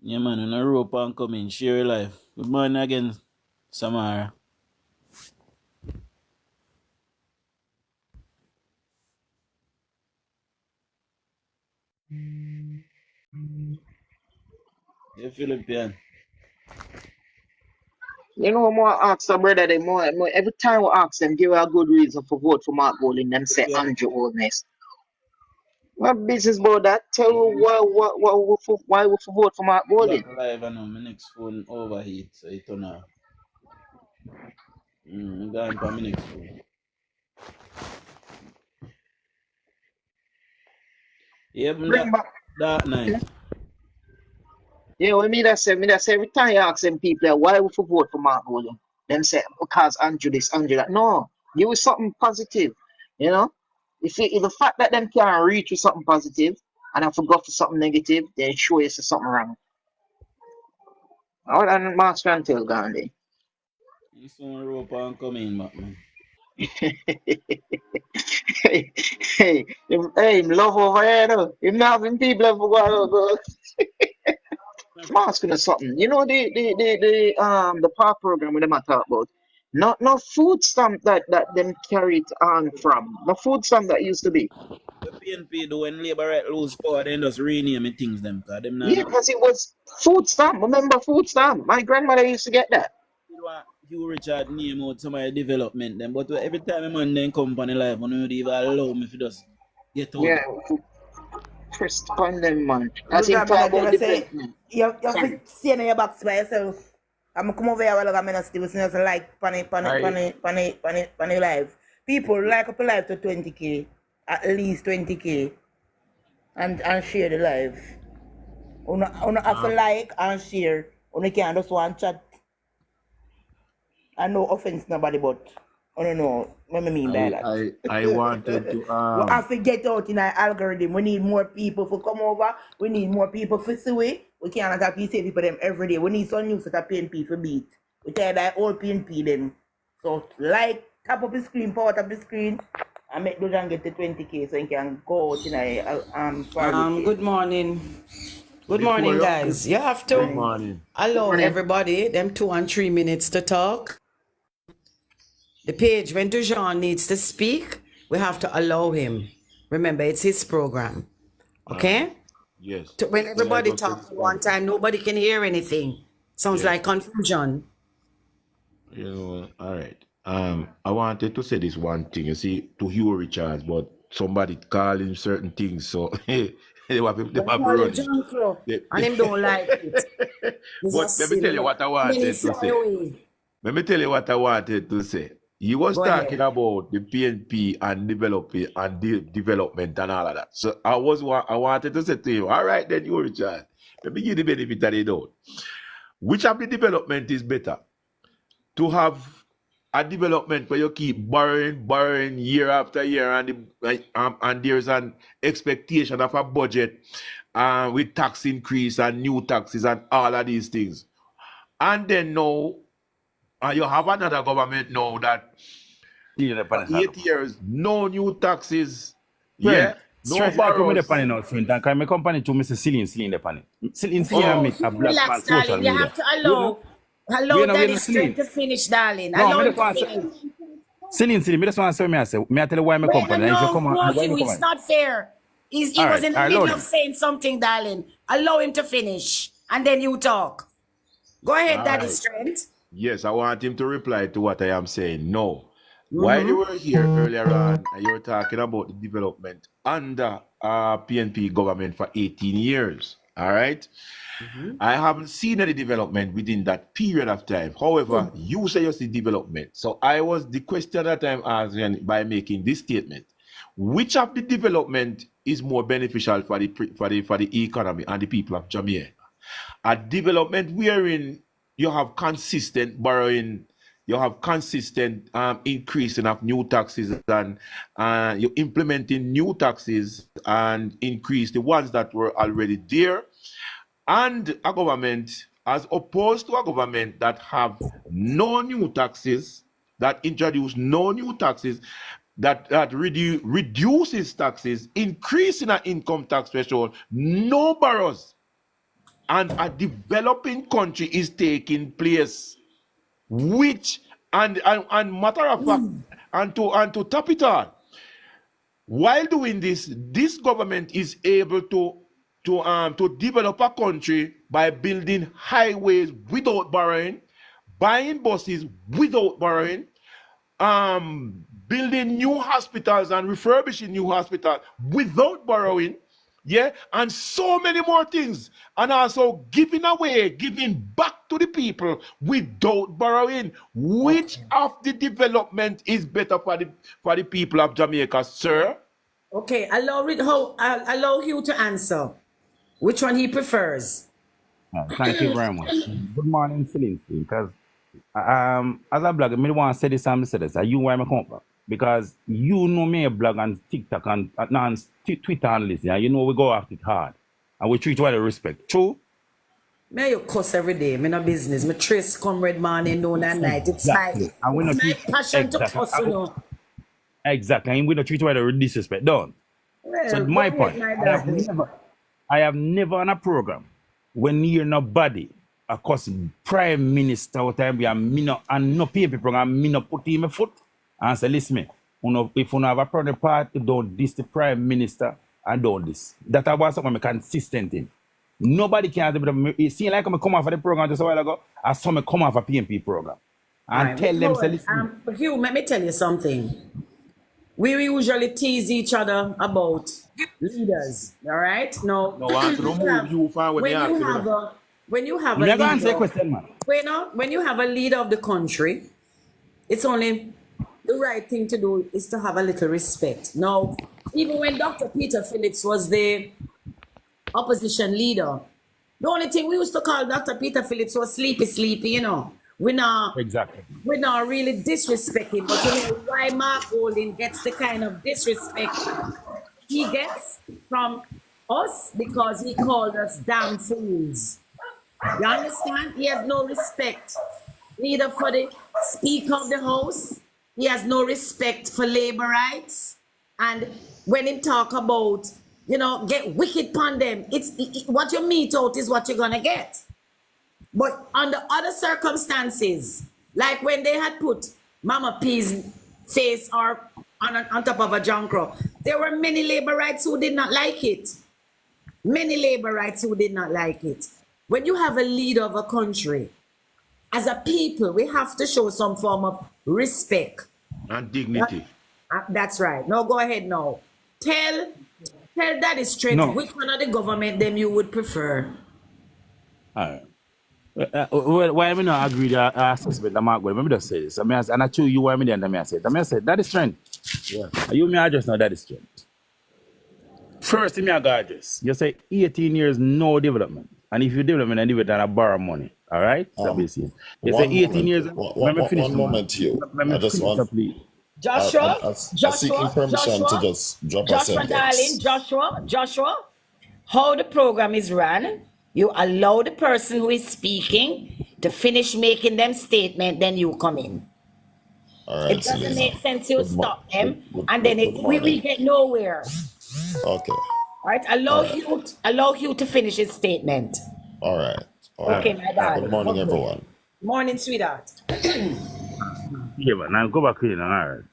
Yeah, man, on a rope and come in, share your life. Good morning again, Samara. Yeah, Philippine. You know, more ask the brother, they more every time we ask them, give a good reason for vote for Mark Bowling, them say Yeah. Andrew Holness. What business about that? Tell you why we for vote for Mark Back Bowling. live and now my next phone overheat, so it turn off. I'm going for my next phone. Yeah, but Bring back. that night. Yeah, what me that say every time you ask them people why we for vote for Mark Bowling, them say because Andrew this, Andrew that. No, give us something positive. You know? If the fact that them can't reach with something positive and I forgot for something negative, then show you something wrong. All that Mark Strantel Gandhi. You saw a rope and come in, back, man. Him love over here though. Him not having people ever go. I'm asking you something. You know the park program with them I talk about. No food stamp that them carried on from. No food stamp that used to be. The PNP do when Labour right lose power, then just rename it things them, cause them Yeah, not because it was food stamp. Remember food stamp? My grandmother used to get that. want Hugh Richard name out some of the development them, but every time a man then come on the live, you don't even allow me to just get out. Yeah, first upon them man. As him Brother, I'm talk gonna tell about you, say, development. you have to Sorry. see in your box by yourself. I'm come over here while I'm gonna still listen to like pani live. People like up a live to 20k, at least 20k, and share the live. Una have to like and share. Una can't just one chat. And no offense nobody, but I don't know what I mean by that. I wanted to We have to get out in our algorithm. We need more people to come over. We need more people to see it. We cannot have to say people them every day. We need some news that PNP for beat. We tell that all PNP them. So like tap up the screen, power up the screen, and make Dujan get to 20k so you can go out in our Good morning. Good before morning, you guys. You have good to morning. allow Morning. everybody them 2 and 3 minutes to talk. The page, when Dujon needs to speak, we have to allow him. Remember, it's his program. Okay? Yes. When Then I everybody just talks at one time, nobody can hear anything. Sounds yes. like confusion. All right. I wanted to say this one thing, you see, to Hugh Richards, but somebody called him certain things, so they were But call him running. John Crow, They- and him don't like it. He's a but let me tell silly. you what I And then he wanted to fly say. away. Let me tell you what I wanted to say. He was Go talking ahead. about the PNP and developing and development and all of that. So I wanted to say to him, all right then, you Richard, let me give the benefit of the doubt. Which of the development is better? To have a development where you keep borrowing year after year, and there's an expectation of a budget with tax increase and new taxes and all of these things. And then now, you have another government now that for 8 years, no new taxes, Friend, yeah, no stress I come with the borrows. panel now, friend. And cause my company to Mr. Celine the panel. Celine Oh, make a black man Relax, social darling. You media. have to You know? allow We Daddy know Strength Celine. to finish, darling. No, Allow me him just to want to finish. Celine, me just want to say, me I tell you why my Brother, company. And if you come on, no, why my Hugh, it's company? not fair. He All was right, in the all right, load middle of him. saying something, darling. Allow him to finish, and then you talk. Go ahead, all Daddy right. Strength. Yes, I want him to reply to what I am saying. No. While you were here earlier on, and you were talking about the development under PNP government for 18 years. All right. I haven't seen any development within that period of time. However, you say you see development. So the question that I'm asking by making this statement: which of the development is more beneficial for the economy and the people of Jamaica? A development wherein you have consistent borrowing, you have consistent increasing of new taxes, and you're implementing new taxes and increase the ones that were already there, and a government as opposed to a government that have no new taxes, that introduce no new taxes, that reduces taxes, increasing an income tax threshold, no borrows. and a developing country is taking place, which and matter of fact, and to top it on, while doing this, this government is able to develop a country by building highways without borrowing, buying buses without borrowing, building new hospitals and refurbishing new hospitals without borrowing, yeah, and so many more things, and also giving back to the people without borrowing. Which of the development is better for the people of Jamaica, sir? Okay, allow Hugh to answer. Which one he prefers? Thank you very much. Good morning, Celine. Because as a blogger, I want to say this and say this. You why me come back? Because you know me a blog on TikTok and Twitter and listen. And you know we go after it hard. And we treat you with respect. True? Me you cuss every day. Me no business. Me trace comrade morning, noon and night. It's Exactly. And we my not passion to cuss, you know. Exactly. And we don't treat you with disrespect. Don't. Well, So go my ahead, point, my darling. I have never on a program when near nobody, of course, prime minister, what time we are and no paper program, me no put in my foot and say, listen, me, if you have a problem party, don't this the prime minister and don't this. That I was something I'm consistent in. Nobody can do it. It seems like I'm come off of the program just a while ago, I saw me come off a PNP program and Right. tell them, say, listen. Hugh, let me tell you something. We usually tease each other about leaders, all right? No, No, I want to remove you from when when you have a I'm going to answer leader, a question, man. when you have a leader of the country, it's only the right thing to do is to have a little respect. Now, even when Dr. Peter Phillips was the opposition leader, the only thing we used to call Dr. Peter Phillips was sleepy, you know. We're not really disrespecting, but you know why Mark Golding gets the kind of disrespect he gets from us? Because he called us damn fools. You understand? He has no respect, neither for the Speaker of the House. He has no respect for labor rights. And when he talk about, you know, get wicked upon them, what you mete out is what you're gonna get. But under other circumstances, like when they had put Mama P's face or on top of a John Crow, there were many labor rights who did not like it. Many labor rights who did not like it. When you have a leader of a country, as a people, we have to show some form of respect. and dignity. That's right. No, go ahead now. Tell Daddy straight which one of the government them you would prefer. All right. Why I not agree that I suspect that Mark Gold. Let me just say this. And I choose you why me then I said. I said that is strength. Yeah. You may just know that is strength. First thing I got this. You say 18 years no development. And if you development and development and borrow money. All right? You say 18 years. One moment here. I just want Joshua, I'm seeking permission to just drop a sentence. Darling, Joshua, how the program is run, you allow the person who is speaking to finish making them statement, then you come in. All right, It doesn't Selena. make sense you stop them, and then good we get nowhere. Okay. All right, allow Hugh to finish his statement. All right. Okay, my darling. Good morning, everyone. Morning, sweetheart. Yeah, but now go back here now. All right.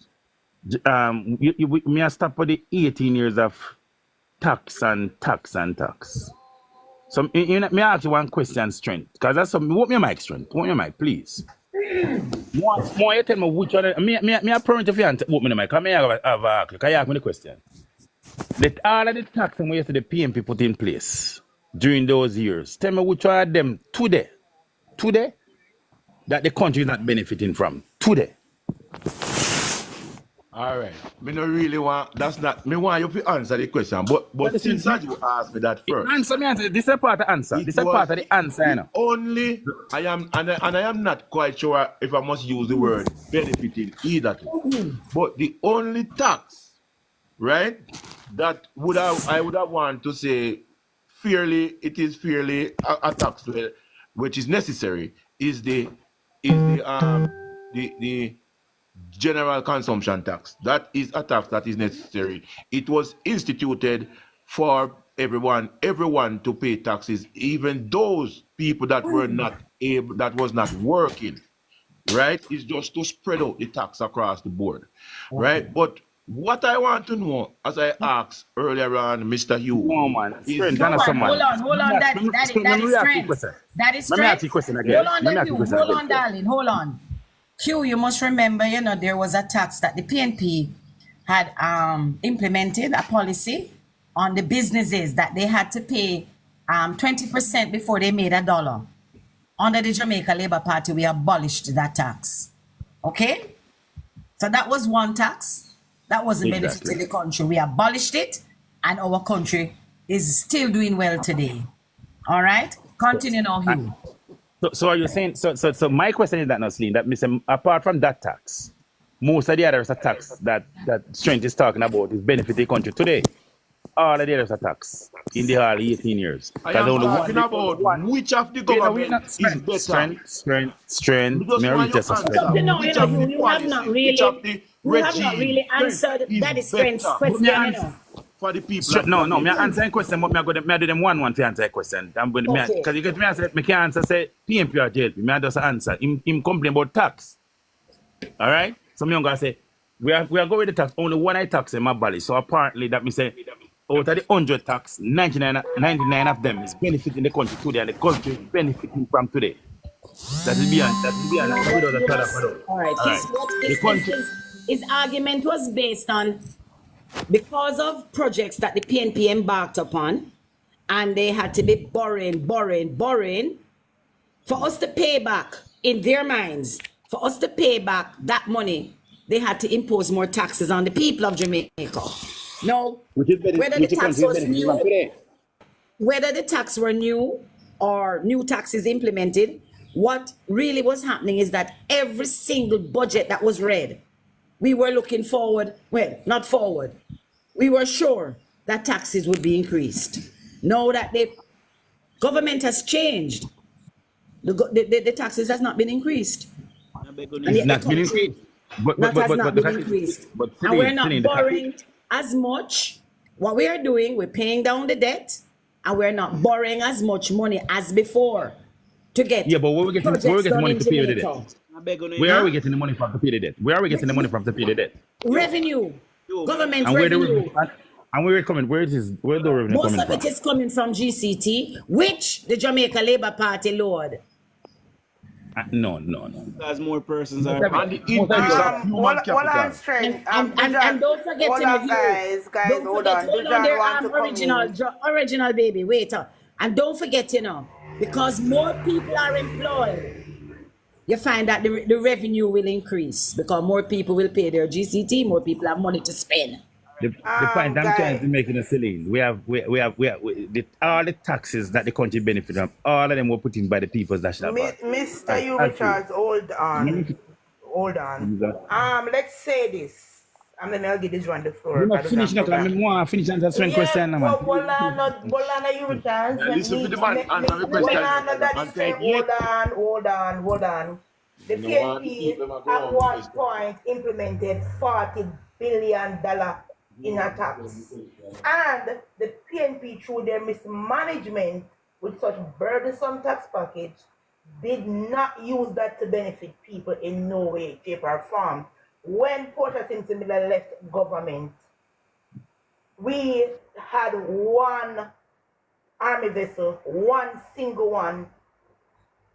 Me I stop for the 18 years of tax. So me ask you one question, strength, because that's something. What me mic strength? What me mic, please. More you tell me which one. Me I promise if you answer. What me the mic? Come here, have can you ask me the question? That all of the tax and what the PMP put in place during those years. Tell me which one of them today, that the country is not benefiting from today. All right. Me no really want. That's not. Me want you to answer the question. But since that you asked me that first. Answer. This is a part of the answer. This is a part of the answer. You know. Only I am, and I am not quite sure if I must use the word benefiting either. But the only tax, right, that I would have wanted to say fairly, it is fairly a tax which is necessary is the general consumption tax. That is a tax that is necessary. It was instituted for everyone to pay taxes, even those people that were not able, that was not working, right? It's just to spread out the tax across the board, right? But what I want to know, as I asked earlier on, Mr. Hugh, No, man. is Strength, No, Ghana, man, someone. hold on, Daddy, that is strength. That is Let me ask you a strength. question again. Hold on, Let me then, ask you a Hugh. question Hold again. on, darling. Hold on. Hugh, you must remember, there was a tax that the PNP had implemented a policy on the businesses that they had to pay 20% before they made $1. Under the Jamaica Labour Party, we abolished that tax. Okay? So that was one tax that wasn't benefiting the country. We abolished it, and our country is still doing well today. All right? Continue now, Hugh. So are you saying, so my question is that, Naslin, that Mr. Apart from that tax, most of the others are tax that Strength is talking about is benefiting the country today. All of the others are tax in the early 18 years. I am talking about which of the government is better. Strength. Just May I want read your just a answer. strength? No, Which of the you have not policies, which of the regime answered is that is Strength's better question, for the people? No, me answer a question, but me do them one to answer a question. Because you get me answer, me can't answer say PNP or JLP. Me just answer. Him complain about tax. All right? So me gonna say we are going with the tax. Only one I tax in my body. So apparently that me say out of the 100 tax, 99 of them is benefiting the country today, and the country is benefiting from today. That will be All right. His argument was based on because of projects that the PNP embarked upon, and they had to be borrowing for us to pay back, in their minds, for us to pay back that money, they had to impose more taxes on the people of Jamaica. Now, whether the tax were new or new taxes implemented, what really was happening is that every single budget that was read, we were looking forward, well, not forward, we were sure that taxes would be increased. Now that the government has changed, the taxes has not been increased. It's not been increased. And we're not borrowing as much. What we are doing, we're paying down the debt, and we're not borrowing as much money as before to get. Yeah, but where we getting money to pay the debt? Where are we getting the money from to pay the debt? Where are we getting the money from to pay the debt? Revenue, government and revenue. And where it coming? Where the revenue Most coming of from? it is coming from GCT, which the Jamaica Labour Party lowered. No. Because more persons are. And the increase of human capital. And don't forget to guys, hold on. Hold on there, original baby, wait up. And don't forget, because more people are employed, you find that the revenue will increase because more people will pay their GCT, more people have money to spend. The point I'm trying to make in a Celine, we have all the taxes that the country benefit from, all of them were put in by the people's national party. Mr. Hugh Richards, hold on. Let's say this. And then I'll give this one the floor. You're not finished, no, because I finish and answer one question, man. Bolana, you Richards. Listen to the man answer the question. Hold on. The PNP at one point implemented $40 billion in a tax. And the PNP, through their mismanagement with such burdensome tax package, did not use that to benefit people in no way, shape, or form. When Portia Simpson Miller left government, we had one army vessel, one single one.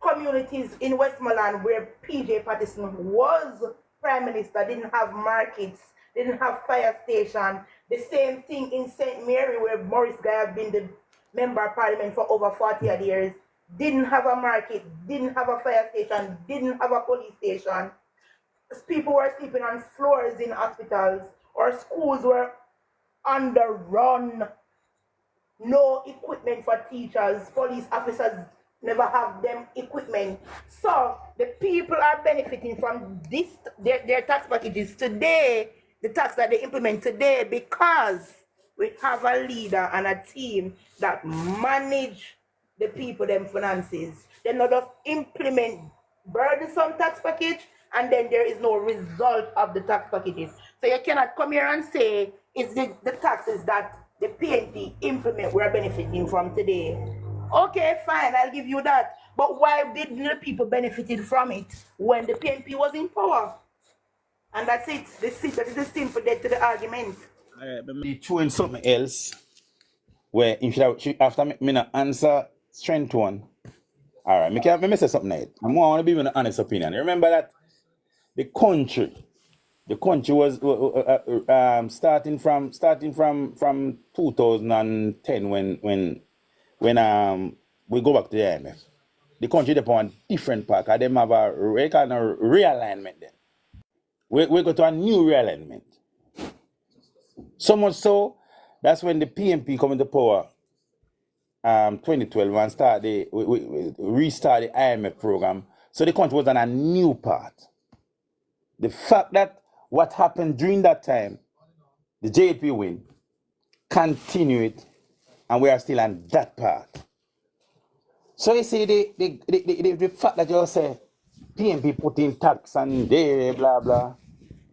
Communities in Westmoreland where PJ Patterson was prime minister didn't have markets, didn't have fire station. The same thing in St. Mary where Maurice Guy has been the member of parliament for over 40 years, didn't have a market, didn't have a fire station, didn't have a police station. People were sleeping on floors in hospitals, or schools were underrun. No equipment for teachers, police officers never have them equipment. So the people are benefiting from this, their tax packages today, the tax that they implement today, because we have a leader and a team that manage the people, them finances. They not just implement burdensome tax package, and then there is no result of the tax packages. So you cannot come here and say it's the taxes that the PNP implement we're benefiting from today. Okay, fine, I'll give you that. But why didn't the people benefited from it when the PNP was in power? And that's it. That is the simple dead to the argument. All right, but He chewing something else where he after me not answer strength one. All right, let me say something like I want to be with an honest opinion. Remember that the country was starting from 2010 when we go back to the IMF. The country upon different path, and them have a kind of realignment then. We go to a new realignment. So much so, that's when the PNP come into power 2012 and we restart the IMF program. So the country was on a new path. The fact that what happened during that time, the JP win, continue it, and we are still on that path. So you see the fact that you say PNP put in tax and blah blah.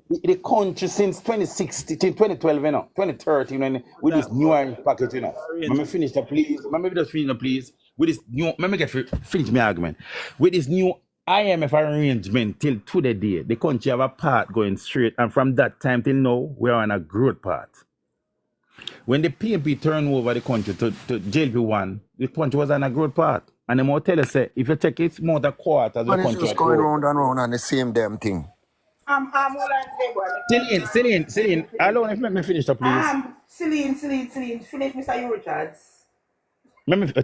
The country since 2016, 2012, 2013, when with this new package, Let me finish that, please. Let me just finish that, please. With this new, let me finish my argument. With this new IMF arrangement till today, the country have a path going straight, and from that time till now, we are on a growth path. When the PNP turned over the country to JLP1, the country was on a growth path. And the more tell us, if you take it more than quarter of the country. It's just going round and round on the same damn thing. Celine, allow me let me finish up, please. Celine, finish Mr. U. Richards.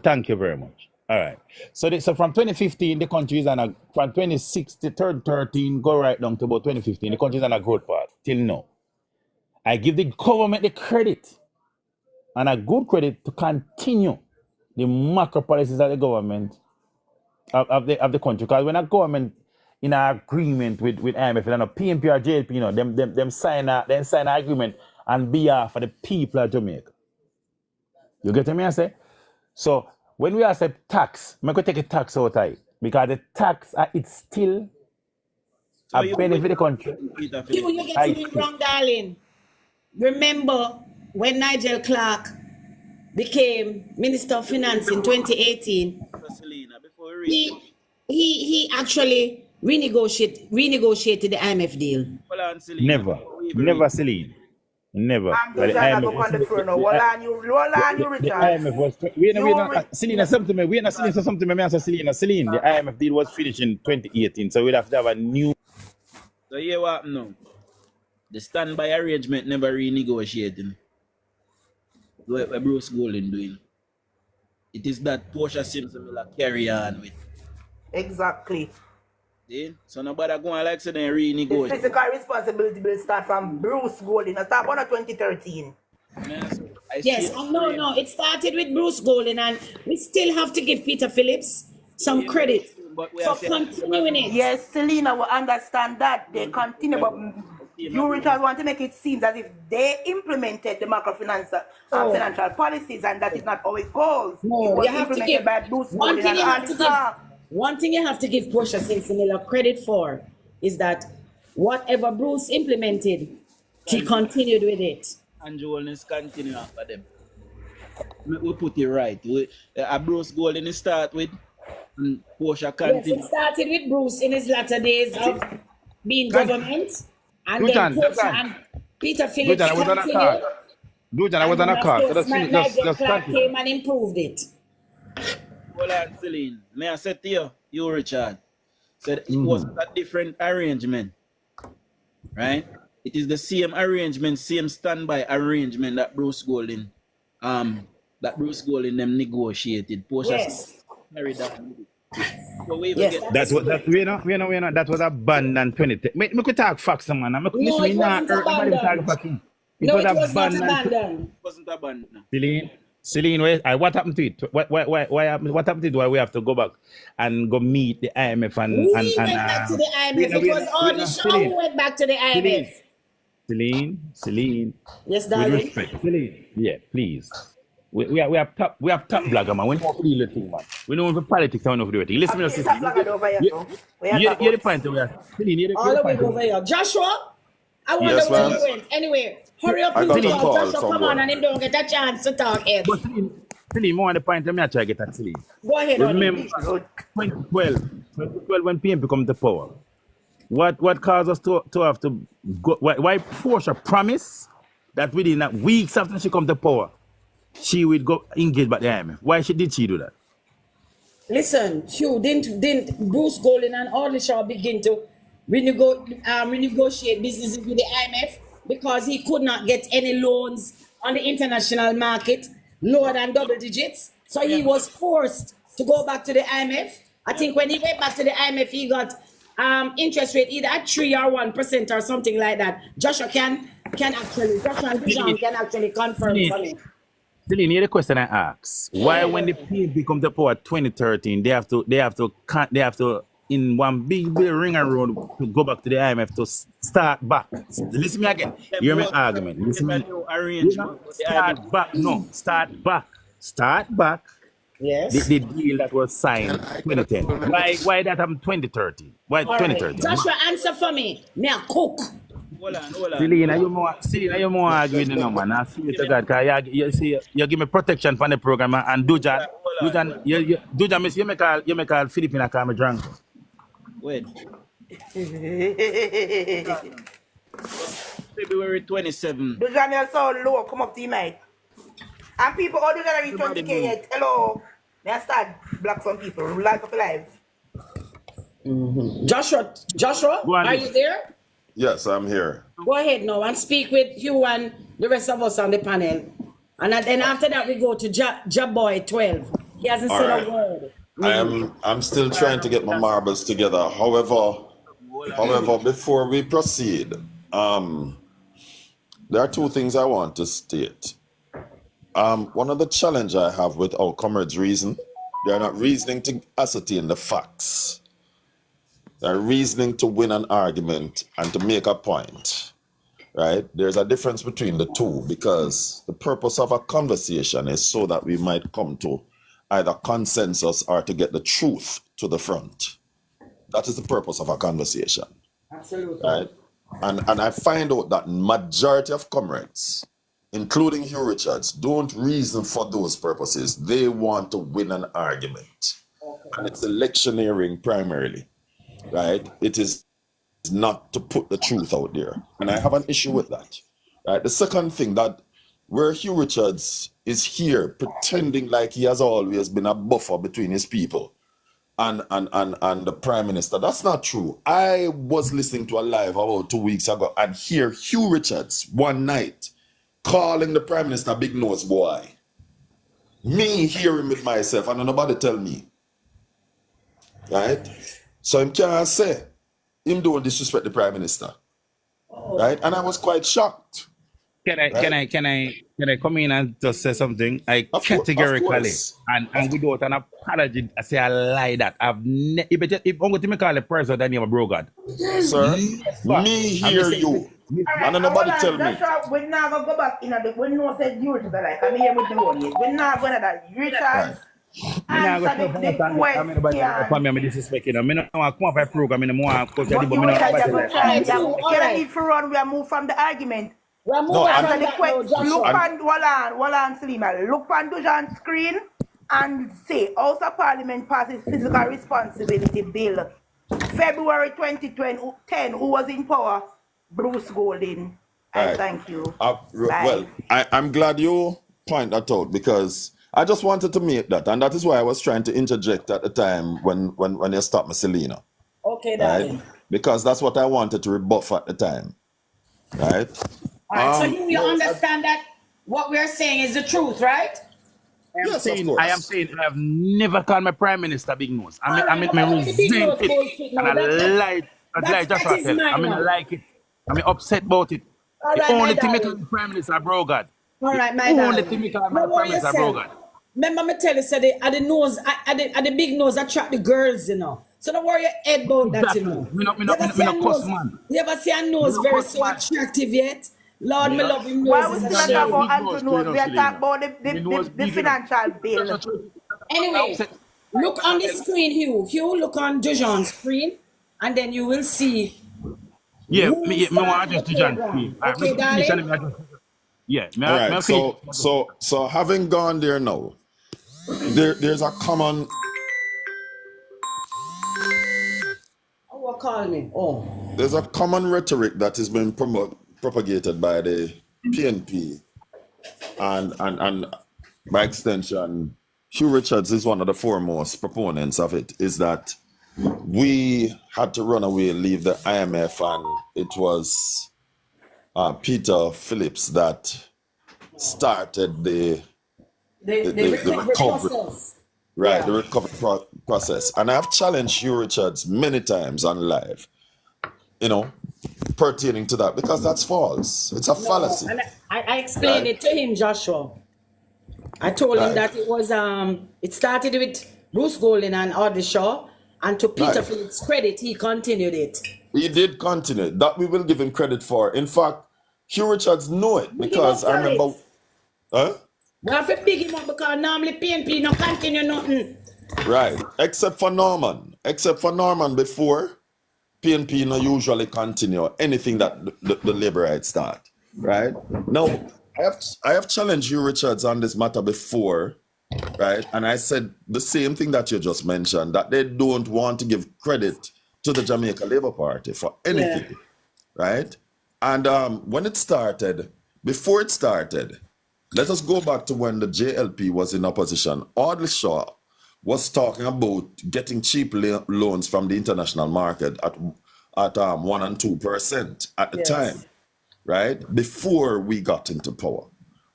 Thank you very much. All right. So from 2015, the country is on a, from 2016, 2013, go right down to about 2015, the country is on a growth path till now. I give the government the credit, and a good credit, to continue the macro policies of the government of the country. Because when a government in an agreement with IMF, PNP or JLP, them sign an agreement on behalf of the people of Jamaica. You get me? I say? So when we accept tax, I'm going to take a tax out of it. Because the tax, it's still a benefit of the country. You're getting it wrong, darling. Remember when Nigel Clark became Minister of Finance in 2018, he actually renegotiated the IMF deal. Never, Celine. Never. I'm just trying to go on the phone now. Hold on, you Richard. The IMF was... Celine, something to me. We're not Celine, so something to me. Celine, the IMF deal was finished in 2018, so we'd have to have a new... So here what now? The standby arrangement never renegotiating. What Bruce Golden doing? It is that Portia Simpson will carry on with. Exactly. See? So nobody going like say they renegotiate. The physical responsibility will start from Bruce Golden. It started on 2013. Yes, no, it started with Bruce Golden, and we still have to give Peter Phillips some credit for continuing it. Yes, Selena will understand that. They continue, but you Richard want to make it seem as if they implemented the macrofinance and financial policies, and that is not how it goes. No, you have to give by Bruce one thing. One thing you have to give Portia Simpson credit for is that whatever Bruce implemented, she continued with it. And Jones continue after them. We put it right. Bruce Golden start with, and Portia continue. Yes, it started with Bruce in his latter days of being government, and then Portia and Peter Phillips continued. I was on a card. Nigel Clark came and improved it. Hold on, Celine. May I say to you Richard, said it was a different arrangement, right? It is the same arrangement, same standby arrangement that Bruce Golden, them negotiated. Yes. Carried that. So yes, that was abandoned 2010. We could talk facts, man. No, it wasn't abandoned. It wasn't abandoned. Celine, what happened to it? What happened to it? Why we have to go back and go meet the IMF we went back to the IMF. It was on the show who went back to the IMF. Celine. Yes, darling. With respect. Celine. Yeah, please. We have top blogger, man. We don't feel the thing, man. We don't for politics, I don't know for the thing. Listen to me, Celine. You're the point over here. Celine, all the way over here. Joshua, I wonder where you went. Anyway, Hurry up, I you got a talk. call Joshua, come on, somewhere. and him don't get a chance to talk yet. But Celine, more on the point, let me try to get at Celine. Go ahead, honey. Remember 2012 when PNP come to power. What caused us to have to go? Why Portia promised that within weeks after she come to power, she would go engage back the IMF? Why did she do that? Listen, Hugh, didn't Bruce Golding and all the shall begin to renegotiate businesses with the IMF because he could not get any loans on the international market lower than double digits. So he was forced to go back to the IMF. I think when he went back to the IMF, he got interest rate either at 3 or 1% or something like that. Joshua and Dijon can actually confirm for me. Celine, here's the question I ask. Why when the PNP come to power 2013, they have to in one big ring around to go back to the IMF to start back. Listen me again. Hear my argument. Listen me. Start back. Yes. The deal that was signed 2010. Why that happened 2013? Why All right. 2013? Joshua, answer for me. Me a cook. Hold on. Celine, you more argue with the number. I swear to God, because you give me protection from the program and Dujan, you make all Philippine call me drunk. Wait. February 27. Dujan, you're so low. Come up to your mic. And people, all Dujan are 20K yet. Hello. May I start block some people. Like up live. Joshua, Go on. are you there? Yes, I'm here. Go ahead now and speak with Hugh and the rest of us on the panel. And then after that, we go to Jaboy 12. He hasn't said Alright. a word. I'm still trying to get my marbles together. However, before we proceed, there are two things I want to state. One of the challenge I have with our comrades' reason, they are not reasoning to ascertain the facts. They're reasoning to win an argument and to make a point, right? There's a difference between the two because the purpose of a conversation is so that we might come to either consensus or to get the truth to the front. That is the purpose of a conversation. Absolutely. Right? And I find out that majority of comrades, including Hugh Richards, don't reason for those purposes. They want to win an argument. Okay. And it's electioneering primarily, right? It is not to put the truth out there. And I have an issue with that. Right? The second thing, that where Hugh Richards is here pretending like he has always been a buffer between his people and the Prime Minister, that's not true. I was listening to a live about 2 weeks ago and hear Hugh Richards one night calling the Prime Minister big nose boy. Me hearing with myself and nobody tell me. Right? So him can't say him don't disrespect the Prime Minister. Right? And I was quite shocked. Can I come in and just say something? I categorically and without an apology, I say I lie that I've if I'm going to call a person that name of Brogard. Sir, me hear you. And nobody tell me. We're not going to go back in the when no said you to the like I'm here with the one yet. We're not going to that Richard. I'm not going to come off a program in the morning. For run, we are moved from the argument. No, look on Salima, look on Dujan's screen and say House of Parliament passes Fiscal Responsibility Bill. February 2010, who was in power? Bruce Golding. Right. Thank you. Well, I'm glad you point that out because I just wanted to make that, and that is why I was trying to interject at the time when you stopped me, Selena. Okay, darling. Right? Because that's what I wanted to rebuff at the time. Right? All right, so you understand that what we're saying is the truth, right? I am saying I have never called my Prime Minister big nose. I resent it. And I like Joshua tell. I like it. I'm upset about it. The only thing I call the Prime Minister Brogard. All right, my darling. The only thing I call my Prime Minister Brogard. Remember me tell you, say the big nose attract the girls, you know. So don't worry your head about that, you know. Me no cuss man. You ever see a nose very so attractive yet? Lord, me love him. Why we still talk about Antonio? We are talking about the financial bill. Anyway, look on the screen, Hugh. Hugh, look on DUJON'S screen, and then you will see Yeah, Who me want started to the just to John. program? Me Okay, finish and darling. me just, yeah, All me right. finish. So having gone there now, there's a common Oh, call me. Oh. there's a common rhetoric that has been propagated by the PNP and by extension, Hugh Richards is one of the foremost proponents of it, is that we had to run away, leave the IMF, and it was Peter Phillips that started the The recovery, process. right? Yeah. The recovery process. And I've challenged Hugh Richards many times on live, pertaining to that, because that's false. It's a No, fallacy, and I explained right? it to him, Joshua. I told him Right, that it started with Bruce Golden and Audrey Shaw, and to Peter right. Phillips' credit, he continued it. He did continue. That we will give him credit for. In fact, Hugh Richards knew it Big him up because I for it. remember, huh? We have to big him up because normally PNP no continue nothing. Right. Except for Norman. Except for Norman before, PNP no usually continue anything that the Laborites start. Right? Now, I have challenged Hugh Richards on this matter before, right? And I said the same thing that you just mentioned, that they don't want to give credit to the Jamaica Labour Party for anything, right? And when it started, before it started, let us go back to when the JLP was in opposition. Audley Shaw was talking about getting cheap loans from the international market at 1% and 2% at the time, right? Before we got into power.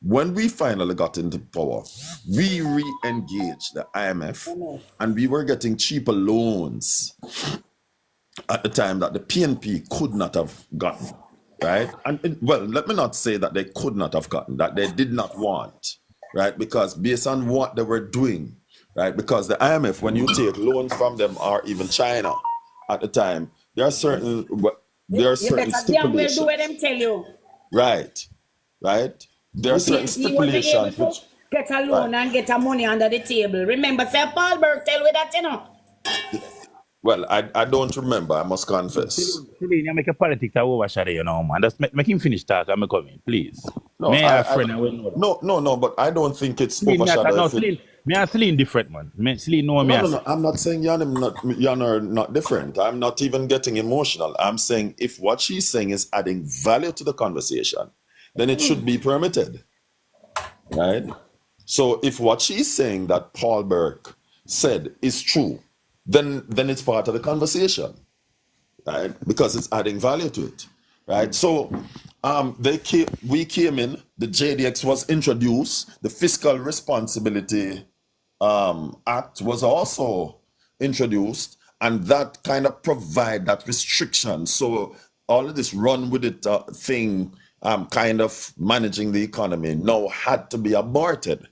When we finally got into power, we re-engaged the IMF and we were getting cheaper loans at the time that the PNP could not have gotten, right? And well, let me not say that they could not have gotten, that they did not want, right? Because based on what they were doing, right? Because the IMF, when you take loans from them, or even China at the time, there are certain You better damn well do stipulations, what them tell you. right? There are certain He wasn't able stipulations to which, get a right? loan and get a money under the table. Remember, Sir Paul Burke tell me that, you know. Well, I don't remember, I must confess. Celine, you make a politics overshadow, you know, man. Just make him finish talk. I'm coming, please. No, May I have a friend I will know that. no, but I don't think it's Celine, overshadowed. no, If it, Celine, me and Celine different, man. Celine know me. no, I'm not saying y'all are not different. I'm not even getting emotional. I'm saying if what she's saying is adding value to the conversation, then it should be permitted, right? So if what she's saying that Paul Burke said is true, then it's part of the conversation, right? Because it's adding value to it, right? So we came in, the JDX was introduced, the Fiscal Responsibility Act was also introduced, and that kind of provide that restriction. So all of this run with it thing, kind of managing the economy, now had to be aborted.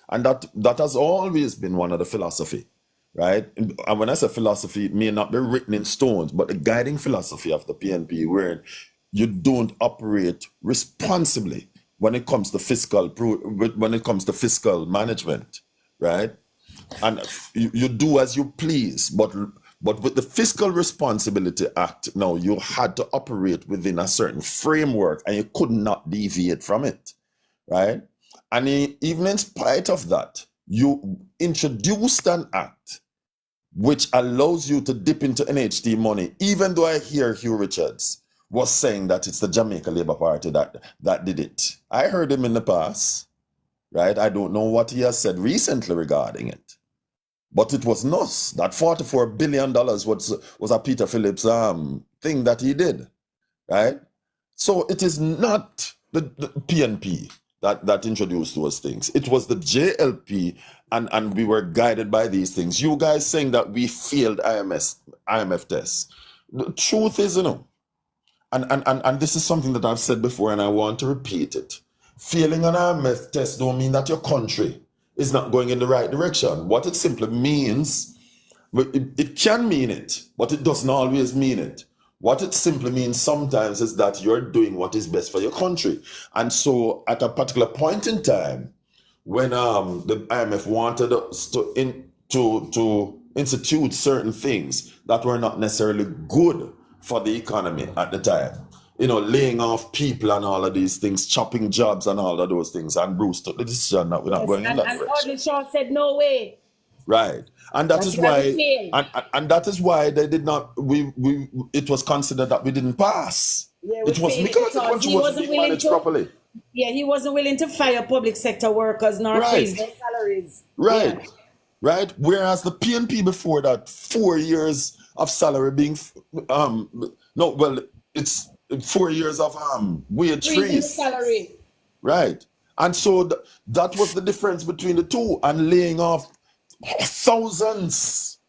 And that has always been one of the philosophy, right? And when I say philosophy, it may not be written in stones, but the guiding philosophy of the PNP, where you don't operate responsibly when it comes to fiscal management, right? And you do as you please, but with the Fiscal Responsibility Act, now you had to operate within a certain framework, and you could not deviate from it, right? And even in spite of that, you introduced an act which allows you to dip into NHT money, even though I hear Hugh Richards was saying that it's the Jamaica Labour Party that did it. I heard him in the past, right? I don't know what he has said recently regarding it, but it was NUS. That $44 billion was a Peter Phillips thing that he did, right? So it is not the PNP that introduced those things. It was the JLP, and we were guided by these things. You guys saying that we failed IMF tests. The truth is, and this is something that I've said before, and I want to repeat it. Failing an IMF test don't mean that your country is not going in the right direction. What it simply means, it can mean it, but it doesn't always mean it. What it simply means sometimes is that you're doing what is best for your country. And so at a particular point in time, when the IMF wanted us to institute certain things that were not necessarily good for the economy at the time. You know, laying off people and all of these things, chopping jobs and all of those things. And Bruce took the decision that we're not going in that And direction. Audley Shaw said, no way. Right. And that That's is why why we failed. and that is why they did not it was considered that we didn't pass. Yeah, we It was failed because it because he wasn't wasn't being willing managed to. properly. Yeah, he wasn't willing to fire public sector workers nor Right. raise their salaries. Right. Yeah. Right. Whereas the PNP before that, 4 years of salary being it's 4 years of wage Freezing the freeze. salary. Right. And so that was the difference between the two, and laying off thousands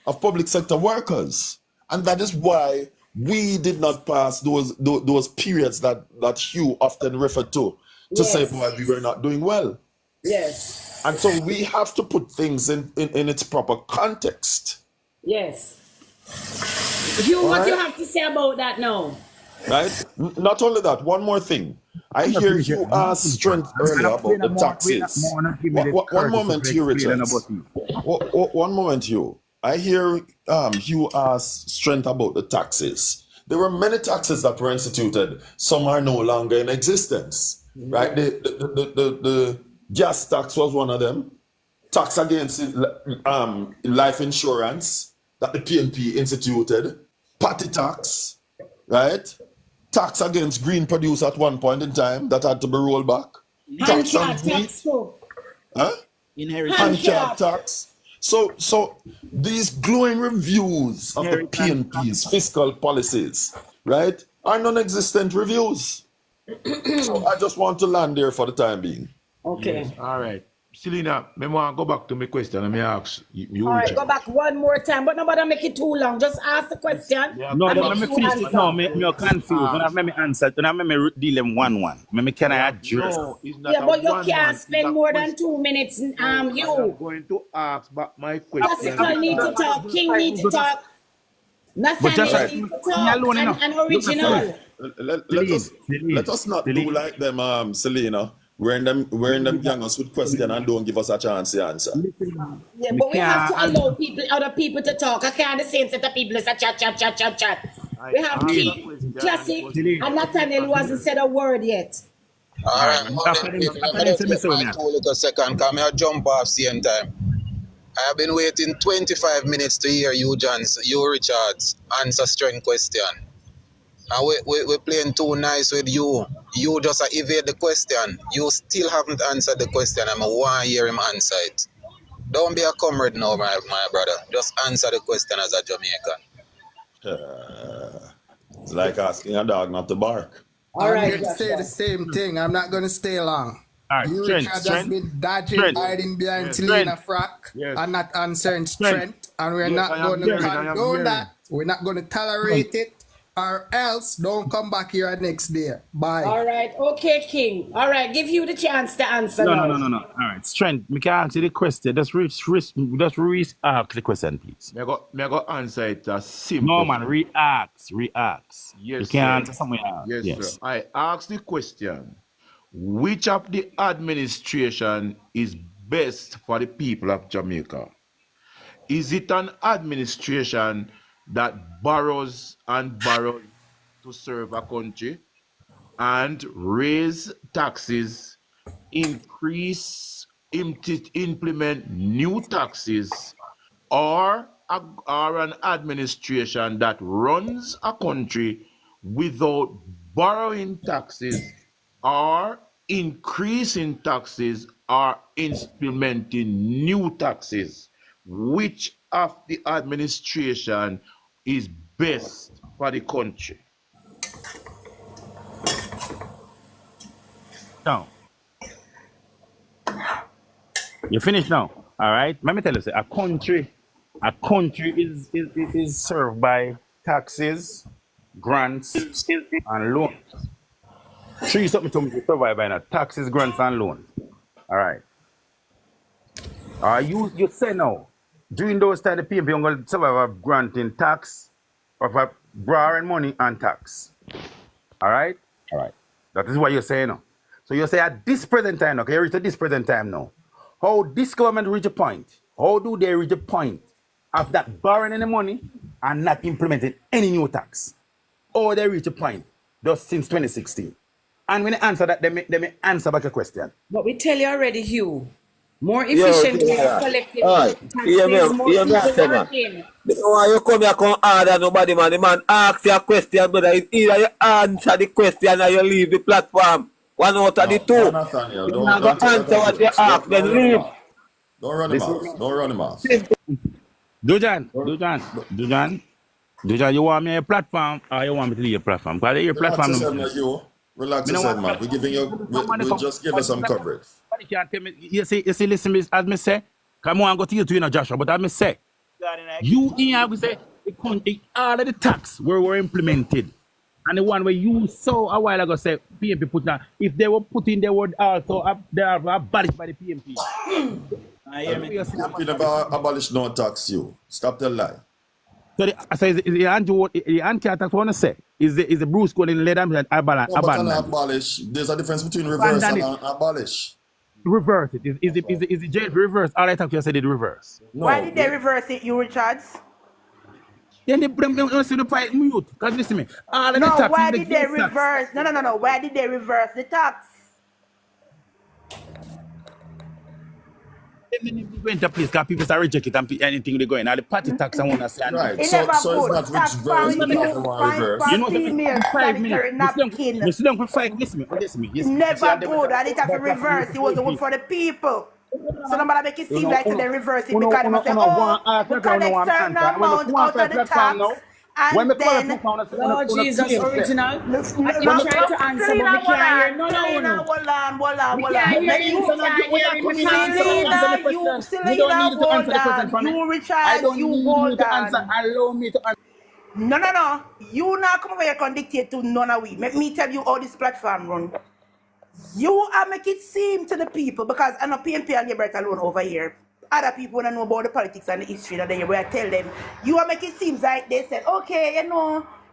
of public sector workers. And that is why we did not pass those periods that Hugh often referred to say Yes. why we were not doing well. Yes. And so we have to put things in its proper context. Yes. Hugh, what Right. you have to say about that now? Right? Not only that, one more thing. I hear you ask Strength earlier about the taxes. One moment, Hugh Richards. One moment, Hugh. I hear Hugh ask Strength about the taxes. There were many taxes that were instituted. Some are no longer in existence. Right? The gas tax was one of them. Tax against life insurance that the PNP instituted. Party tax. Right? Tax against green produce at one point in time that had to be rolled back. Tax on Handcart meat. tax too. Huh? Inheritance. Handcart tax. So these glowing reviews of the PNP's fiscal policies, right, are non-existent reviews. So I just want to land there for the time being. Okay. All right. Selena, I want to go back to my question. Let me ask you. All right, Richard. go back one more time, but nobody make it too long. Just ask the question. No, and let me make you finish answer. it. No, me confused. Let me answer. Let me deal them one. Can I address? No, it's not Yeah, a but you one can't man, it's spend a more than question. 2 minutes. I'm You. going to ask back my question. Classical need to talk. King need to talk. But just Nathaniel need to me alone, talk. enough. And original. Let us not do like them, Selena. We're in them youngers with question and don't give us a chance to answer. Yeah, but we have to allow other people to talk. I can't the same set of people as a chat. We have King, Classic, and Nathaniel who hasn't said a word yet. All right, let me take my 2 little second, come here, jump off same time. I have been waiting 25 minutes to hear you, Richards, answer strength question. And we're playing too nice with you. You just evade the question. You still haven't answered the question. I want to hear him answer it. Don't be a comrade now, my brother. Just answer the question as a Jamaican. It's like asking a dog not to bark. All I'm right, here to say Joshua. the same thing. I'm not going to stay long. All right, You Strength, Richard has been dodging, hiding behind Selena Frack and not answering strength. And we're not going to condone that. We're not going to tolerate it. Or else, don't come back here next day. Bye. All right, okay, King. All right, give you the chance to answer No. now. All right, Strength. Me can answer the question. Just re-ask the question, please. Me go answer it as simple. No, man, re-ask. Yes, You sir. can answer somewhere else. Yes, sir. I asked the question, which of the administration is best for the people of Jamaica? Is it an administration that borrows to serve a country and raise taxes, implement new taxes, or an administration that runs a country without borrowing taxes or increasing taxes or implementing new taxes? Which of the administration is best for the country? Now, you finished now. All right. Let me tell you, say, a country is served by taxes, grants, and loans. Three something to me to survive by now. Taxes, grants, and loans. All right. You say now, during those times, the people are going to survive by granting tax or for borrowing money and tax. All right? All right. That is what you're saying now. So you say at this present time, okay, you reach at this present time now. How this government reach a point? How do they reach a point of that borrowing any money and not implementing any new tax? how they reach a point just since 2016. And when they answer that, they may answer back a question. But we tell you already, Hugh. More efficient way of collecting taxes, more people working. Why you come here come order nobody, man? The man ask you a question, brother. It's either you answer the question or you leave the platform. One out of the two. Nathaniel, You not go answer what you ask, then leave. Don't run him off. Don't run him off. Dujan, you want me a platform or you want me to leave a platform? Because your platform. Relax yourself, man. We're giving you, we just give us some coverage. Can't tell me, you see, listen, as me say, come on, go to you, Joshua, but as me say, you here, we say, all of the tax were implemented. And the one where you saw a while ago say, PMP put down, if they were put in, they would also, they are abolished by the PMP. PMP never abolished no tax, you. Stop the lie. So is the anti-tax want to say? Is the Bruce going to let them abolish? There's a difference between reverse and abolish. Reverse it. Is the jail reverse? All I thought you said it reverse. No. Why did they reverse it, you Richards? Then they see the fight mute. Because listen to me. Why did they reverse? No. Why did they reverse the tax? Then they go into place because people start reject it and anything they go in. Now the party tax I want to say. Right. So it's not reverse. You know the 5 minutes. Listen for 5. Listen to me. Never good. And it has to reverse. It was good for the people. So nobody make it seem like they reverse it because they must say, oh, we collect certain amount out of the tax. And then, Lord Jesus, original. You try to answer, but we can't hear. No. We can't hear you. You don't need to answer the question for me. You, Richard, I don't you need hold you to answer. Allow me to answer. No. You not come over here and dictate to none of we. Let me tell you how this platform run. You are make it seem to the people, because I know PNP and Liberty alone over here. Other people don't know about the politics and the history that they were tell them. You are making it seem like they said, okay,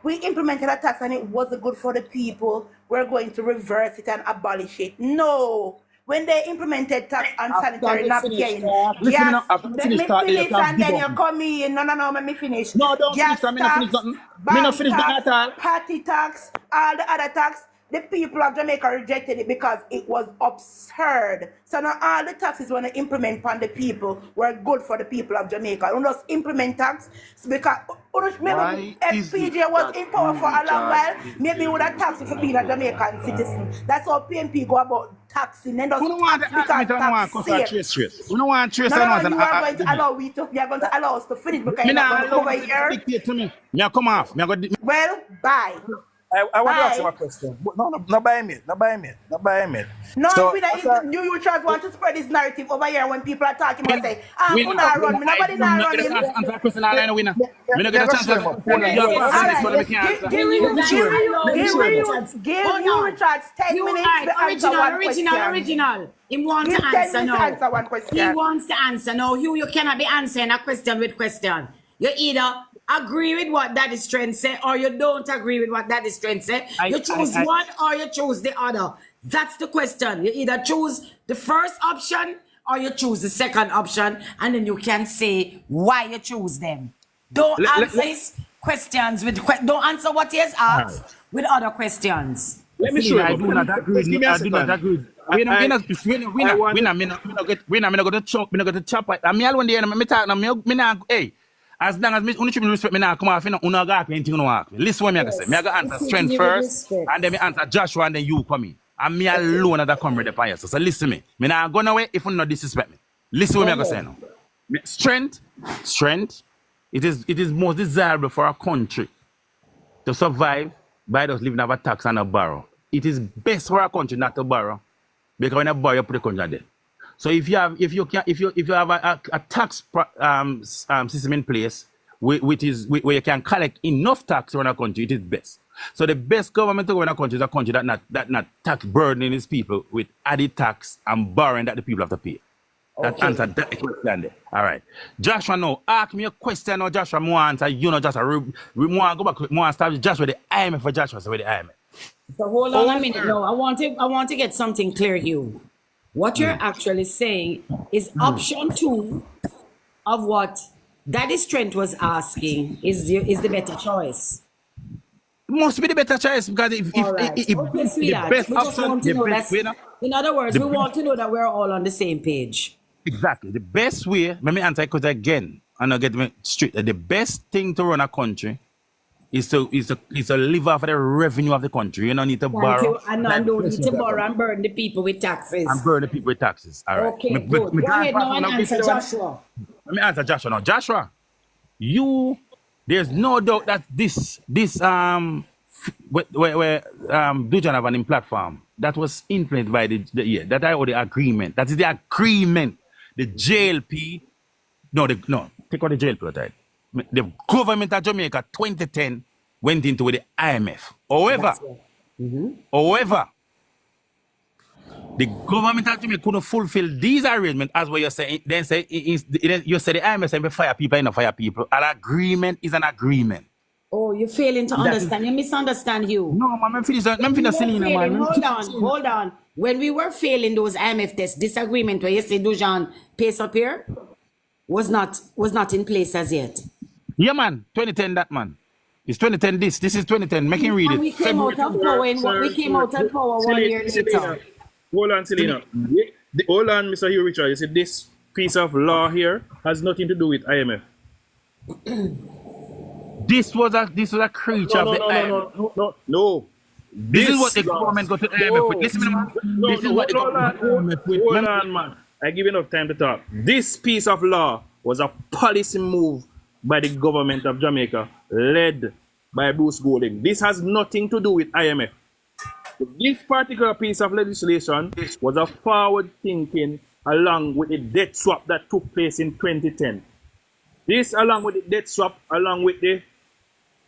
we implemented a tax and it wasn't good for the people. We're going to reverse it and abolish it. No. When they implemented tax on sanitary napkins, yes, let me finish and then you come in. No, let me finish. No, don't finish. Bank tax, party tax, all the other tax. The people of Jamaica rejected it because it was absurd. So now all the taxes when they implement on the people were good for the people of Jamaica. We just implement tax because maybe FPJ was in power for a long while. Maybe would have taxed for being a Jamaican citizen. That's how PNP go about taxing. And just tax because tax safe. You don't want trace. You are going to allow us to finish because you're not going to over here. Dictate to me. Me come off. Well, bye. I want to ask you a question. No by me. No, so, you just want to spread this narrative over here when people are talking and say, who not run? Nobody not running. Answer a question all I know, winner. Me not get a chance to give you Richard 10 minutes to answer one question. Original. He wants to answer now. He wants to answer now. You cannot be answering a question with question. You either agree with what Daddy Strength said or you don't agree with what Daddy Strength said. You choose one or you choose the other. That's the question. You either choose the first option or you choose the second option, and then you can say why you choose them. Don't answer his questions with don't answer what he has asked with other questions. Let me show you. I do not agree. I do not agree. We not go to chop. I mean, one day me talk now. Me not. Hey, as long as me only should respect me now. Come off. You know, go ask me anything you want. Listen what me I say. Me I go answer Strength first, and then me answer Joshua, and then you come in. And me alone that come with the fire. So listen me. Me not go nowhere if you not disrespect me. Listen what me I go say now. Strength. It is most desirable for a country to survive by just living off a tax and a borrow. It is best for a country not to borrow, because when you borrow, you put the country there. So if you have a tax system in place, where you can collect enough tax in a country, it is best. So the best government to go in a country is a country that not tax burdening its people with added tax and borrowing that the people have to pay. That answer that question there. All right. Joshua, now, ask me a question or Joshua, more answer. You know, Joshua, we want to go back, more start with Joshua, the IMF for Joshua, so with the IMF. So hold on a minute. No, I want to get something clear here. What you're actually saying is option 2 of what Daddy Strength was asking is the better choice. must be the better choice because All right. if Okay, the sweetheart. best We just option, want to the know best that. way, In other words, the we best, want to know that we're all on the same page. exactly the best way. Let me answer because again, and I'll get me straight. The best thing to run a country is to live off of the revenue of the country. You don't need to Thank borrow. you. And I don't need to borrow and burn the people with taxes. And burn the people with taxes. All right. Okay, good. Go ahead now and answer Joshua. Let me answer Joshua now. Joshua, there's no doubt that this where DUJON have an platform that was influenced by the that I owe the agreement. That is the agreement. The JLP, take out the JLP right. The government of Jamaica 2010 went into with the IMF. However, the government of Jamaica couldn't fulfill these arrangements as what you're saying. Then say you say the IMF say fire people, and fire people. An agreement is an agreement. Oh, you're failing to understand. You misunderstand you. No, man, I'm failing. Hold on. When we were failing those IMF tests, this agreement where you say DUJON pays up here was not in place as yet. Yeah, man. 2010 that, man. It's 2010 this. This is 2010. Make him read it. We came out of power one year later. Hold on, Selena. Hold on, Mr. Hugh Richard. You said this piece of law here has nothing to do with IMF. This was a creature of the IMF. No. This is what the government got to IMF with. Listen, man. This is what the government IMF with. Hold on, man. I give you enough time to talk. This piece of law was a policy move by the government of Jamaica, led by Bruce Golding. This has nothing to do with IMF. This particular piece of legislation was a forward thinking along with the debt swap that took place in 2010. This, along with the debt swap, along with the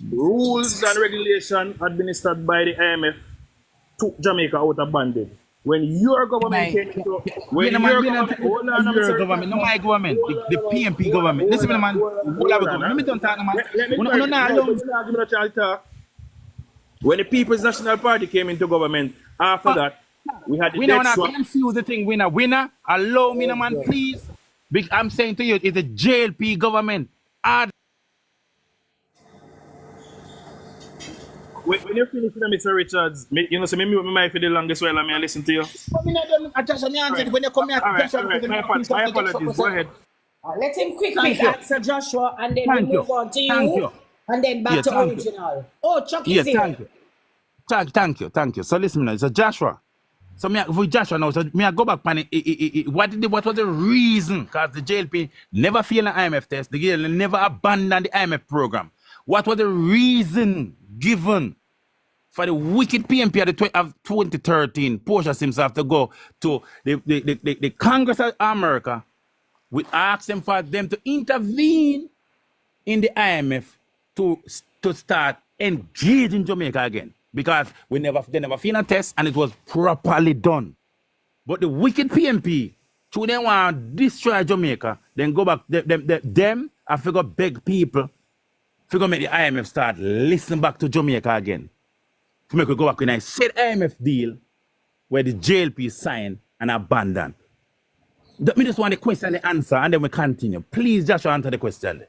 rules and regulation administered by the IMF, took Jamaica out of bondage. When your government came into... My government, the PMP government. Listen, man. Let me don't talk, man. When the People's National Party came into government, after that, we had the debt swap. Confuse the thing, winner. Allow me, man, please. I'm saying to you, it's a JLP government. When you finish with Mr. Richards, you know, so maybe my for the longest while I listen to you. When you come here, my apologies. Go ahead. Let him quickly answer Joshua, and then we move on to you. And then back to original. Oh, Chuck is here. Thank you. So listen now, so Joshua. So with Joshua now, so I go back, man. What was the reason? Because the JLP never failed an IMF test. The JLP never abandoned the IMF program. What was the reason given for the wicked PMP of 2013? Portia Sims have to go to the Congress of America. We asked them for them to intervene in the IMF to start engaging Jamaica again. Because they never failed a test and it was properly done. But the wicked PMP, through them want to destroy Jamaica, then go back, them I figure beg people, figure make the IMF start listen back to Jamaica again. To make we go back when I said IMF deal where the JLP signed and abandoned. Me just want the question and the answer and then we continue. Please, Joshua, answer the question.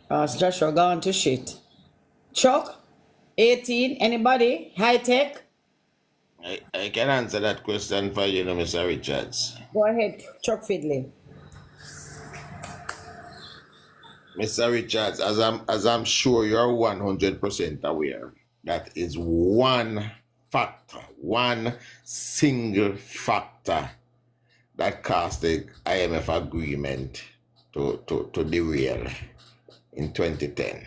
Joshua gone to shit. Chuck? 18, anybody? High tech? I can answer that question for you, Mr. Richards. Go ahead, Chuck Fiddley. Mr. Richards, as I'm sure you're 100% aware, that is one factor, one single factor that caused the IMF agreement to derail in 2010.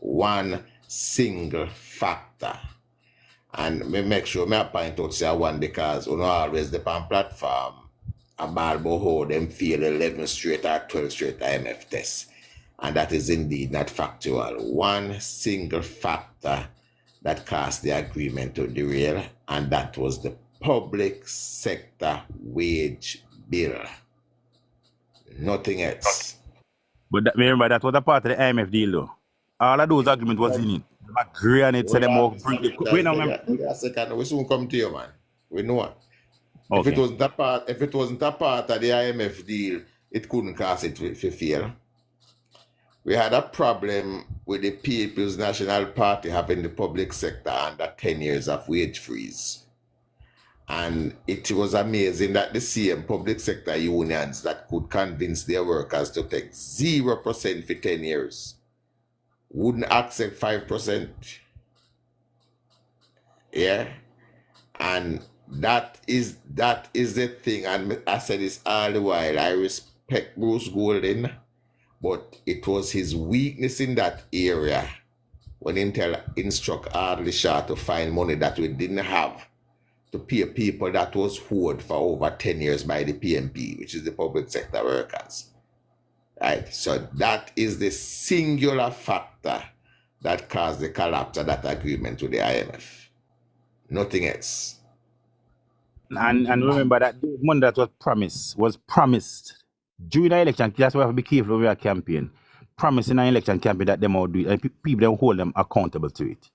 One single factor. And me make sure me point out say one because you know always the platform about how them feel 11 straight or 12 straight IMF tests. And that is indeed not factual. One single factor that caused the agreement to derail, and that was the public sector wage bill. Nothing else. But remember that was a part of the IMF deal though. All of those agreements was in it. They agree on it, so them all bring the... We soon come to you, man. We know it. Okay. If it wasn't a part of the IMF deal, it couldn't cause it to fail. We had a problem with the People's National Party having the public sector under 10 years of wage freeze. And it was amazing that the same public sector unions that could convince their workers to take 0% for 10 years wouldn't accept 5%. Yeah? And that is the thing. And I said this all the while. I respect Bruce Golding, but it was his weakness in that area when he instruct Ardisha to find money that we didn't have to pay people that was owed for over 10 years by the PMP, which is the public sector workers. Right? So that is the singular factor that caused the collapse of that agreement with the IMF. Nothing else. And remember that the money that was promised during the election. That's why we have to be careful when we are campaign. Promising an election campaign that them all do it, and people don't hold them accountable to it.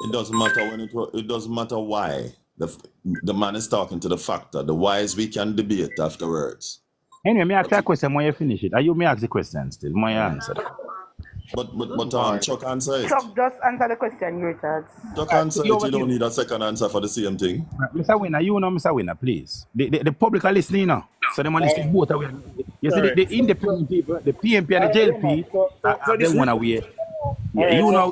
It doesn't matter when it doesn't matter why. The man is talking to the factor. The whys we can debate afterwards. Anyway, me ask you a question when you finish it. Are you me ask the question still? My answer. But Chuck answer it. Chuck, just answer the question, Richard. Chuck answer it. You don't need a second answer for the same thing. Mr. Winner, you know Mr. Winner, please. The public are listening now. So they want to listen both away. You see, the independent people, the PMP and the JLP, they want to wait. Yeah, right, you know.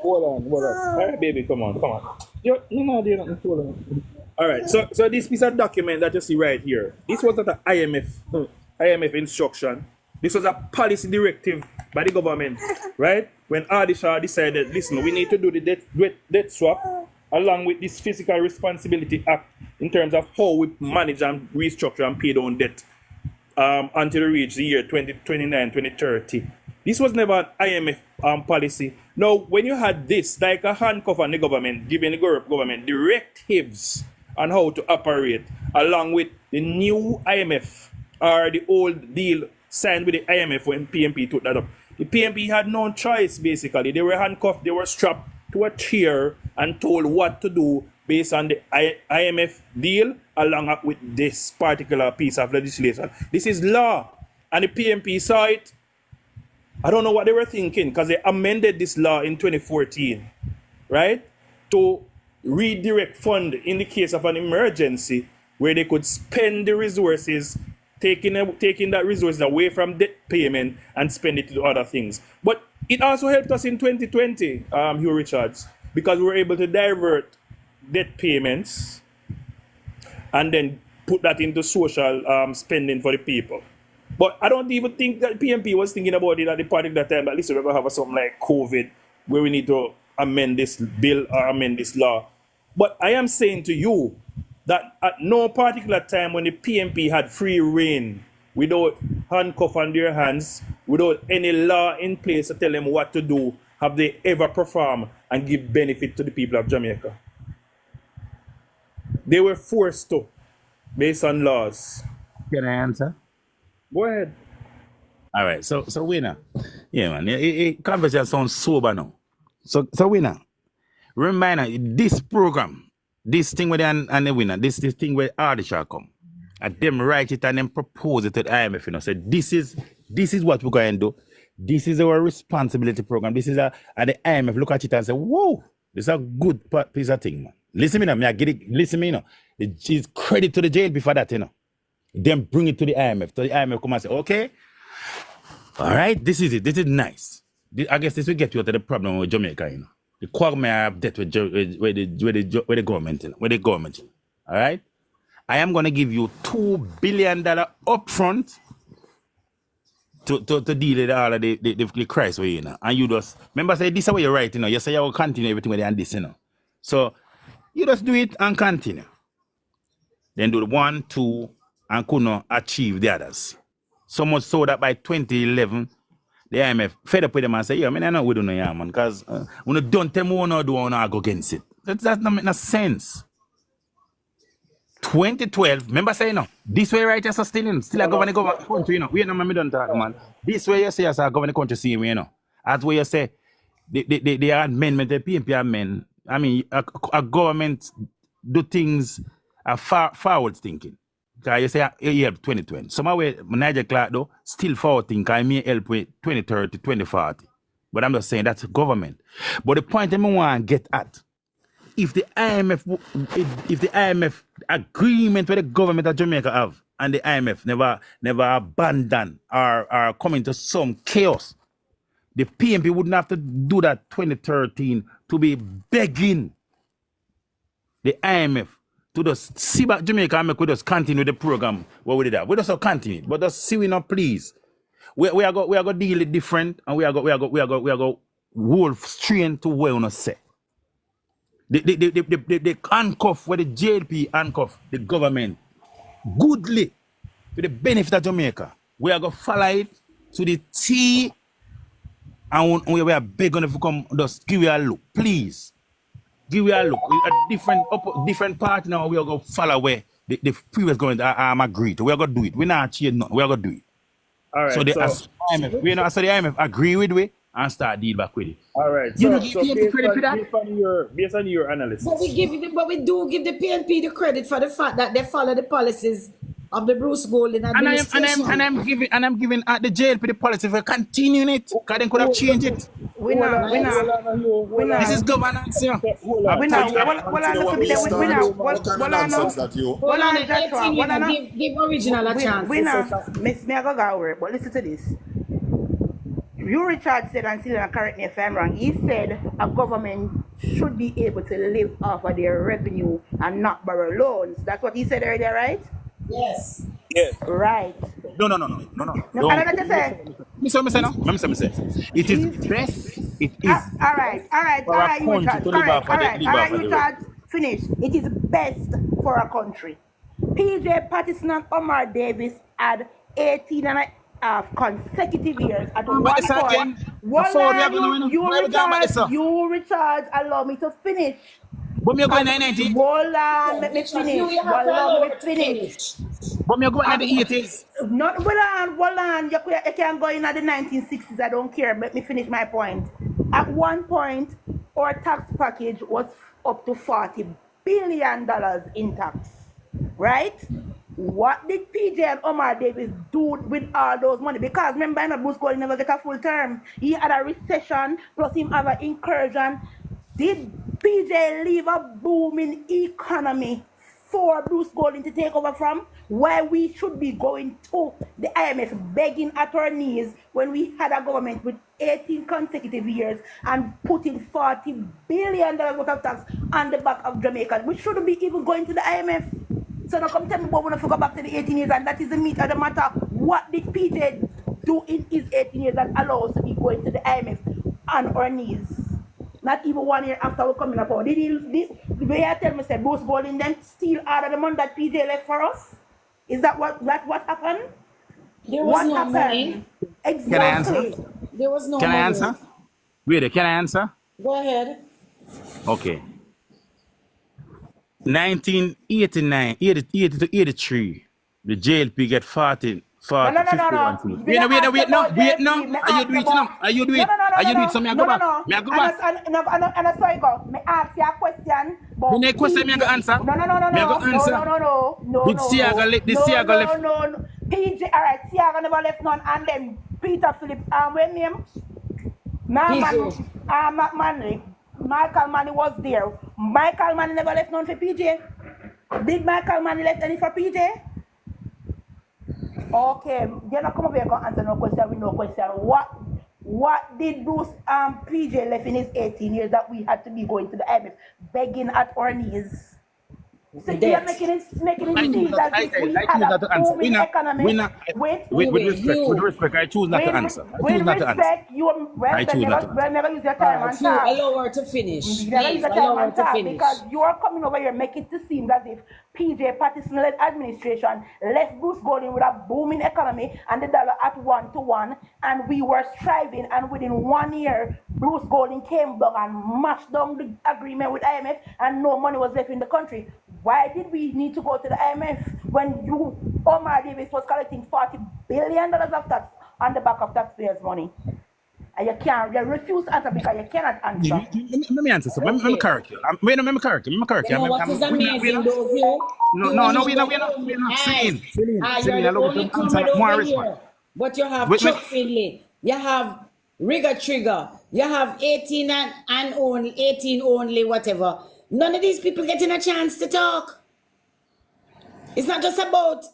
Hold on. All right, baby, come on. You know, they're not hold. All right, so this piece of document that you see right here, this was not an IMF instruction. This was a policy directive by the government, right? When Ardisha decided, listen, we need to do the debt swap along with this Fiscal Responsibility Act in terms of how we manage and restructure and pay down debt until we reach the year 2029, 2030. This was never an IMF policy. Now, when you had this, like a handcuff on the government, giving the government directives on how to operate, along with the new IMF or the old deal signed with the IMF when PMP took that up. The PMP had no choice, basically. They were handcuffed, they were strapped to a chair and told what to do based on the IMF deal along with this particular piece of legislation. This is law. And the PMP saw it. I don't know what they were thinking because they amended this law in 2014, right? To redirect fund in the case of an emergency where they could spend the resources, taking that resources away from debt payment and spend it to other things. But it also helped us in 2020, Hugh Richards, because we were able to divert debt payments and then put that into social spending for the people. But I don't even think that PMP was thinking about it at the particular time. At least we're going to have something like COVID where we need to amend this bill or amend this law. But I am saying to you that at no particular time when the PMP had free reign, without handcuff on their hands, without any law in place to tell them what to do, have they ever performed and give benefit to the people of Jamaica. They were forced to, based on laws. Can I answer? Go ahead. All right, so Winner. Yeah, man, conversation sounds sober now. So Winner, remember this program, this thing with the Winner, this thing where Ardisha come, and them write it and then propose it to the IMF, you know, say this is what we're going to do. This is our responsibility program. This is and the IMF look at it and say, whoa, this is a good piece of thing, man. Listen me now, me I get it. Listen me, you know. It's credit to the jail before that, you know. Then bring it to the IMF. So the IMF come and say, okay, all right, this is it. This is nice. I guess this will get you out of the problem with Jamaica, you know. The quagmire of debt with the government, you know. With the government, you know. All right? I am going to give you $2 billion upfront to deal with all of the crisis, you know. And you just, remember, say, this is what you're right, you know. You say you will continue everything with and this, you know. So, you just do it and continue. Then do the 1, 2, and could not achieve the others. So much so that by 2011, the IMF fed up with them and said, yeah, I mean, I know we don't know, yeah, man, because when you don't tell me what to do, I want to go against it. That not make no sense. 2012, remember saying, no, this way right, you're sustaining, still a government country, you know. We know, me don't talk, man. This way you say, as a government country, see me, you know. As where you say, the amendment, the PMP amendment, I mean, a government do things forward thinking. Because you say you help 2020. Some way Niger Clark though still forward thinking. I may help with 2030, 2040. But I'm just saying that's government. But the point I want to get at, if the IMF agreement with the government of Jamaica have, and the IMF never abandon or come into some chaos, the PNP wouldn't have to do that 2013 to be begging the IMF to just see back Jamaica and make we just continue the program what we did that. We just continue, but just see we not please. We are going to deal it different, and we are go wolf strain to where we not say. The handcuff where the JLP handcuff the government goodly for the benefit of Jamaica. We are going to follow it to the T, and we are begging if you come just give you a look, please. Give you a look. A different part now. We are going to follow where the previous government agreed. We are going to do it. We're not change nothing. We are going to do it. All right. So the IMF agree with we and start deal back with it. All right. You give the credit for that? Based on your analysis. But we do give the PNP the credit for the fact that they follow the policies of the Bruce Golding administration. And I'm giving the jail for the policy for continuing it, because they could have changed it. We not. This is governance, yeah. Hold on, 18 give original a chance. Miss me I go over, but listen to this. You Richard said, and still correct me if I'm wrong, he said a government should be able to live off of their revenue and not borrow loans. That's what he said earlier, right? Yes. Yes. Right. No. No, I don't say. It is best. It is. All right, you Richard. Finish. It is best for a country. PJ Patterson and Omar Davis had 18 and a half consecutive years at one point. You Richard, allow me to finish. But me going 1990. Hold on, let me finish. But me going in the 80s. Not hold on. You can go in at the 1960s. I don't care. Let me finish my point. At one point, our tax package was up to $40 billion in tax. Right? What did PJ and Omar Davis do with all those money? Because remember, Bruce Golding never get a full term. He had a recession, plus him have an incursion. Did PJ leave a booming economy for Bruce Golding to take over from? Where we should be going to the IMF begging at our knees when we had a government with 18 consecutive years and putting $40 billion worth of tax on the back of Jamaica. We shouldn't be even going to the IMF. So now come tell me what we have to go back to the 18 years, and that is the meat of the matter. What did PJ do in his 18 years that allows us to be going to the IMF on our knees? Not even 1 year after we're coming up. Did the way I tell me, said Bruce Golding then steal out of the money that PJ left for us? Is that what happened? There was no money. Exactly. Can I answer? There was no money. Can I answer? Wait, can I answer? Go ahead. Okay. 1989, 80 to 83, the JLP get 40. No. Wait, no. Are you do it? So me I go back. Me I go back. And I saw you go. Me ask you a question. The next question me I go answer. No. Did Siaga left? No. PJ, all right. Siaga never left none, and then Peter Phillips. When name? Michael Manny was there. Michael Manny never left none for PJ. Did Michael Manny left any for PJ? Okay, you're not come over here and answer no question with no question. What did Bruce PJ left in his 18 years that we had to be going to the IMF, begging at our knees? So you're making it seem as if we had a booming economy. With respect, I choose not to answer. I choose not to answer. Never use your time and talk. Allow her to finish. Never use your time and talk, because you are coming over here making it seem as if PJ Patterson-led administration left Bruce Golding with a booming economy and the dollar at 1-to-1, and we were striving, and within 1 year, Bruce Golding came down and mashed down the agreement with IMF, and no money was left in the country. Why did we need to go to the IMF when Omar Davis was collecting $40 billion of tax on the back of taxpayers' money? And you refuse to answer because you cannot answer. Let me answer something. Let me correct you. You know what is amazing though, Hugh? We're not saying. Celine, you're the only comrade over here. But you have Chuck Finley. You have rigor trigger. You have 18 and only 18 only, whatever. None of these people getting a chance to talk. It's not just about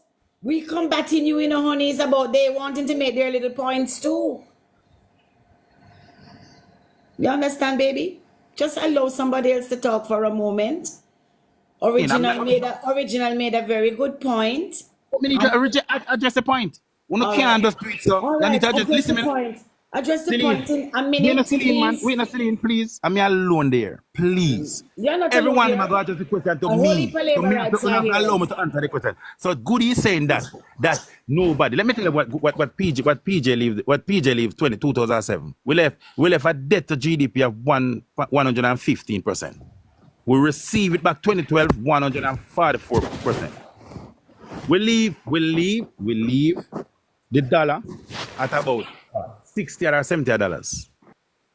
we combating you, honey. It's about they wanting to make their little points too. You understand, baby? Just allow somebody else to talk for a moment. Original made a very good point. We need to address the point. We can't just do it, so you need to just listen to me. Address the point in a minute, Wait a Celine, please. man. Wait a Celine, please. I'm alone there. Please. You're not Everyone alone is going to address the question to A me. holy To palaver me, right not side here. allow me to answer the question. So Goody is saying that nobody. Let me tell you what PJ leaves 2007. We left a debt to GDP of 115%. We receive it back 2012, 144%. We leave the dollar at about $60 or $70.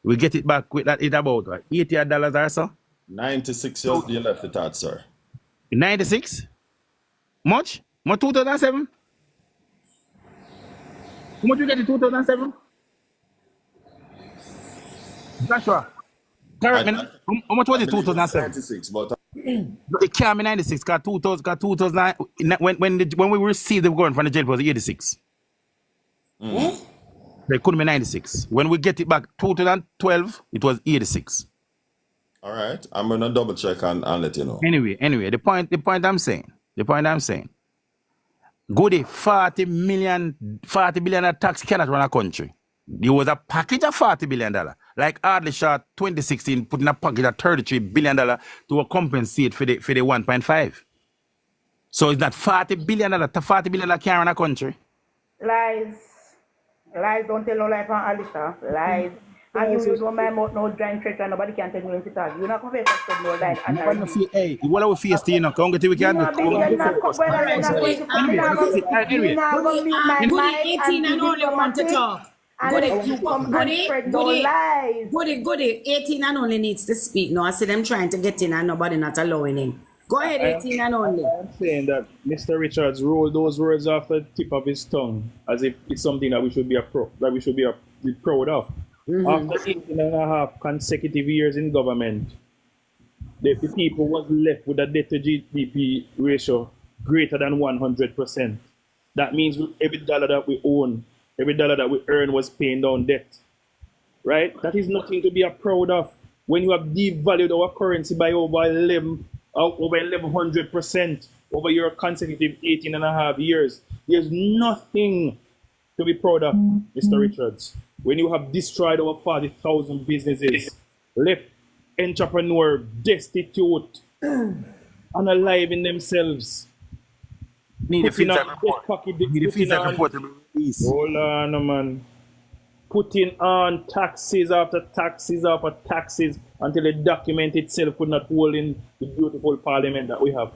We get it back with that at about $80 or so. 96 years you left it at, sir. 96? Much? More 2007? How much you get in 2007? Joshua, correct me. How much was it 2007? 96, but It can't be 96 because 2009, when we received the government from the jail, it was 86. They couldn't be 96. When we get it back 2012, it was 86. all right. I'm gonna double check and let you know. Anyway, the point I'm saying, Goody, 40 billion of tax cannot run a country. There was a package of $40 billion. Like Hardly Shaw 2016 put in a package of $33 billion to compensate for the 1.5. So it's not $40 billion. $40 billion can't run a country. Lies. Lies, don't tell no lie from Alicia. Lies. And you use one my mouth, no drawing trick, and nobody can tell you anything to talk. You're not going to face no lie. Hey, what are we facing, Come get it, we can do. Anyway, Goody 18 and only want to talk. Goody, 18 and only needs to speak. No, I see them trying to get in and nobody not allowing him. Go ahead, 18 and only. I'm saying that Mr. Richards rolled those words off the tip of his tongue as if it's something that we should be proud of. After 18 and a half consecutive years in government, the people was left with a debt to GDP ratio greater than 100%. That means every dollar that we own, every dollar that we earn was paying down debt. Right? That is nothing to be proud of. When you have devalued our currency by over 1100% over your consecutive 18 and a half years, there's nothing to be proud of, Mr. Richards. When you have destroyed over 40,000 businesses, left entrepreneur destitute, unalive in themselves, putting on man. Putting on taxes after taxes after taxes until the document itself could not hold in the beautiful parliament that we have.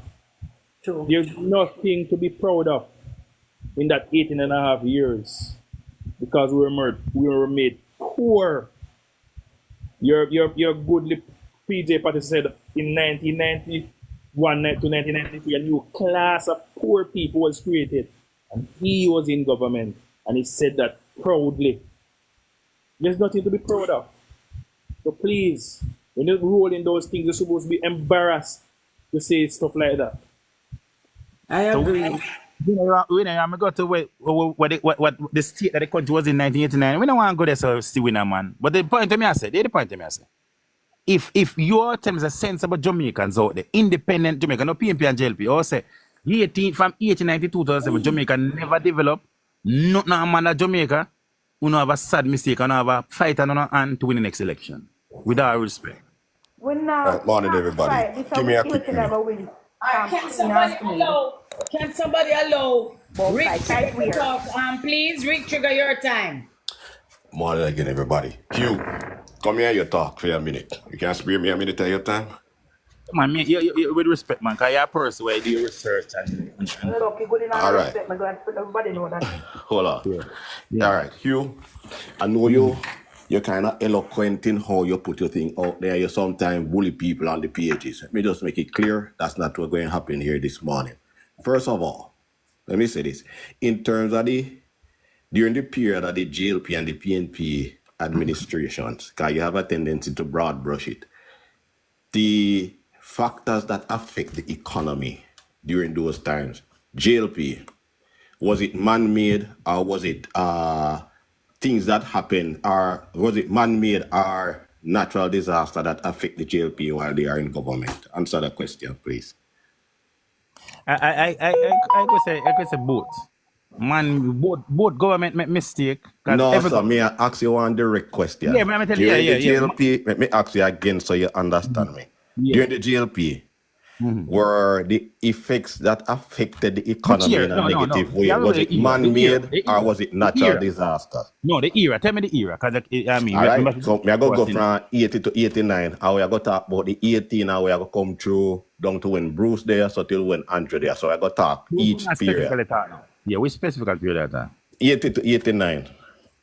True. There's nothing to be proud of in that 18 and a half years because we were made poor. Your goodly PJ Patty said in 1991 to 1993 a new class of poor people was created, and he was in government, and he said that proudly. There's nothing to be proud of. So please, when you're rolling those things, you're supposed to be embarrassed to say stuff like that. I agree. I'm going to what the state that the country was in 1989. We don't want to go there, so still winner, man. But the point to me, I said, if you're telling us a sensible Jamaicans out there, independent Jamaican, no PNP and JLP, or say, from 1892 to 2007, Jamaica never developed, not no man of Jamaica, we don't have a sad mistake and have a fight on our hand to win the next election. With all respect. Morning, everybody. Give me a quick minute. Can somebody allow Rick Trigger to talk? Please, Rick Trigger, your time. Morning again, everybody. Q, come here, you talk for a minute. You can spare me a minute of your time? Man, you, with respect, man, because you're a person where you do your research. All right. Hold on. Yeah. All right, Hugh, I know you're kind of eloquent in how you put your thing out there. You sometimes bully people on the pages. Let me just make it clear that's not what's going to happen here this morning. First of all, let me say this. In terms of during the period of the JLP and the PNP administrations, because you have a tendency to broad brush it. The factors that affect the economy during those times, JLP, was it man-made or was it things that happen, or was it man-made or natural disaster that affect the JLP while they are in government? Answer the question, please. I could say both. Man, both government make mistake. No, sir, may I ask you one direct question? Yeah, man, I tell you, During the yeah. JLP, let me ask you again so you understand me. Yeah. During the JLP, were the effects that affected the economy in a negative way, was it man-made or was it natural disaster? No, the era. Tell me the era, because I mean, all right. So me I go from 80 to 89. How we go talk about the 18? How we go come through down to when Bruce there, so till when Andrew there. So I go talk each period. Yeah, we specifically period that time. 80 to 89.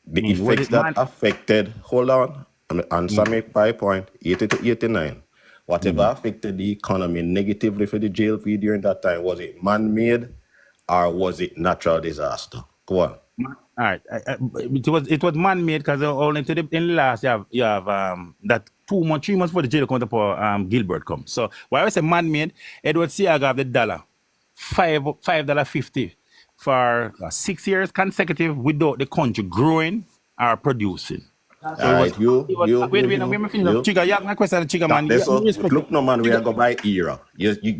The effects that affected. Hold on. Answer me by point. 80 to 89. Whatever affected the economy negatively for the JLP during that time, was it man-made or was it natural disaster? Go on. All right. It was man-made because only in the last you have that 3 months before the jail come to power, Gilbert comes. So why I say man-made, Edward Seaga have the dollar, $5.50 for 6 years consecutive without the country growing or producing. All right, you. Wait, Chiga, you have my question, Chiga, man. Look, no, man, we are going by era. You say, me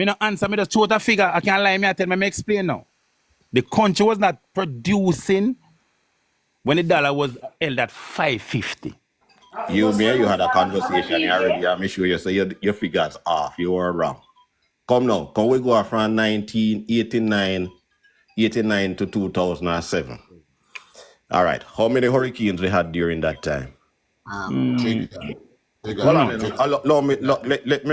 no answer, me just show a figure. I can't lie, me I tell me explain now. The country was not producing when the dollar was held at 550. You had a conversation already. I'm sure you say your figures off. You were wrong. Come now, can we go from 1989 to 2007? All right. How many hurricanes we had during that time? Let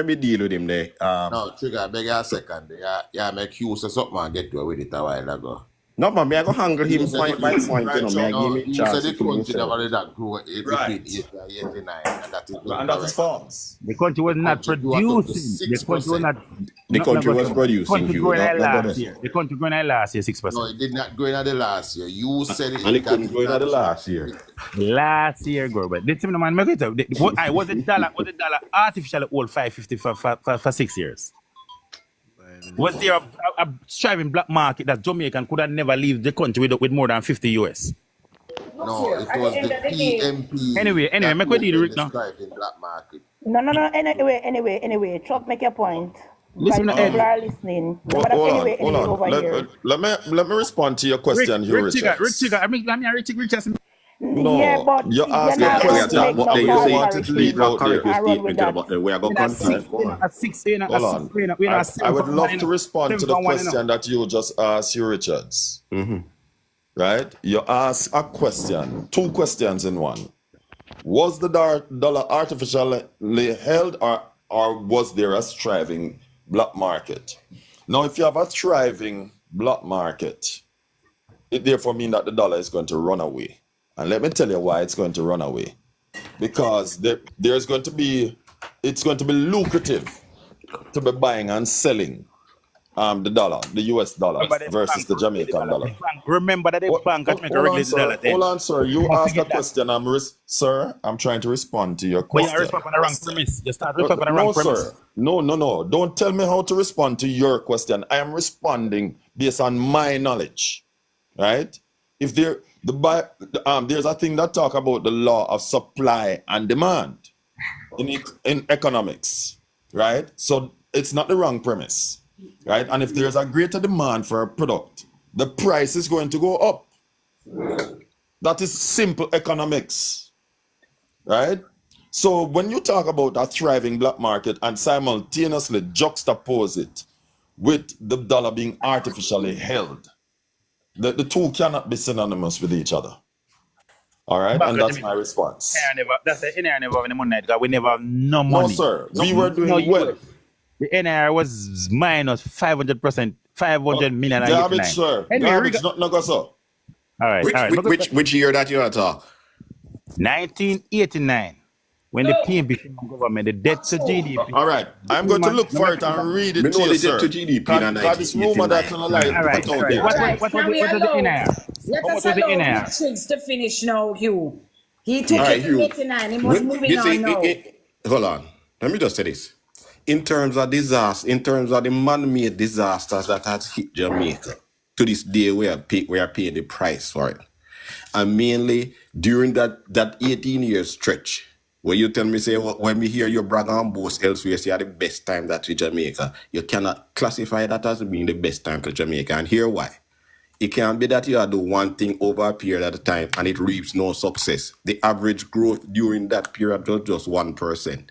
me deal with him there. No, Trigger, beg a second. Yeah, make use of something and get to with it a while ago. No, man, I go hungry him point by point. Right, You so know, you said the country never that grew between 80 and 89, and that is false. The country was not producing. The country was not. The country was producing. The country growing last year. The country growing last year 6%. No, it did not grow in the last year. You said it. And it couldn't grow in the last year. Last year, go, but this man, make it up. Was the dollar artificially old 550 for 6 years? Was there a striving black market that Jamaican could have never leave the country with more than 50 US? No, it was the PMP. Anyway, make what you read now. No. Anyway. Chuck, make your point. Listen, people are listening. Hold on. Let me respond to your question, Richard. No, yeah, but you asked a question, but then you wanted to leave out there. About the way I go Hold on. I would love to respond to the question that you just asked, Hugh Richards. Right? You asked a question, 2 questions in one. Was the dollar artificially held or was there a thriving black market? Now, if you have a thriving black market, it therefore means that the dollar is going to run away. And let me tell you why it's going to run away. Because it's going to be lucrative to be buying and selling the dollar, the US dollar versus the Jamaican dollar. Remember that the bank can make a regular dollar. Hold on, sir. You asked a question. Sir, I'm trying to respond to your question. But you respond on the wrong premise. You start responding on the wrong premise. Sir. No. Don't tell me how to respond to your question. I am responding based on my knowledge. Right? If there's a thing that talk about the law of supply and demand in economics, right? So it's not the wrong premise, right? And if there's a greater demand for a product, the price is going to go up. That is simple economics, right? So when you talk about a thriving black market and simultaneously juxtapose it with the dollar being artificially held, the two cannot be synonymous with each other. All right? And that's my response. That's the NIR never have any money because we never have no money. No, sir. We were doing well. The NIR was minus 500%, 500 million. Garbage, sir. Garbage, not go so. All right. Which year that you are talking? 1989. when the PNP government, the debt to GDP. All right, I'm going to look for it and read it to you, sir. To GDP Because this rumor that's on the line All right, put out sorry. there. What Right, was can we the allow? in here? Let How us much was the in allow here? Triggs to finish now, Hugh. He took All right, it Hugh. in 89. He must moving You on see, now. hold on. Let me just say this. In terms of disaster, in terms of the man-made disasters that has hit Jamaica, to this day we are paying the price for it. And mainly during that 18-year stretch, where you tell me, say, when we hear you brag and boast elsewhere, say, the best time that to Jamaica, you cannot classify that as being the best time to Jamaica. And here why. It can't be that you do one thing over a period at a time and it reaps no success. The average growth during that period was just 1%.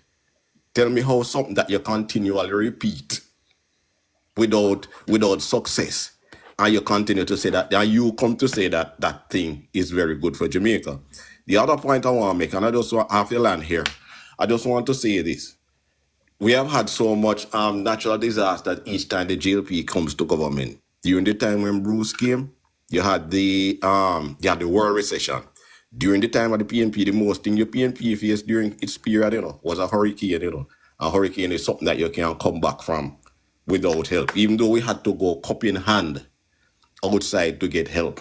Tell me how something that you continually repeat without success, and you continue to say that, and you come to say that that thing is very good for Jamaica. The other point I want to make, and I just want half the land here, I just want to say this. We have had so much natural disaster each time the JLP comes to government. During the time when Bruce came, you had the world recession. During the time of the PNP, the most thing your PNP faced during its period, was a hurricane, A hurricane is something that you can't come back from without help, even though we had to go cup in hand outside to get help.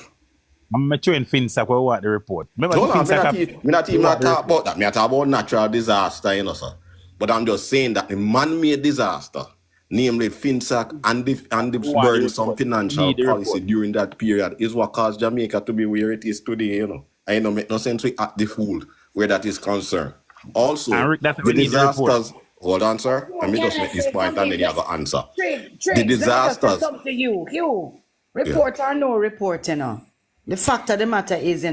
I'm showing Finsac where what the report. Remember Hold on, Finsac I'm not talk about that. I talk about natural disaster, sir. But I'm just saying that the man-made disaster, namely Finsac and the burdensome financial policy during that period, is what caused Jamaica to be where it is today, I don't make no sense we act the fool where that is concerned. Also, the disasters. Hold on, sir. Let me just make this point and then you have to answer. The disasters. Hugh, report or no report, the fact of the matter is,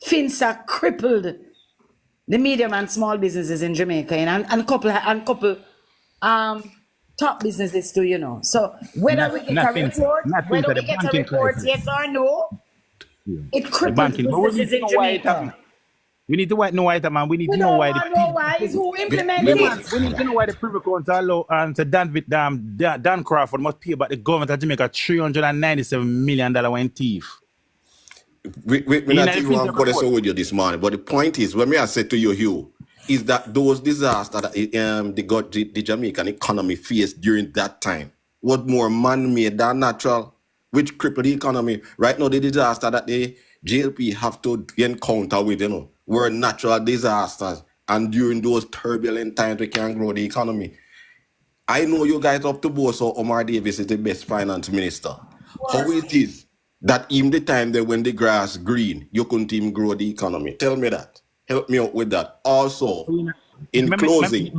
Finsac crippled the medium and small businesses in Jamaica and couple top businesses too, So whether we get a report, yes or no, it cripples businesses in Jamaica. We need to know why, man. We need to know why. Who implemented it? We need to know why the Privy Council allow to Dan Crawford must pay about the government of Jamaica $397 million in thief. We're not even going to put this with you this morning, but the point is, when I said to you, Hugh, is that those disasters that the Jamaican economy faced during that time was more man-made than natural, which crippled the economy. Right now, the disaster that the JLP have to encounter with, were natural disasters. And during those turbulent times, we can grow the economy. I know you guys up to boast, so Omar Davis is the best finance minister. How it is that even the time that when the grass green, you couldn't even grow the economy? Tell me that. Help me out with that. Also, in closing,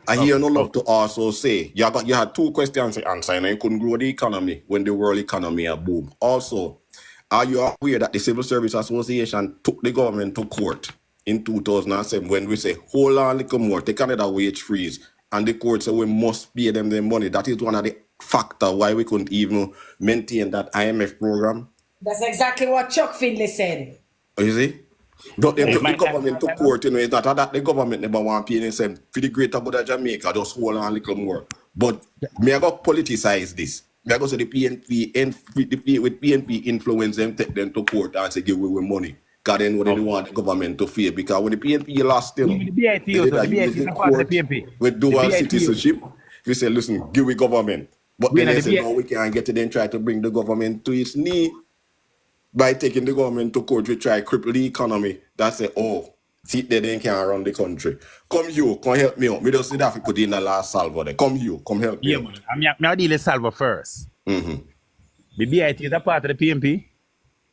I hear no love to also say, you had two questions to answer and you couldn't grow the economy when the world economy had boomed. Also, are you aware that the Civil Service Association took the government to court in 2007 when we say, hold on a little more, take another wage freeze, and the court said we must pay them their money? That is one of the factors why we couldn't even maintain that IMF program. That's exactly what Chuck Finley said. You see? But they took the government to court, it's not that the government never want to pay them for the greater good of Jamaica, just hold on a little more. But me I got politicize this. Me I go say the PNP with PNP influence them, take them to court and say give away money. Because then they want the government to fail. Because when the PNP lost, the BIT is part of the PNP. With dual citizenship, we say, listen, give we government. But then they say, no, we can't get it, then try to bring the government to its knee. By taking the government to court, we try to cripple the economy. That's say, oh, see, they can't run the country. Come here, come help me out. Me just see that we put in the last salvo there. Come here, come help me out. I'm deal with salvo first. The BIT is a part of the PNP?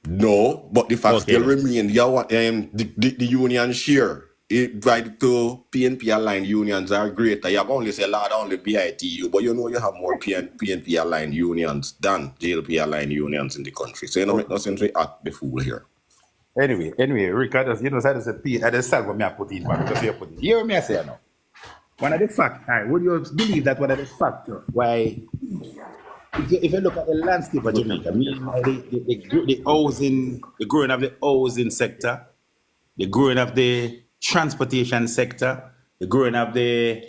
No, but the fact still remain. The union share. Right to PNP aligned unions are greater. You have only say lot only BITU, but you have more PNP aligned unions than JLP aligned unions in the country. So you know, make no sense to act the fool here. Anyway, Rick, I just say, I just what I put in, because you put in. You hear me say now? One of the factors, would you believe that one of the factors why, if you look at the landscape of Jamaica, the housing, the growing of the housing sector, the growing of the transportation sector, the growing of the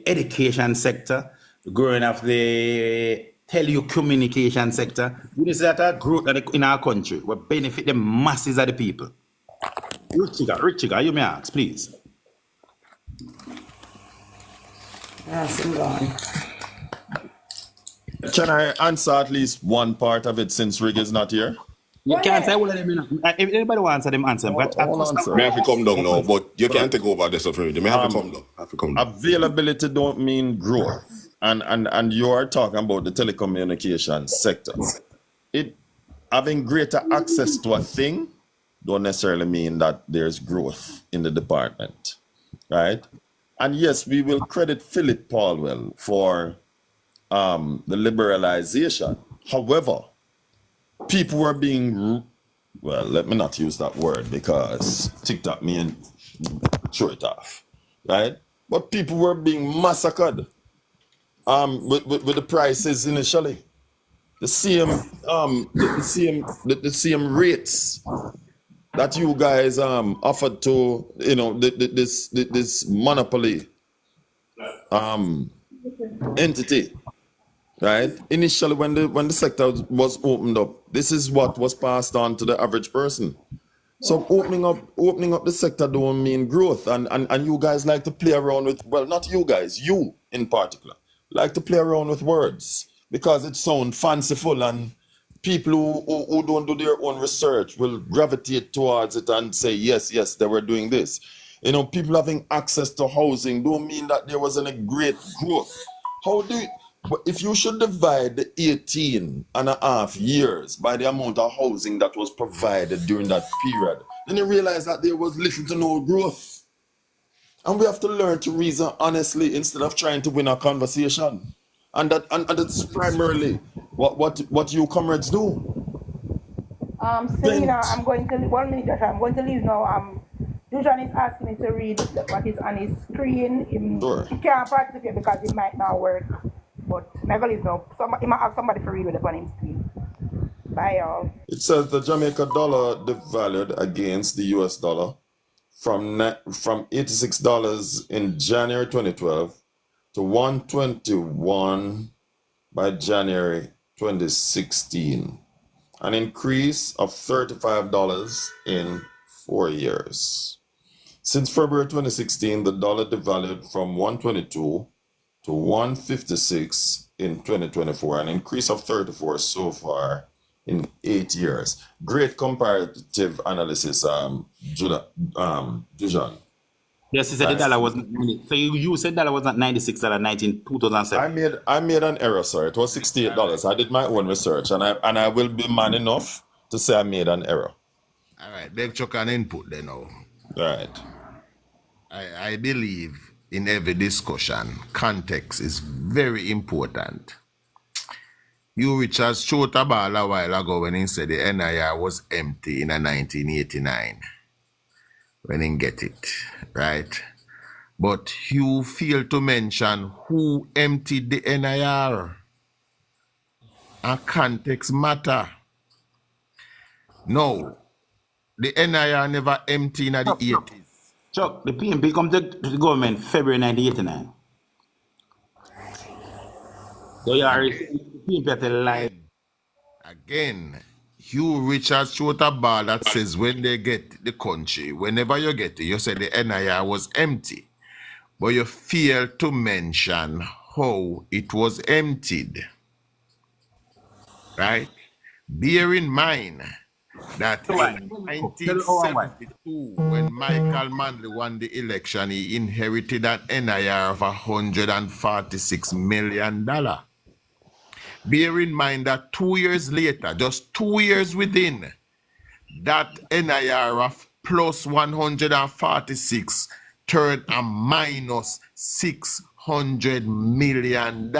education sector, the growing of the telecommunication sector. We see that growth in our country will benefit the masses of the people. Rich Chica, you may ask, please. Yes, I'm gone. Can I answer at least one part of it since Rig is not here? You can't say all of them. You know. If anybody wants them, answer them. But Hold on, sir. May have to come down now, but you can't take over this of me. May have to come down. Have to come down. Availability don't mean growth. And you are talking about the telecommunications sector. Having greater access to a thing don't necessarily mean that there's growth in the department, right? And yes, we will credit Philip Paulwell for the liberalization. However, people were being, well, let me not use that word because TikTok me and throw it off, right? But people were being massacred with the prices initially. The same rates that you guys offered to, you know, this monopoly entity, right? Initially, when the sector was opened up, this is what was passed on to the average person. So opening up the sector don't mean growth, and you guys like to play around with, well, not you guys, you in particular, like to play around with words because it sounds fanciful, and people who don't do their own research will gravitate towards it and say, yes, they were doing this. You know, people having access to housing don't mean that there wasn't a great growth. But if you should divide the 18.5 years by the amount of housing that was provided during that period, then you realize that there was little to no growth. And we have to learn to reason honestly instead of trying to win a conversation. And that's primarily what you comrades do. Selena, I'm going to 1 minute, Joshua. I'm going to leave now. DUJON is asking me to read what is on his screen. He can't participate because it might not work. But never leave now. He might have somebody to read with on his screen. Bye, y'all. It says the Jamaica dollar devalued against the US dollar from $86 in January 2012 to $121 by January 2016, an increase of $35 in 4 years. Since February 2016, the dollar devalued from $122 to $156 in 2024, an increase of 34 so far in 8 years. Great comparative analysis, DUJON. Yes, you said the dollar was. So you said dollar was not $96 in 2007. I made an error, sir. It was $68. I did my own research, and I will be man enough to say I made an error. All right, they've took an input there now. All right. I believe in every discussion, context is very important. You Richards showed a ball a while ago when he said the NIR was empty in 1989. When he get it, right? But you fail to mention who emptied the NIR. And context matter. No, the NIR never emptied in the 80s. Chuck, the PNP come to the government February 1989. So you are PNP at the line. Again, Hugh Richards showed a ball that says when they get the country, whenever you get it, you say the NIR was empty. But you fail to mention how it was emptied. Right? Bear in mind that in 1972, when Michael Manley won the election, he inherited an NIR of $146 million. Bear in mind that 2 years later, just 2 years within, that NIR of plus 146 turned a minus $600 million.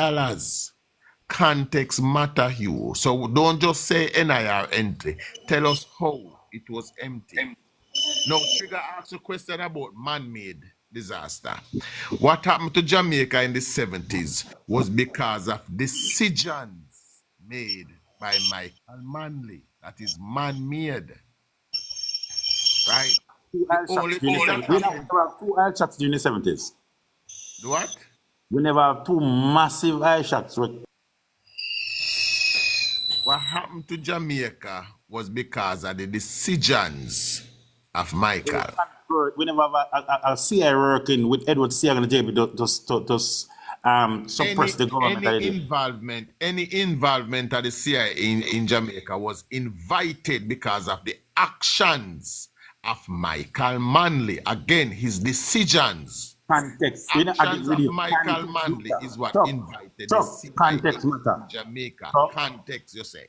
Context matter, Hugh. So don't just say NIR empty. Tell us how it was empty. Now, Trigger asked a question about man-made disaster. What happened to Jamaica in the 70s was because of decisions made by Michael Manley. That is man-made. Right? We never have 2 air shocks during the 70s. What? We never have 2 massive air shocks. What happened to Jamaica was because of the decisions of Michael. a CIA working with Edward Seagan and the JP to suppress the government. Any involvement of the CIA in Jamaica was invited because of the actions of Michael Manley. Again, his decisions. Context. Actions of Michael Manley is what invited the CIA context matter. in Jamaica. Context, you say.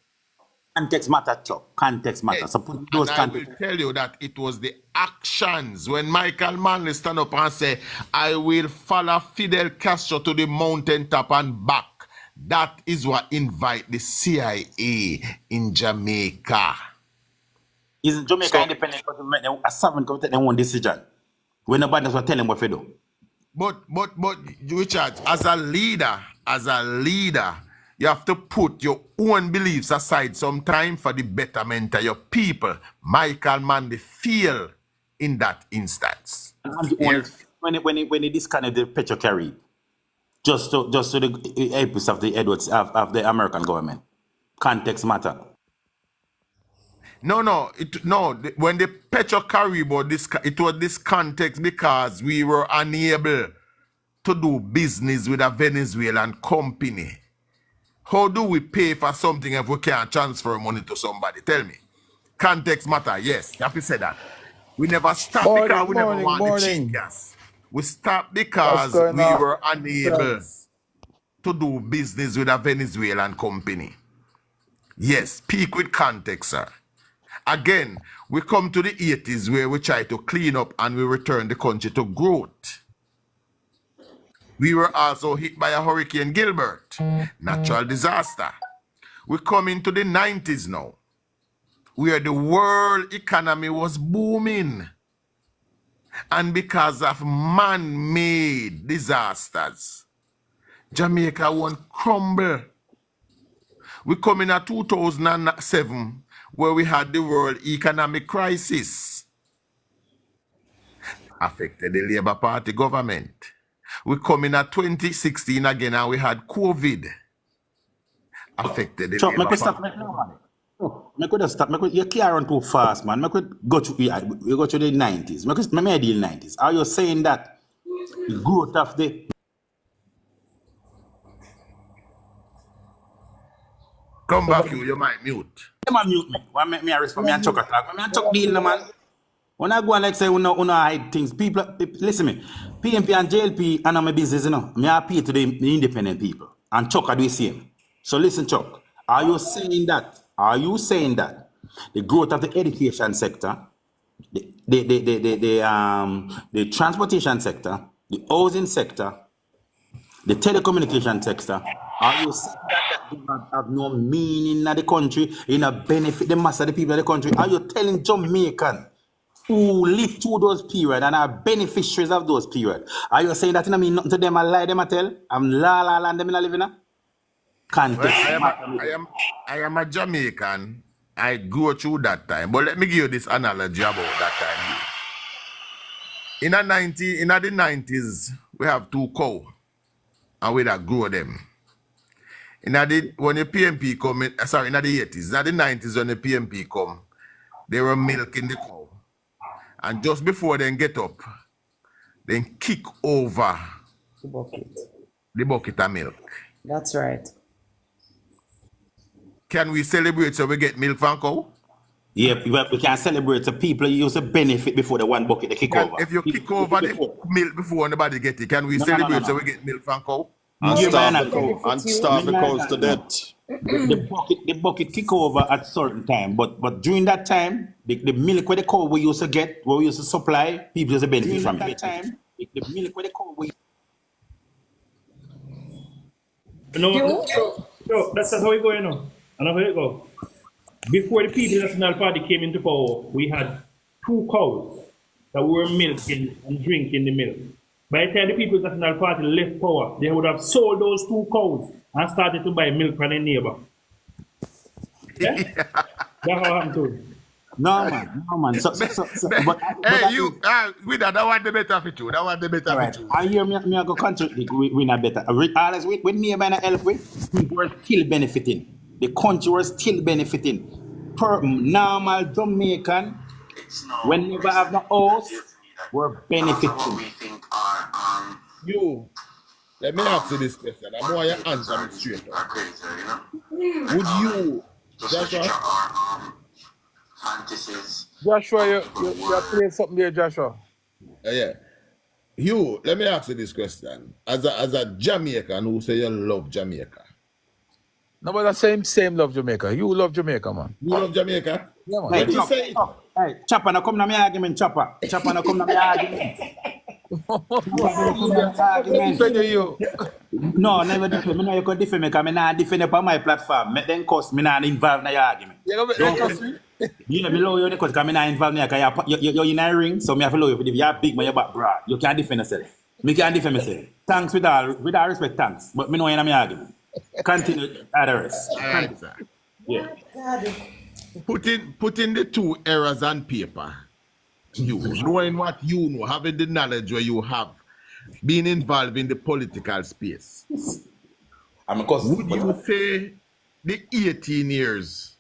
Context matter, Chuck. Context matter. So put those and I will tell you that it was the actions when Michael Manley stand up and say, I will follow Fidel Castro to the mountaintop and back. That is what invite the CIA in Jamaica. Isn't Jamaica independent government? A sovereign government take their own decision. When nobody else will tell them what to do. But Richard, as a leader, you have to put your own beliefs aside sometime for the betterment of your people. Michael Manley failed in that instance. When he disconnected the Petro Carib, just to the apex of the Edwards of the American government. Context matter. No. When the Petro Carib, it was this context because we were unable to do business with a Venezuelan company. How do we pay for something if we can't transfer money to somebody? Tell me. Context matter, yes. You have to say that. We never stopped because we never want the cheap gas. We stopped because we were unable to do business with a Venezuelan company. Yes, speak with context, sir. Again, we come to the 80s where we try to clean up and we return the country to growth. We were also hit by a Hurricane Gilbert, natural disaster. We come into the 90s now, where the world economy was booming. And because of man-made disasters, Jamaica won't crumble. We come in at 2007, where we had the world economic crisis. Affected the Labour Party government. We come in at 2016 again and we had COVID. Affected the Labour Party. You can't run too fast, man. We go to the 90s. Maybe ideal 90s. Are you saying that the growth of the... Come back, you might mute. You might mute me. Why make me a respond? Me and Chuck attack. Me and Chuck deal, no, man. When I go and like say, we no hide things. People, listen me. PNP and JLP are not my business, you know. Me appeal to the independent people. And Chuck are the same. So listen, Chuck. Are you saying that the growth of the education sector, the transportation sector, the housing sector, the telecommunication sector, are you saying that have no meaning in the country, in a benefit the mass of the people of the country? Are you telling Jamaican who live through those periods and are beneficiaries of those periods? Are you saying that I mean nothing to them? I lie them I tell? I'm la and them in a living now? Well, I am a Jamaican. I go through that time. But let me give you this analogy about that time. In the 90s, we have 2 cows. And we that grow them. When the PMP come in, in the 80s, in the 90s when the PMP come, they were milking the cow. And just before they get up, they kick over the bucket of milk. That's right. Can we celebrate so we get milk from cow? Yeah, we can celebrate so people use a benefit before the one bucket they kick over. If you kick over the milk before nobody get it, can we celebrate so we get milk from cow? And starve the cows to death. The bucket kick over at certain time, but during that time, the milk where the cow we used to get, where we used to supply, people used to benefit from it. The milk where the cow we... No, that's how we go, you know. And how it go. Before the People's National Party came into power, we had 2 cows that were milking and drinking the milk. By the time the People's National Party left power, they would have sold those 2 cows and started to buy milk from their neighbor. Yeah? That's how happened to it. No, man. We don't want the better for you. That want the better for you. I hear me go contradict. We not better. Always with neighbor and help with, we're still benefiting. The country was still benefiting. Per normal Jamaican, when never have no house, were benefiting. You, let me ask you this question. I want you to answer me straight up. Would you, Joshua? Joshua, you're playing something there, Joshua. Yeah. You, let me ask you this question. As a Jamaican who say you love Jamaica. No, but the same love Jamaica. You love Jamaica, man. You love Jamaica? Yeah, man. Hey, What you say? Hey, Chopper, now come to my argument, Chopper. Chopper, now come to my argument. No, never defend me. No, you can defend me because I not defend up on my platform. Then cost me not involved in your argument. Don't cost me. Yeah, below you because I'm not involved in because you're in a ring, so me have to love you. If you're big, man, you're back broad. You can't defend yourself. Me can't defend myself. Thanks with all respect, thanks. But me know you're in my argument. Continue others. All right, sir. Yeah. Putting the two errors on paper. You knowing what you know, having the knowledge where you have, being involved in the political space. Would you say the 18 years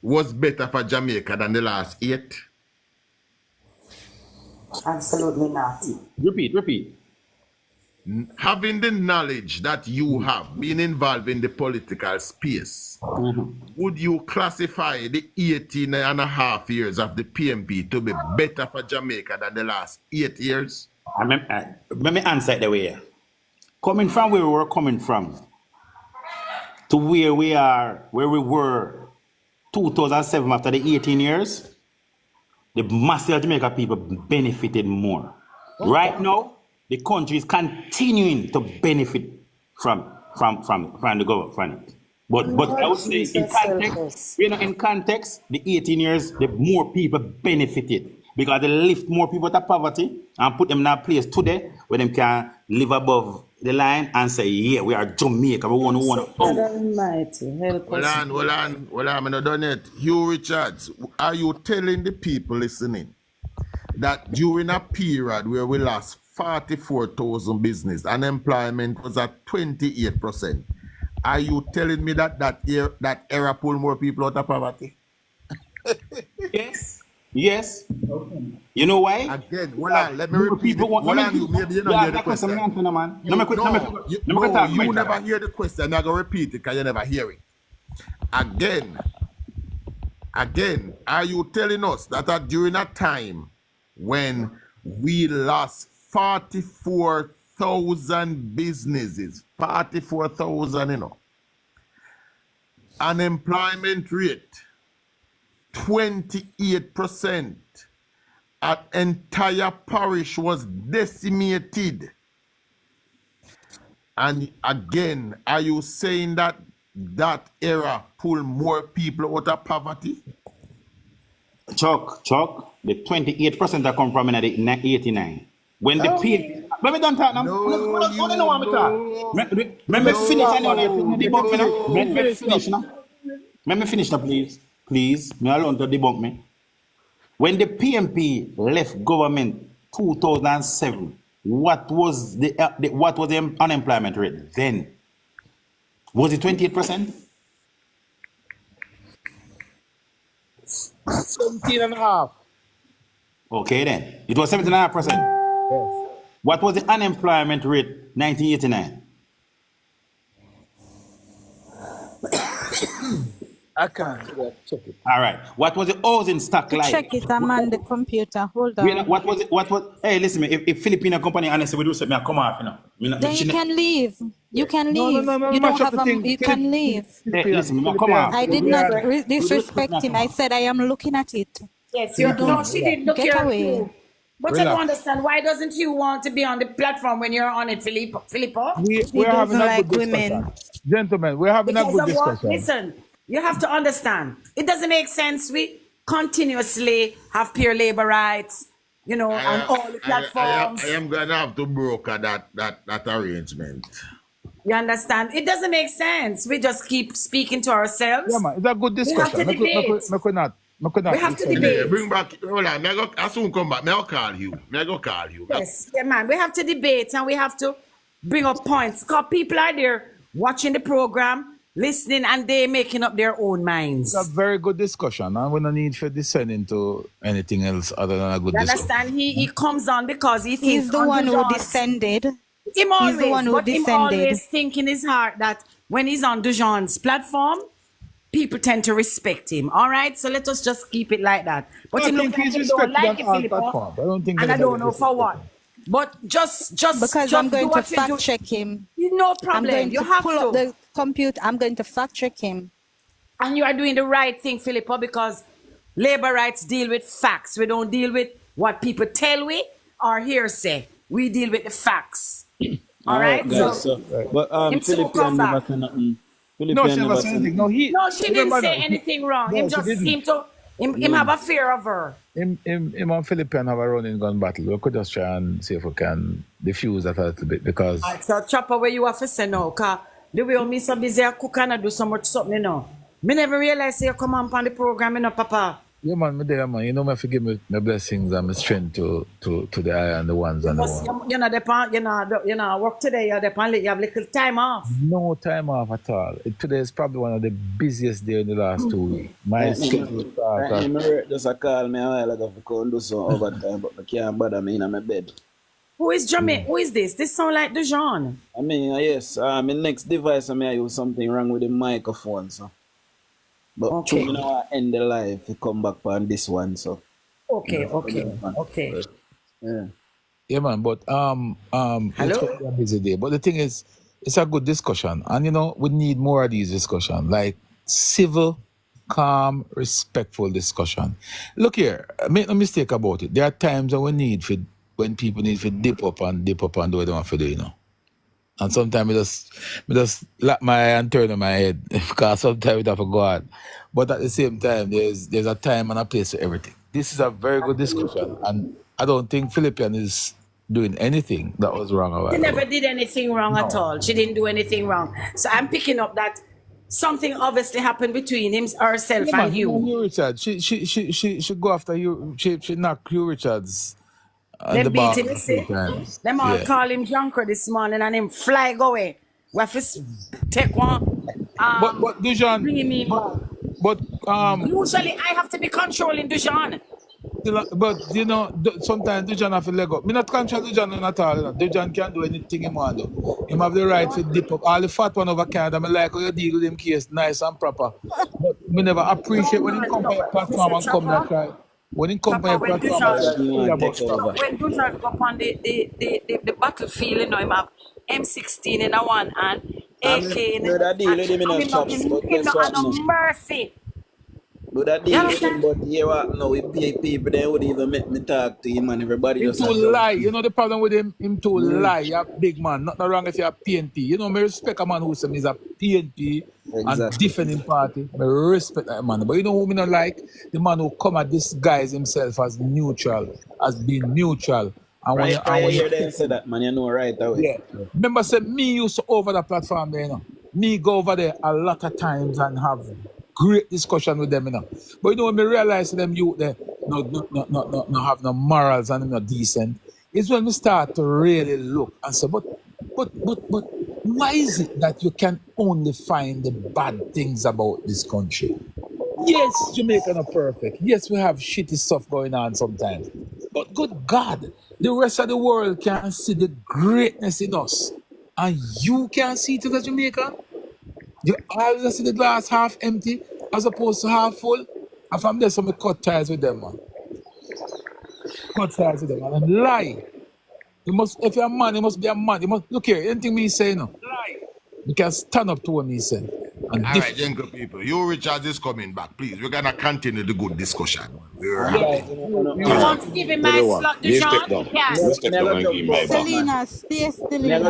was better for Jamaica than the last 8? Absolutely not. Repeat. Having the knowledge that you have, being involved in the political space, would you classify the 18 and a half years of the PMP to be better for Jamaica than the last 8 years? Let me answer it the way. Coming from where we were coming from to where we are, where we were 2007 after the 18 years, the massive of Jamaica people benefited more. Okay. Right now, the country is continuing to benefit from the government. But I would say in context, the 18 years, the more people benefited because they lift more people out of poverty and put them in a place today where they can live above the line and say, yeah, we are Jamaica. We want to. Hold on, I'm not done yet. Hugh Richards, are you telling the people listening that during a period where we lost 44,000 business, unemployment was at 28%. Are you telling me that era pulled more people out of poverty? Yes. Okay. You know why? Again, let me repeat. You maybe you don't hear the question. You never hear the question. I'm going to repeat it because you never hear it. Again, are you telling us that during a time when we lost 44,000 businesses, 44,000, you know, unemployment rate 28%, an entire parish was decimated? And again, are you saying that era pulled more people out of poverty? Chuck, the 28% that come from in 89. When the people, let me don't talk now. Let me finish now, please. Me alone to debunk me. When the PMP left government 2007, what was the unemployment rate then? Was it 28%? 17.5. Okay then. It was 17.5%. Yes. What was the unemployment rate 1989? I can't check it. All right. What was the housing stock like? Check it, I'm on the computer. Hold on. What was hey, listen, if Filipino company honestly we do something, come off, Then you can leave. You can leave. No, you don't have you can leave. Hey, listen, come on. I did not disrespect him. I said I am looking at it. Yes, you don't. She didn't look Get here away. too. But I don't understand, why doesn't you want to be on the platform when you're on it, Filippo? We're having a good discussion. Gentlemen, we're having a good discussion. Listen, you have to understand. It doesn't make sense. We continuously have peer labor rights, on all the platforms. I am going to have to broker that arrangement. You understand? It doesn't make sense. We just keep speaking to ourselves. Yeah, man, it's a good discussion. We have to debate. We have to debate. Bring back, hold on, I soon come back. I'll call you. Yes, yeah, man. We have to debate and we have to bring up points. Because people are there watching the program, listening and they making up their own minds. It's a very good discussion, and we don't need to descend into anything else other than a good You discussion. understand? He comes on because he thinks He's the one who DUJON'S. descended. Him always, He's the one who but him descended. always think in his heart that when he's on DUJON'S platform, people tend to respect him. All right, so let us just keep it like that. But I him think look like he's he don't respected like on it, all Filippo, platforms. I don't think and I anybody don't know for what. But just Because just I'm going do to what you do. fact check him. No I'm problem. going You to have pull up to. the computer. I'm going to fact check him. And you are doing the right thing, Filippo, because labor rights deal with facts. We don't deal with what people tell we or hearsay. We deal with the facts. All right? guys. So, But him so Philippian come never back. say nothing. No, Philippian she never never said say anything. nothing. No, she didn't remember say that. anything wrong. No, Him she just didn't. seemed to him have a fear of her. Him and Philippian have a running gun battle. We could just try and see if we can diffuse that a little bit because Alright, so chopper where you have to say now, cause the way me so busy I cook and I do so much something, you know. Me never realize you come on the program, you know, Papa. yeah, man, me there, man. You know, me forgive me my blessings and my strength to the eye and the ones and the ones. You know, depend, you know, work today, you depend, you have little time off. No time off at all. Today is probably one of the busiest days in the last 2 weeks. My schedule starts. Just a call me a while ago for go and do some overtime, but I can't bother me in my bed. Who is Jamaica? Who is this? This sound like DUJON. I mean, yes, my next device, I mean, I use something wrong with the microphone, so. But Okay. you know, I end the live to come back on this one, so. Okay, Yeah, okay. Yeah. Yeah, man. But it's gonna be a busy day. But the thing is, it's a good discussion, and you know, we need more of these discussions, like civil, calm, respectful discussion. Look here, make no mistake about it. There are times when people need to dip up and do what they want to do, you know. And sometimes I just lap my eye and turn on my head because sometimes it have to go on. But at the same time, there's a time and a place for everything. This is a very good discussion, and I don't think Philippian is doing anything that was wrong about She it. never did anything wrong at all. She didn't do anything wrong. So I'm picking up that something obviously happened between herself and you. Hugh Richards, she go after you. She knock Hugh Richards. They The beat bar him, a you see? few times. Them all Yeah. call him Junker this morning and him fly go away. We have to take one. But DUJON, Bring me back. but Usually I have to be controlling DUJON. but you know, sometimes DUJON have to leg up. Me not control DUJON at all. You know. DUJON can do anything he want to do. Him have the right to dip up. All the fat one over Canada, me like how you deal with him case nice and proper. But me never appreciate when he come on your platform and come and try. When he come on your When platform, DUJON go up on the battlefield, you know, him have M16 in the one hand, AK in the other, and him not have no mercy. But that deal with him, but yeah, what now we pay people, then would even make me talk to him and everybody him just too lie. You know the problem with him too lie. You're a big man. Nothing wrong if you're a PNP. You know, me respect a man who says he's a PNP and defending party. I respect that man. But you know who me not like? The man who come at this guys himself as neutral, as being neutral. And when you hear them say that, man, you know right away. Yeah. Remember, say me used to over the platform there, you know. Me go over there a lot of times and have great discussion with them, you know. But you know, when me realize them youth there no have no morals and no decent, it's when we start to really look and say, but why is it that you can only find the bad things about this country? Yes, Jamaica not perfect. Yes, we have shitty stuff going on sometimes. But good God, the rest of the world can see the greatness in us. And you can see it as a Jamaican. You always see the glass half empty as opposed to half full. And from there, so I cut ties with them, man. Cut ties with them, man. And lie. You must, if you're a man, you must be a man. You must, look here, anything me say, no. Lie. You can stand up to what me say. All right, young people. You, Richard, is coming back. Please, we're going to continue the good discussion. We're happy. You want to give him my slot, DUJON? Yes. Selena, stay still in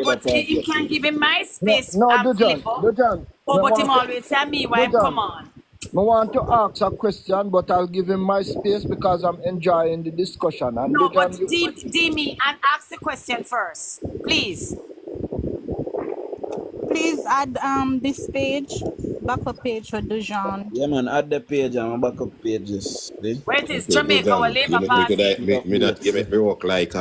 But you can't give him my space. No, DUJON. Oh, but him always say me, why come on? I want to ask a question, but I'll give him my space because I'm enjoying the discussion. And No, but DM me and ask the question first, please. Please add this page, backup page for DUJON. Yeah, man, add the page and my backup pages. Where it is Jamaica or Labour Party? Me work like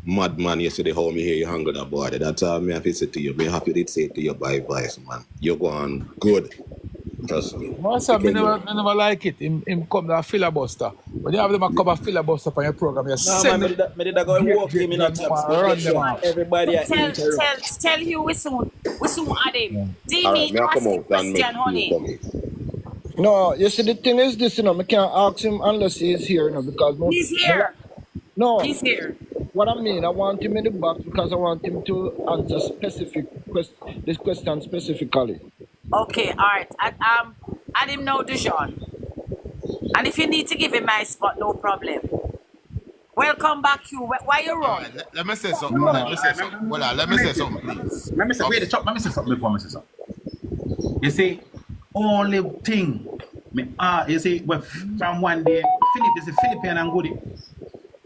madman yesterday, how me hear you hang on the border. That's all me have to say to you. Me happy to say to you by voice, man. You're going good. Trust me. No, sir, me never like it. Him come to a filibuster. When you have them a come a filibuster on your program, you send them. Me did go and walk him in a taps. Run them off. Everybody at Tell you we soon add him. All right, me I come out and make honey. you come in. No, you see, the thing is this, you know, I can't ask him unless he's here, you know, because... He's here. No. He's here. What I mean, I want him in the box because I want him to answer this question specifically. Okay, all right. Add him now, DUJON. And if you need to give him my spot, no problem. Welcome back, you. Why you wrong? Let me say something. Let me say something. Well, let me say something, please. Let me say, wait, let me say something before I say something. You see, only thing, you see, from one day, Philip is a Philippine and goodie.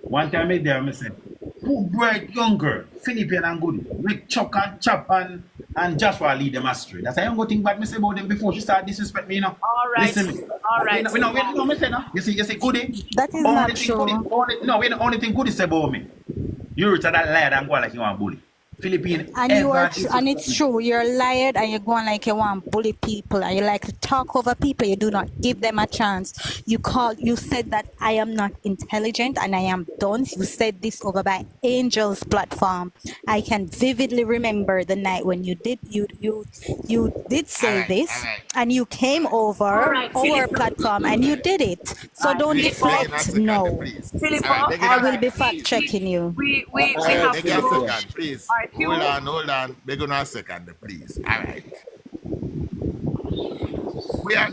One time I there, I said, who bright young girl, Philippine and goodie, with Chuck and Chap and Joshua lead them astray. That's a young thing about me say about them before she start disrespect me, you know. All right. Listen, all right. We know, me say no. You see, goodie. That is not true. We the only thing goodie say about me. You reach that liar and go like you want bully. Philippine And you are and it's true, you're a liar and you're going like you want to bully people and you like to talk over people, you do not give them a chance. You said that I am not intelligent and I am done. You said this over by Angel's platform. I can vividly remember the night when you did say this and you came over our platform and you did it. So don't deflect. No. Philip, I will be fact checking you. We have to please. Hold on. They're gonna a second, please. All right. We are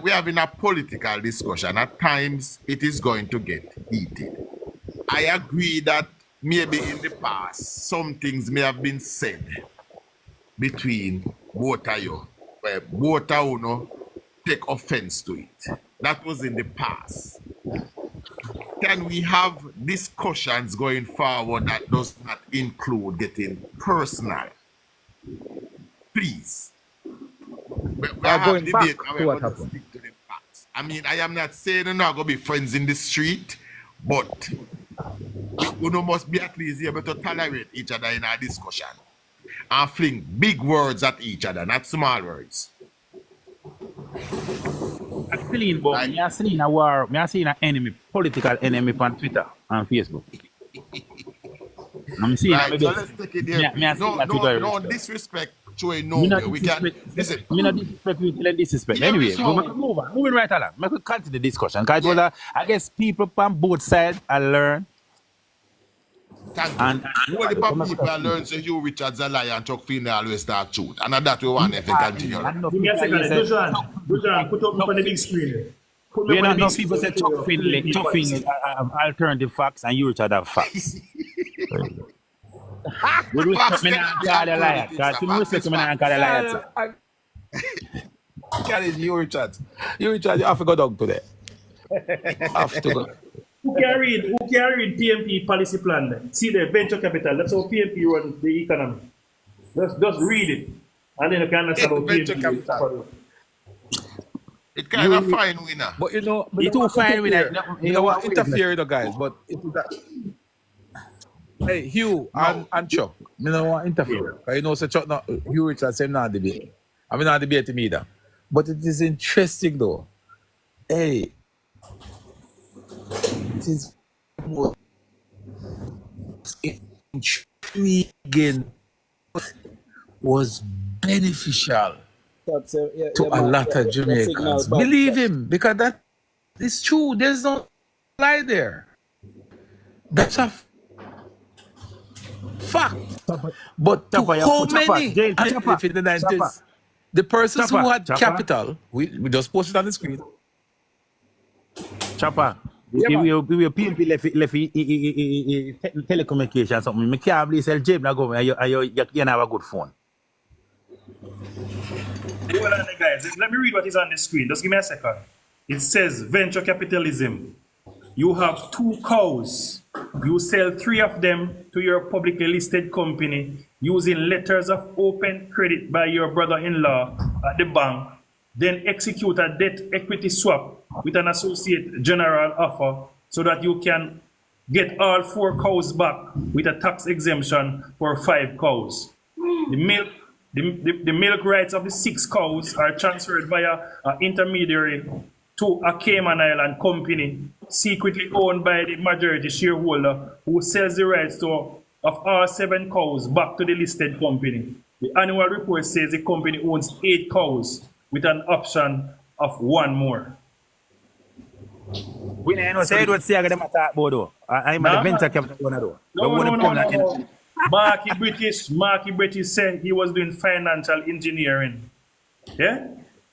having a political discussion. At times, it is going to get heated. I agree that maybe in the past, some things may have been said between both of you, where both of you take offense to it. That was in the past. Can we have discussions going forward that does not include getting personal? Please. We are going back to what happened. Stick to the facts. I mean, I am not saying we're not going to be friends in the street, but we must be at least able to tolerate each other in our discussion and fling big words at each other, not small words. I'm seeing a war, I'm seeing an enemy, political enemy on Twitter and Facebook. I'm seeing right, so let's take it there. No disrespect to a no. We can listen. Me not disrespect you till disrespect. Anyway, moving right along. We could continue the discussion. Because I guess people on both sides are learn. And all the people learn so Hugh Richards a liar and Chuck Finney always talk truth. And that we want if they continue. Give me a second. DUJON, put up on the big screen. We don't know people say Chuck Finney have alternative facts and Hugh Richards have facts. We respect me and call the liar. Because we respect me and call the liar. Carry Hugh Richards. Hugh Richards, you have to go down today. Have to go. Who can read PMP policy plan then? See the venture capital. That's how PMP runs the economy. Just read it. And then you can understand about venture capital. It kind of fine winner. But you know, it too fine winner. You know what? Interfere with the guys, but it is that. Hey, Hugh and Chuck, you know what? Interfere. You know, so Chuck, Hugh Richards, same not debate. I mean, not debate me either. But it is interesting though. Hey. It is intriguing, was beneficial to a lot of Jamaicans. Believe him, because that is true. There's no lie there. That's a fact. But to how many? If in the 90s, the persons who had capital, we just posted on the screen. Chopper. We will PMP left telecommunication something. Me can't believe sell James go and you have a good phone. Hold on, guys. Let me read what is on the screen. Just give me a second. It says venture capitalism. You have 2 cows. You sell 3 of them to your publicly listed company using letters of open credit by your brother-in-law at the bank. Then execute a debt equity swap with an associate general offer so that you can get all 4 cows back with a tax exemption for 5 cows. The milk rights of the 6 cows are transferred via an intermediary to a Cayman Island company secretly owned by the majority shareholder who sells the rights of all 7 cows back to the listed company. The annual report says the company owns 8 cows with an option of 1 more. We know say Edward Seaga them attack about though. I'm the venture capital owner though. No. Marky British said he was doing financial engineering. Yeah?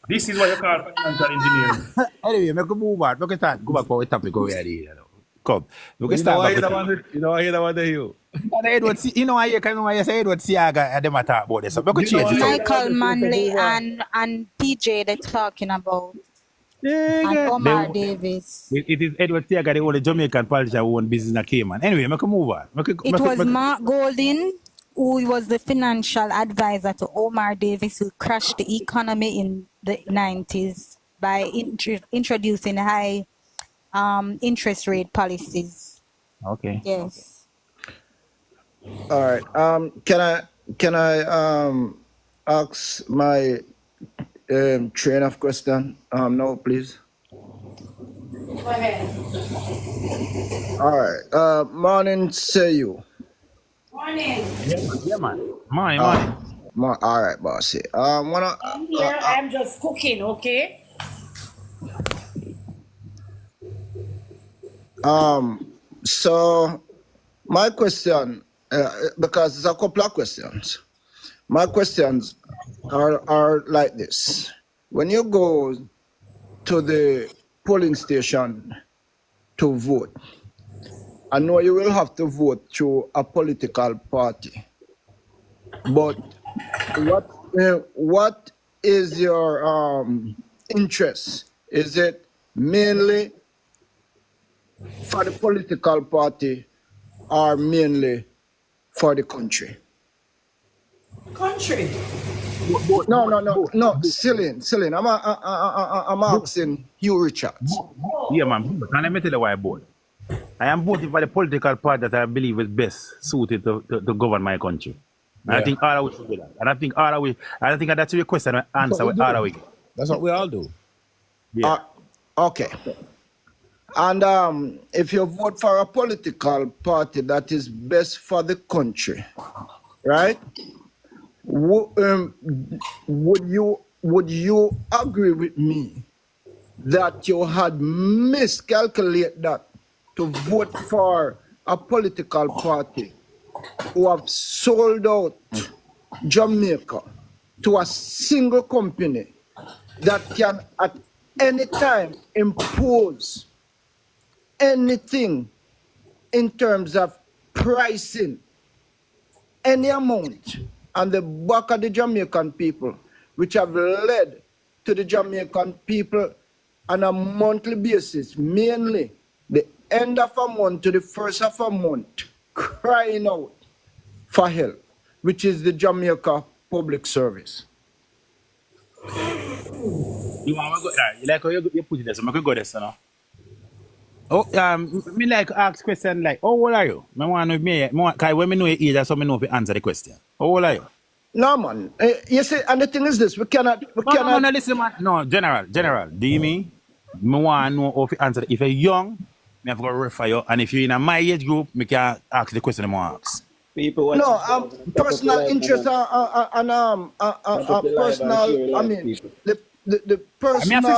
This is what you call financial engineering. Anyway, we can move on. We can start. Go back to the topic over here. Come. We can start. You know I hear you. Edward, you know I say Edward Seaga and them attack about this. So we can change it. Michael Manley and PJ they're talking about. And Omar Davis. It is Edward Seaga, the only Jamaican politician who own business in Cayman. Anyway, we can move on. It was Mark Golding, who was the financial advisor to Omar Davis, who crashed the economy in the 90s by introducing high interest rate policies. Okay. Yes. All right. Can I ask my train of question now, please? Go ahead. All right. Morning, say you. Morning. Yeah, man. Morning. All right, boss. I'm here. I'm just cooking, okay? So my question, because there's a couple of questions. My questions are like this. When you go to the polling station to vote, I know you will have to vote through a political party. But what is your interest? Is it mainly for the political party or mainly for the country? Country. No, Celine. I'm asking Hugh Richards. Yeah, man. And let me tell you why I vote. I am voting for the political party that I believe is best suited to govern my country. And I think all of us should do that. And I think that's your question and answer with all of us. That's what we all do. Yeah. Okay. And if you vote for a political party that is best for the country, right? Would you agree with me that you had miscalculated that to vote for a political party who have sold out Jamaica to a single company that can at any time impose anything in terms of pricing, any amount on the back of the Jamaican people, which have led to the Jamaican people on a monthly basis, mainly the end of a month to the first of a month, crying out for help, which is the Jamaica Public Service. You want to go there? You like how you put it there, so I could go there, so now. Oh, me like ask question like, how old are you? I want to know because when me know your age, so me know if you answer the question. How old are you? No, man. You see, and the thing is this: we cannot. No, listen, man. No, general. Do you mean? Me want to know if you answer. If you're young, me have to refer you, and if you're in my age group, me can ask the question I want to ask. People no, personal interest and personal. I mean, the personal.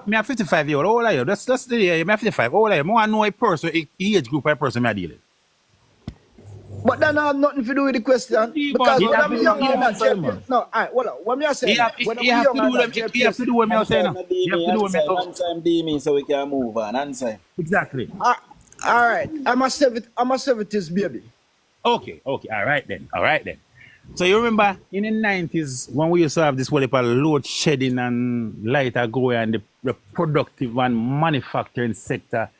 Me a 55 year old. How old are you? That's the year. Me a 55. How old are you? Me want to know a person, age group, a person me deal with. But that have nothing to do with the question. Because when I'm young, I'm not JPS. No, what me I say? You have to do what me I say now. You have to do what me I say. Answer me so we can move on. Answer. Exactly. All right. I'm a 70s baby. Okay. All right then. So you remember in the 90s when we used to have this what they call load shedding and lighter going and the productive and manufacturing sector,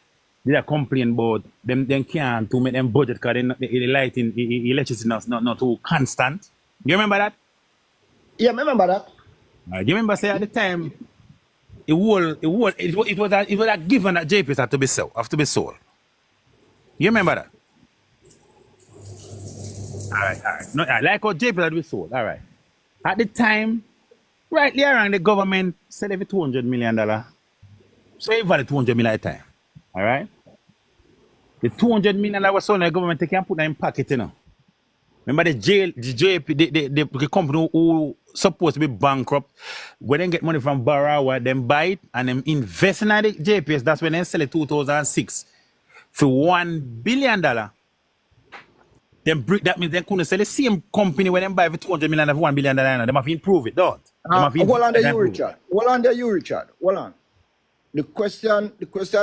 they complain about them can't to make them budget because the lighting, electricity not too constant. You remember that? Yeah, I remember that. You remember say at the time it was a given that JPS have to be sold. You remember that? All right. No, I like how JP that we sold. All right. At the time, rightly around the government said every $200 million. So it valid $200 million at a time. All right. The $200 million was sold, the government they can put that in pocket, you know. Remember the JP, the company who supposed to be bankrupt, when they get money from Barawa, them buy it and them invest in the JPS. That's when they sell it 2006 for $1 billion. That means they couldn't sell the same company when they buy for $200 million for $1 billion. They have to improve it, don't? Hold on there, you, Richard. Hold on. The question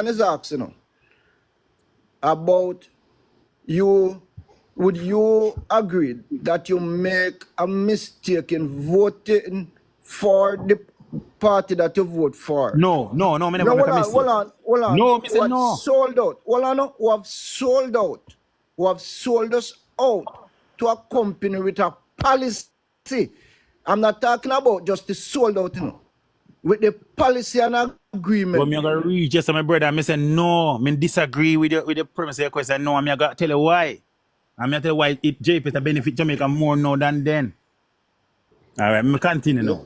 is asked, you know, about you. Would you agree that you make a mistake in voting for the party that you vote for? No, me never make a mistake. Hold on. No, me say no. Sold out. Hold on, who have sold out. Who have sold us out to a company with a policy. I'm not talking about just the sold out, you know. With the policy and agreement. But me gonna read just my brother. I say no. Me disagree with the premise of your question. No, I'm gonna tell you why. I'm going to tell you why JP to benefit Jamaica more now than then. All right, me continue now.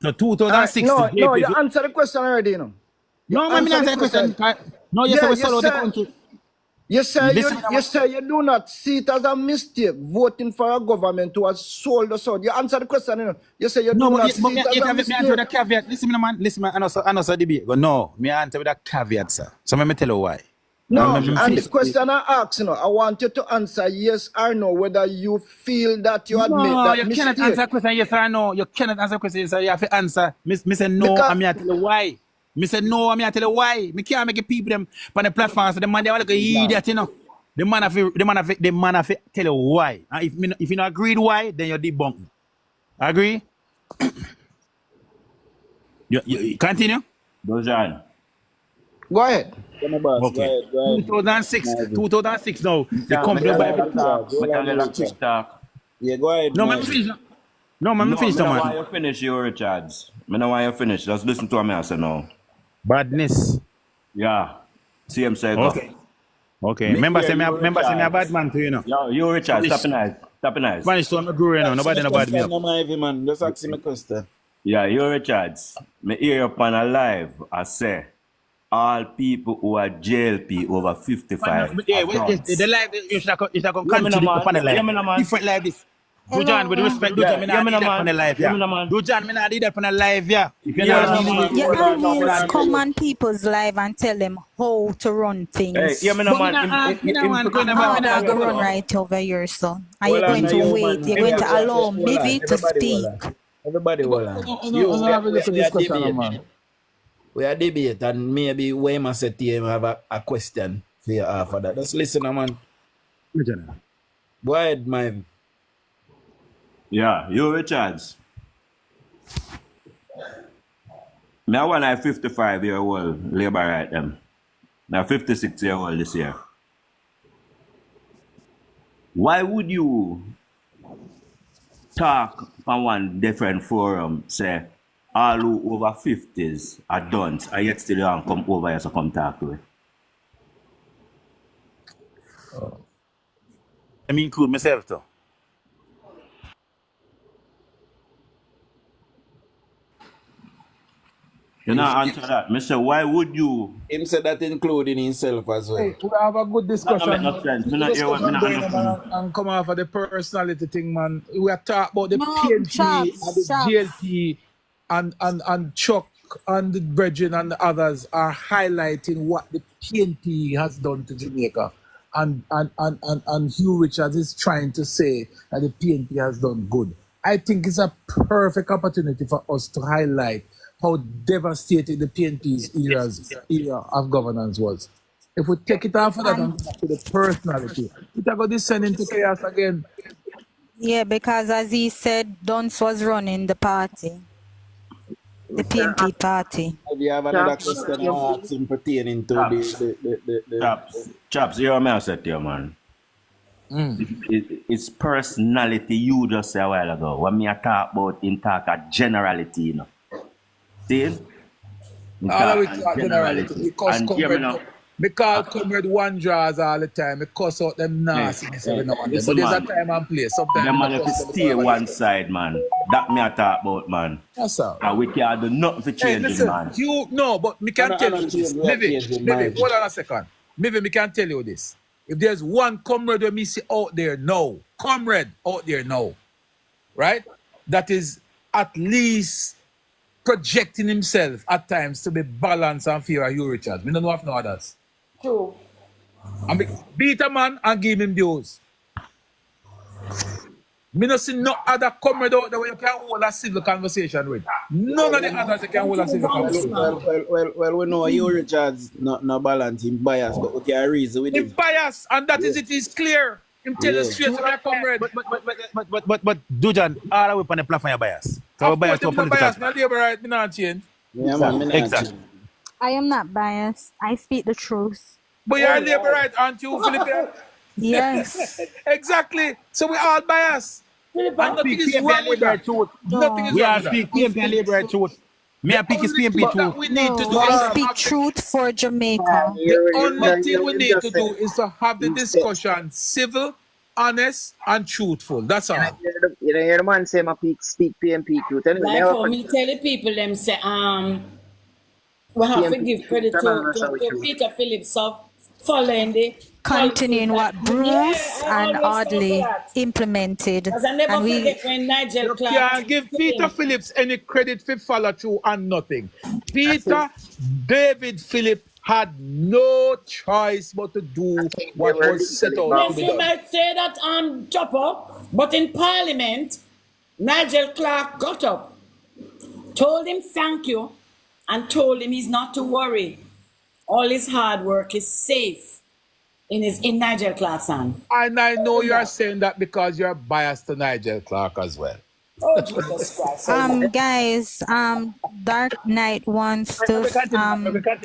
So 2006, no, JP... No, you answered the question already, you know. No, man, answer the question. No, you say we sell out the country. You say you do not see it as a mistake voting for a government who has sold us out. You answer the question, you know. You say you do not see it as a mistake. Me answer with a caveat. Listen, man, I know debate. But no, me answer with a caveat, sir. So let me tell you why. No, and the question I ask, you know, I want you to answer yes or no, whether you feel that you admit that you cannot answer a question yes or no. You cannot answer a question yes or you have to answer. Me say no, and me tell you why. Me say no, and me tell you why. Me can't make people them on the platform, so the man they are like an idiot, you know. The man have to tell you why. And if you not agreed why, then you're debunked. Agree? you continue? Dojan. Go ahead. Okay. 2006 now. The company Yeah, go ahead. No, man, finish. No, man, finish, man. Why you finish, you Richards? I know why you finish. Just listen to me, I say no. Badness. Yeah. See him say Okay. Remember say me a bad man too, you know. Yo, you Richards, stop nice. Spanish to me grow, you know. Nobody no bad me up. No, man. Just ask me a question. Yeah, you Richards. Me hear up on a live, I say. All people who are JLP over 55. Yeah, the live, you should have continue up on the live. Different like this. DUJON, with respect, DUJON, me not do that on the live, yeah. DUJON, me not do that on the live, yeah. If you always come on people's live and tell them how to run things. Hey, yeah, me no man. I'm not going to run right over your son. Are you going to wait? You're going to allow Mivi to speak? Everybody hold on. We are debate and maybe Wayman said to him have a question for you after that. Just listen, man. Go ahead, man. Yeah, you Richards. Me I want a 55-year-old labor right them. Now 56-year-old this year. Why would you talk on one different forum, say all who over 50s are done, and yet still don't come over here to come talk to it? I mean, include myself too. You know, answer that. Mr. Why would you? Him said that including himself as well. Hey, we have a good discussion. And come off of the personality thing, man. We are talking about the PNP and the GLP and Chuck and the Brethren and the others are highlighting what the PNP has done to Jamaica. And Hugh Richards is trying to say that the PNP has done good. I think it's a perfect opportunity for us to highlight how devastating the PNP's era of governance was. If we take it off of that and go to the personality, it are going to descend into chaos again. Yeah, because as he said, Dunce was running the party. The PNP party. Do you have another question or ask pertaining to the Chaps, you know what I said to you, man. It's personality you just said a while ago. When me talk about in talk a generality, you know. See? All of it talk generality. Me call comrade one draws all the time. Me cuss out them nastiness every now and then. But Listen, there's a man. time and place. Sometimes Them me man no have to cuss them stay because of one this. side, man. That me I talk about, man. Yes, sir. And we can't do nothing for Hey, changing, listen, man. you no, but me can tell you this. Maybe, hold on a second. Maybe me can tell you this. If there's one comrade that me see out there now, comrade out there now, right? That is at least projecting himself at times to be balanced and fair, Hugh Richards. Me don't know if no others. True. And beat a man and give him those. Me no see no other comrade out there where you can hold a civil conversation with. None of the others you can hold a civil conversation with. Well, we know you Richards not balance him bias, but we can reason with him. Him bias, and that is it is clear. Him tell you straight to my comrade. But Dujan, all the way on the platform you bias. So Of bias course, to him not political. bias. Not labor right, me not change. Yeah, man, me not Exactly. change. I am not biased. I speak the truth. But you're a labor right, aren't you, Philippe? Yes. Exactly. So we all biased. And nothing is wrong with that. Nothing is We wrong are with that. speaking PMP and labor truth. Me and pick his PMP That truth. we need to do I is speak have truth for Jamaica. the only thing we need to do is to have the discussion civil, honest, and truthful. That's all. You know, hear the man say, speak PMP truth. Anyway, Like for me, tell the people them say, we have to give credit to Peter Phillips of following the Continuing what Bruce and Audley implemented. Because I never And we forget when Nigel You Clark. can't give Peter Phillips any credit for follow through and nothing. Peter David Phillips had no choice but to do what was set out to Yes, be you done. might say that on Chopper, but in Parliament, Nigel Clark got up, told him thank you, and told him he's not to worry. All his hard work is safe in Nigel Clark's hand. And I know you are saying that because you're biased to Nigel Clark as well. Oh, Jesus Christ. guys, Dark Knight wants to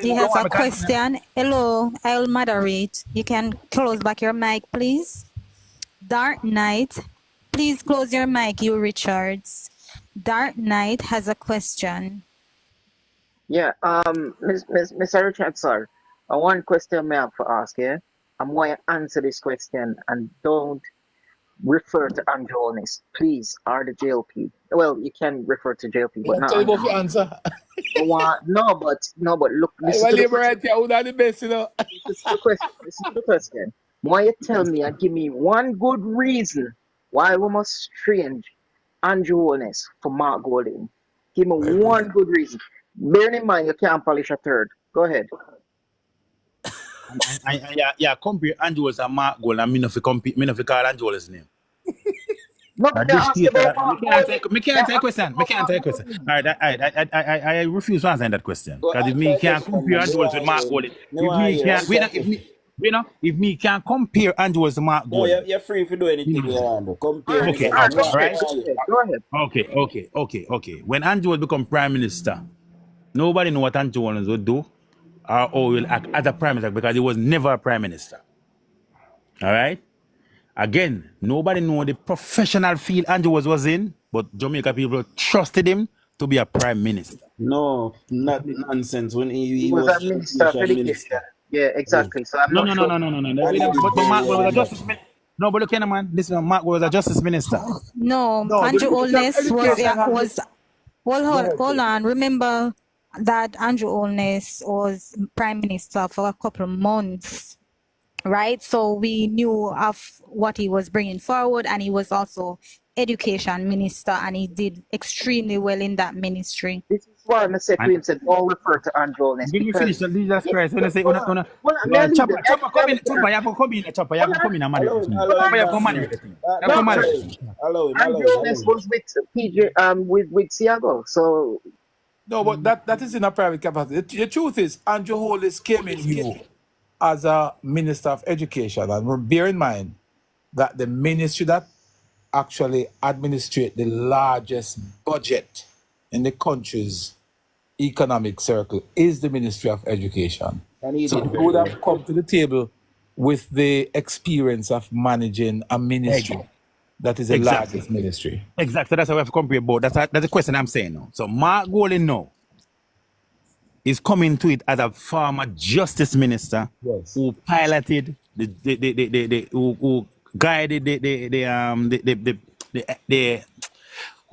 he has a question. Hello, I'll moderate. You can close back your mic, please. Dark Knight, please close your mic, you Richards. Dark Knight has a question. Yeah, Mr. Richard, sir, one question may I have to ask, yeah? I'm going to answer this question and don't refer to Andrew Holness, please, or the JLP. Well, you can refer to JLP, but not. Tell him of your answer. No, but look, listen to the question. Listen to the question. Why you tell me and give me one good reason why we must change Andrew Holness for Mark Golding? Give me one good reason. Bearing in mind you can't polish a third. Go ahead. Yeah, compare Andrew as a Mark Gold and me no fi call Andrew his name. No, Me can't take question. All right, I refuse to answer that question. Because if me can't compare Andrew with Mark Gold, if me can't compare Andrew with Mark Gold. No, you're free to do anything you want to. Compare. Okay, right? Go ahead. Okay. When Andrew become prime minister, nobody know what Andrew would do or how he will act as a prime minister because he was never a prime minister. All right? Again, nobody know the professional field Andrew was in, but Jamaica people trusted him to be a prime minister. No, not nonsense. When he was a minister. Yeah, exactly. So I'm No. not sure. But Mark was a justice minister. No, but look at man. Listen, Mark was a justice minister. No, Andrew Holness was hold on. Remember that Andrew Holness was prime minister for a couple of months, right? So we knew of what he was bringing forward, and he was also education minister, and he did extremely well in that ministry. This is why I said to him, said, don't refer to Andrew Holness. Give me finish. Jesus Christ. When I say, Chopper, come in. Chopper, you have to come in. Chopper, you have to come in and manage the thing. Chopper, you have to manage the thing. Andrew Holness was with PJ, with Siago, so. No, but that is in a private capacity. The truth is, Andrew Holness came in here as a minister of education, and bear in mind that the ministry that actually administrate the largest budget in the country's economic circle is the Ministry of Education. So he would have come to the table with the experience of managing a ministry that is the largest ministry. Exactly. That's how we have to compare both. That's the question I'm saying now. So Mark Golding now is coming to it as a former justice minister who piloted who guided the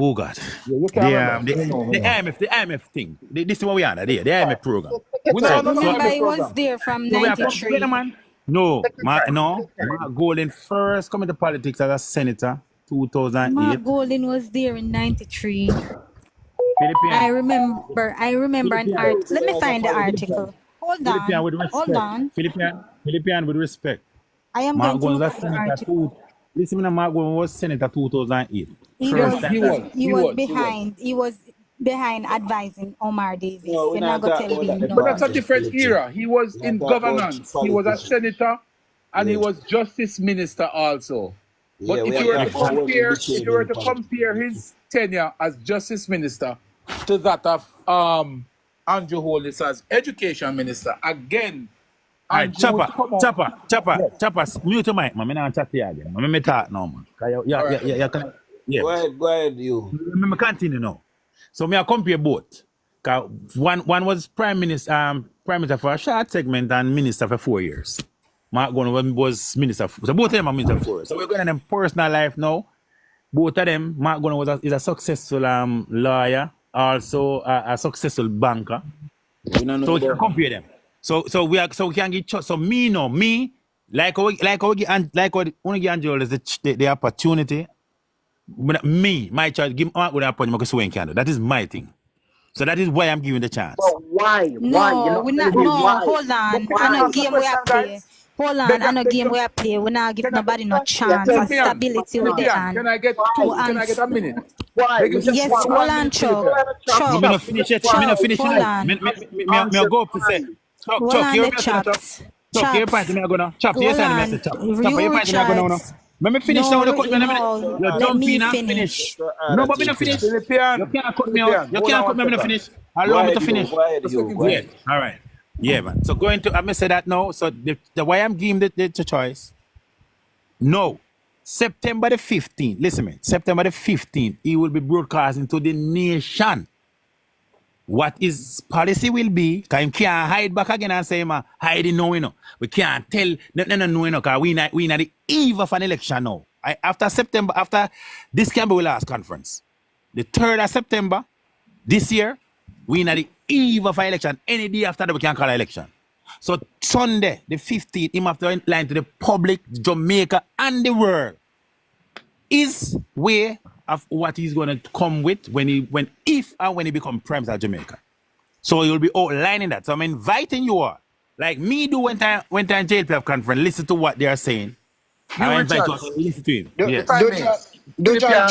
oh God. You can't remember. The IMF thing. This is what we are there, the IMF program. We don't know Remember, the he was program. there from So we are coming 93. together, man. No, Mark Golden first come into politics as a senator, 2008. Mark Golden was there in 93. Philippine. I remember an art. Let me find the article. Hold Philippine with on. respect. Hold on. Philippine with respect. I am Mark going Golden to was look a at the senator. article. Listen, Mark Golden was senator 2008. He was behind advising Omar Davis. No, we're You're not not going to talking tell about him that. But no. that's a different era. He was in governance. He was a senator and he was justice minister also. But Yeah, we if are you were to talking about when we compare, became his tenure as justice minister to that of Andrew Holness as education minister, again, All right, Andrew would come out. Chopper, mute your mic, man. I'm not chat to you again. Let me talk now, man. Yeah. Go ahead, you. Let me continue now. So me I compare both. One was prime minister for a short segment and minister for 4 years. Mark Golden was minister. So both of them are minister for 4 years. So we're going to them personal life now. Both of them, Mark Golden is a successful lawyer, also a successful banker. So we can compare them. So we can get choice. So me like how we give Angel is the opportunity. My choice, give Mark Golden opportunity because swing candle. That is my thing. So that is why I'm giving the chance. But why? No, we're not. No, Why? hold on. I know game we are play. Hold on, I know game we are play. We not give nobody no chance and stability with the hand. Can I get a minute? Why? Yes, hold on, Chuck. Me not finish it. Me not finish it. Hold on. Me go up to say. Hold Chuck, on, you the remember chops. Chuck, you're pointing me gonna chop. Yes, Hold I on. say chop. You Chop, you're pointing me gonna now. Let me finish now. You cut me in a minute. You let jump me in and finish. finish. No, but me not finish. You can't cut me out. You can't cut me. Me not finish. Allow me to finish. Go ahead. All right. Yeah, man. So going to, I'm gonna say that now. So the why I'm giving the choice. No, September the 15th. Listen, man. September the 15th, he will be broadcasting to the nation what his policy will be. Cause him can't hide back again and say, man, hiding no, you know. We can't tell no, you know, cause we not the eve of an election now. After this can be our last conference. The 3rd of September, this year, we not the eve of an election. Any day after that, we can call an election. So Sunday, the 15th, him have to line to the public, Jamaica, and the world. Is way of what he's gonna come with when he become prime minister of Jamaica. So he'll be outlining that. So I'm inviting you all, like me do when time JLPF conference, listen to what they are saying. I invite you all to listen to him. DUJON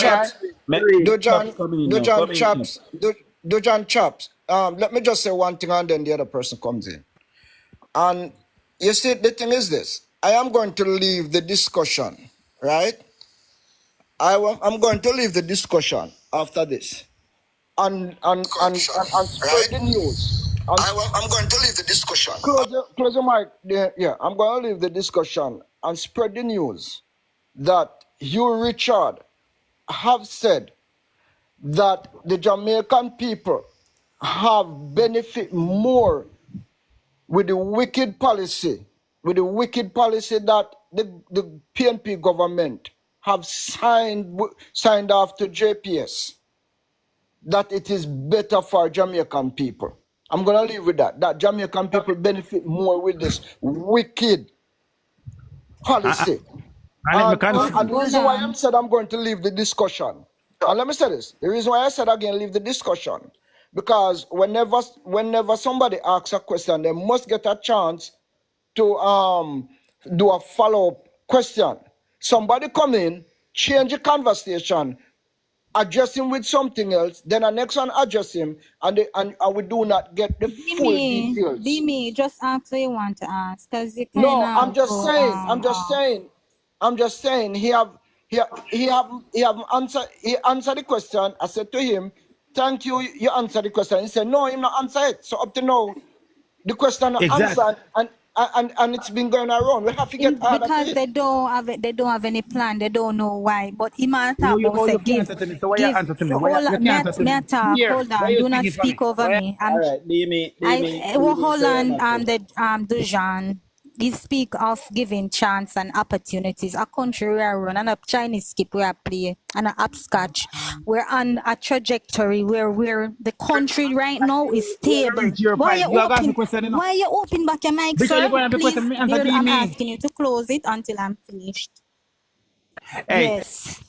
Chops. Let me just say one thing and then the other person comes in. And you see, the thing is this. I am going to leave the discussion, right? I'm going to leave the discussion after this. And spread the news. I'm going to leave the discussion. Close your mic. Yeah, I'm going to leave the discussion and spread the news that you, Richard, have said that the Jamaican people have benefit more with the wicked policy that the PNP government have signed off to JPS, that it is better for Jamaican people. I'm going to leave with that Jamaican people benefit more with this wicked policy. And the reason why I said I'm going to leave the discussion, and let me say this, the reason why I said again leave the discussion, because whenever somebody asks a question, they must get a chance to do a follow-up question. Somebody come in, change the conversation, address him with something else, then the next one address him, and we do not get the full details. Be just ask what you want to ask, because you can. No, I'm just saying. He answered the question. I said to him, "Thank you. You answered the question." He said, "No, him not answer it." So up to now, the question not answered, and it's been going around. We have to get out of Because it. they don't have any plan. They don't know why. But Iman talk You about say can't give answer to me. So why you give. answer to me? So Why hold you on, can't answer to may I me? talk? Here, Hold why on. you Do not speaking for speak me? over Why? me. All right, Hold on. The Dujan. He speak of giving chance and opportunities. A country we are run and a Chinese skip we are play and a upscotch. We're on a trajectory where the country right now is stable. Your Why pipe. you You are asking open? question, you know? Why you open back your mic, Because you're sir? going to have a Please, question. Me answer to I'm me. asking you to close it until I'm finished. Hey, Yes.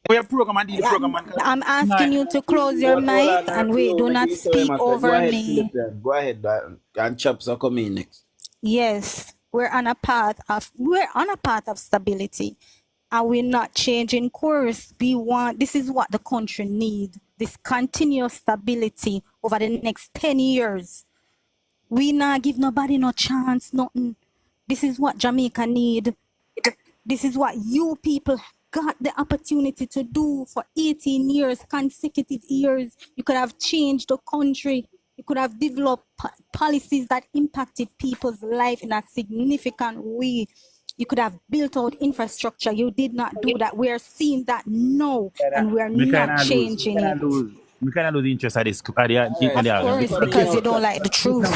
we have program and do the program. I'm asking you to close your But hold mic on, and wait. Do not speak Go over ahead, me. Philip. Go ahead, and Chops are coming next. Yes, we're on a path of stability, and we're not changing course. This is what the country needs. This continuous stability over the next 10 years. We not give nobody no chance, nothing. This is what Jamaica need. This is what you people got the opportunity to do for 18 years, consecutive years. You could have changed the country. You could have developed policies that impacted people's life in a significant way. You could have built out infrastructure. You did not do that. We are seeing that now, and we are not changing it. We cannot lose interest at this. Of course, because you don't like the truth.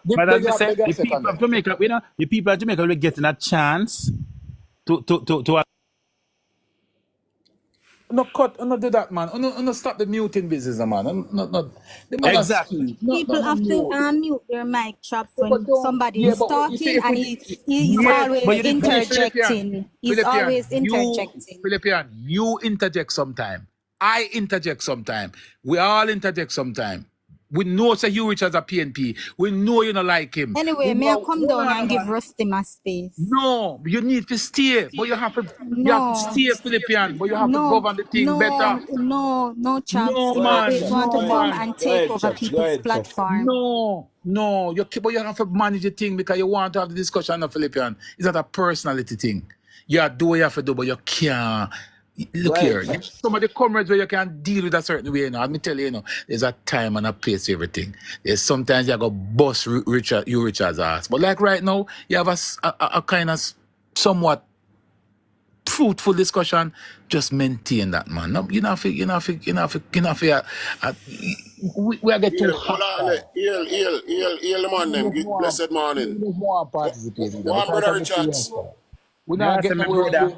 But as I said, the people of Jamaica, the people of Jamaica will be getting a chance to No cut, no do that, man. No stop the muting business, man. No. The man exactly. People have to mute their mic chops when somebody is but you see, talking, and he's always interjecting. He's always interjecting. Philippian, you interject sometime. I interject sometime. We all interject sometime. We know say you Richards a PNP. We know you don't like him. Anyway, may I come down and give Rusty my space? No, you need to stay, but you have to stay Philippian, but you have to govern the thing better. No, Chops. No, You man. always want to come and take over Chops. people's platform. No, but you have to manage the thing because you want to have the discussion of Philippian. It's not a personality thing. You do what you have to do, but you can't. Look here, some of the comrades where you can deal with a certain way, let me tell you, there's a time and a place for everything. There's sometimes you go bust Richard's ass. But like right now, you have a kind of somewhat fruitful discussion. Just maintain that, man. No, we are getting too hot. Heal, man, them. Blessed morning. One brother Richards. We're not getting away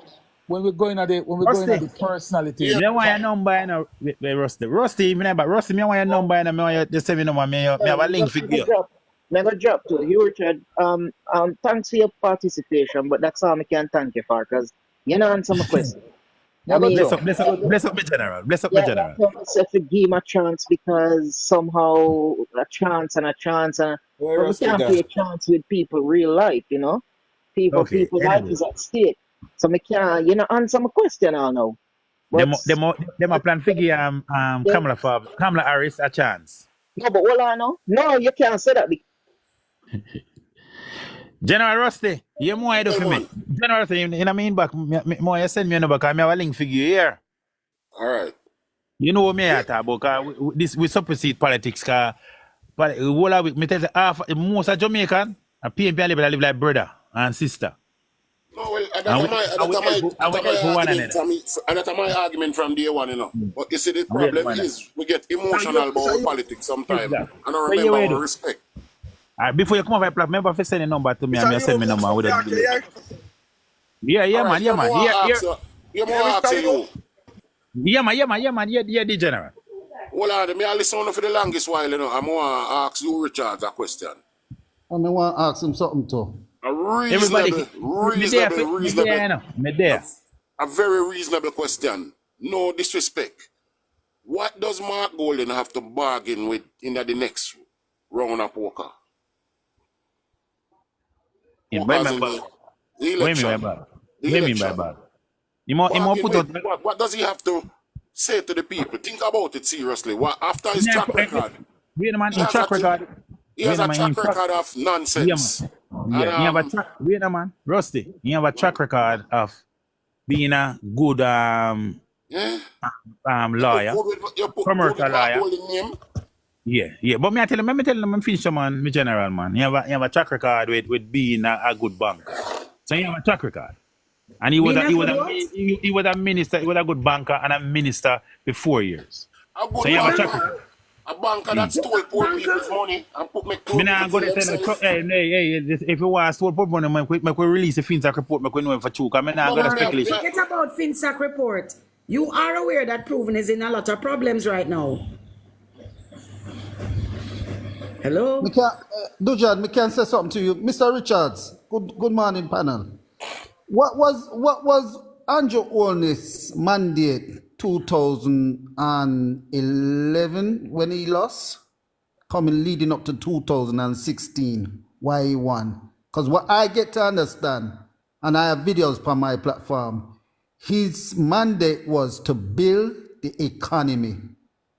when we're going at the personality. You want your number, Rusty. Rusty, me want your number, and me want you to send me number. Me have a link for you. Never drop to you, Richard. Thanks for your participation, but that's all I can thank you for, because you know answer my question. Bless up, me general. Bless up, me general. So if you give him a chance, because somehow a chance, but we can't play a chance with people real life, People's life is at stake. So me can't, answer my question all now. Them a plan figure Kamala Harris a chance. No, but hold on now. No, you can't say that. General Rusty, you more I do for me. General Rusty, I mean back more you send me a number because I have a link figure here. Alright. You know what me at about we supersede politics because me tell you most of Jamaican a PNP live like brother and sister. No, well, that's my argument from day one, But you see, the problem is we get emotional about politics sometimes. And I remember our respect. Before you come off my platform, remember if you send a number to me and me send me number with it. Yeah, man. You more ask you. Yeah, man. Yeah, the general. Well, I listen for the longest while, I'm going to ask you, Richard, a question. I want to ask him something too. A very reasonable question. No disrespect. What does Mark Golden have to bargain with in the next round of poker? What does he have to say to the people? Think about it seriously. After his track record, he has a track record of nonsense. Wait a man, Rusty. You have a track record of being a good lawyer, commercial lawyer. Yeah. But me tell him, I'm Fincher, man, me general, man. You have a track record with being a good banker. So you have a track record. And he was a minister, he was a good banker and a minister for 4 years. A good So you have a track banker. record. A banker that stole poor people's money and put me Me nah go to tell you, hey, if you want to store poor money, make we release the FinSac report, make we know for true. Because me nah go to speculate. Forget about FinSac report. You are aware that Proven is in a lot of problems right now. Hello? Dujan, me can say something to you. Mr. Richards, good morning, panel. What was Andrew Olney's mandate 2011 when he lost? Coming leading up to 2016, why he won? Because what I get to understand, and I have videos on my platform, his mandate was to build the economy.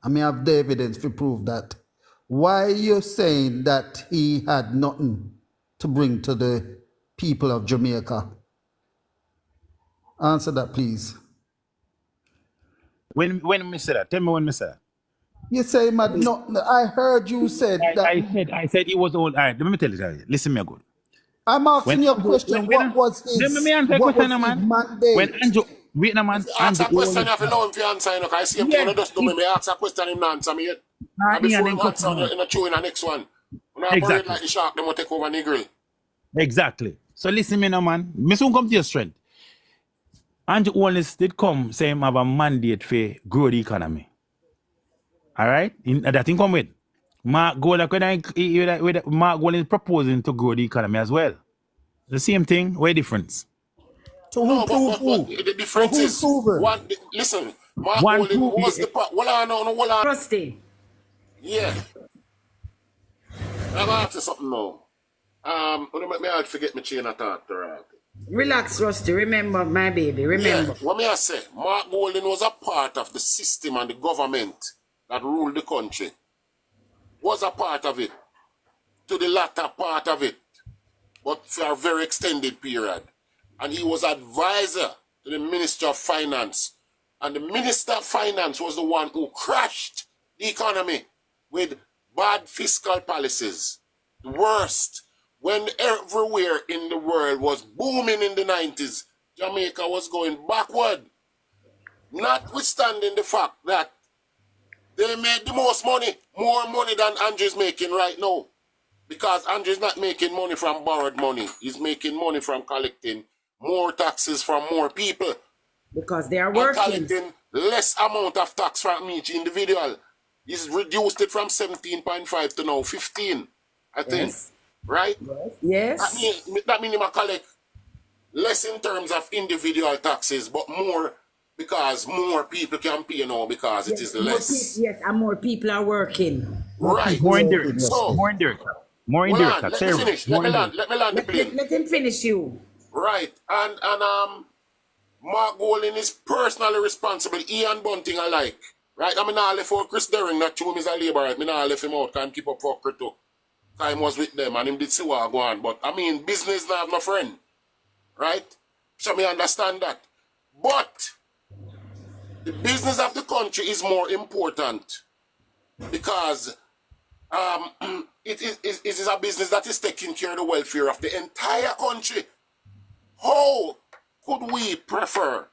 I mean, I have the evidence to prove that. Why are you saying that he had nothing to bring to the people of Jamaica? Answer that, please. When me say that, tell me when me say that. You say, man, no, I heard you said that. I said he was old. All right, let me tell you. Listen me good. I'm asking you a question. What was his mandate? When Andrew, Vietnam, ask a question, you have to know him for answer. I see him just do me. Ask a question, him not answer me yet. And before him answer, in the next one. When I exactly. Like the shark, they will take over the grill. Exactly. So listen me now, man. Me soon come to your strength. Andrew Wallace did come say him have a mandate for grow the economy. All right? That thing come with. Mark Gold is proposing to grow the economy as well. The same thing, what difference? So who prove who? The difference is one. Listen, Mark Gold was the part. Trusty. Yeah. I'm gonna ask you something now. Let me forget my chain of thought. Relax, Rusty. Remember, my baby. Remember. Yeah, what may I say? Mark Golding was a part of the system and the government that ruled the country. Was a part of it. To the latter part of it. But for a very extended period. And he was advisor to the Minister of Finance. And the Minister of Finance was the one who crashed the economy with bad fiscal policies. The worst. When everywhere in the world was booming in the 90s, Jamaica was going backward. Notwithstanding the fact that they made the most money, more money than Andrew's making right now. Because Andrew's not making money from borrowed money. He's making money from collecting more taxes from more people. Because they are working. And collecting less amount of tax from each individual. He's reduced it from 17.5 to now 15, I think. Yes. Right? Yes. That means he might collect less in terms of individual taxes, but more because more people can pay now because it is less. And more people are working. Right. More indirect. So, more indirect. More indirect. Let me finish. Let me land the plane. Let him finish you. Right. And Mark Golding is personally responsible, he and Bunting alike. Right? I mean, I left for Chris Derring, that tune is a labor, right? I mean, I left him out, can't keep up for Crito. Time was with them and him did see what go on. But I mean, business not have no friend. Right? So me understand that. But the business of the country is more important because it is a business that is taking care of the welfare of the entire country. How could we prefer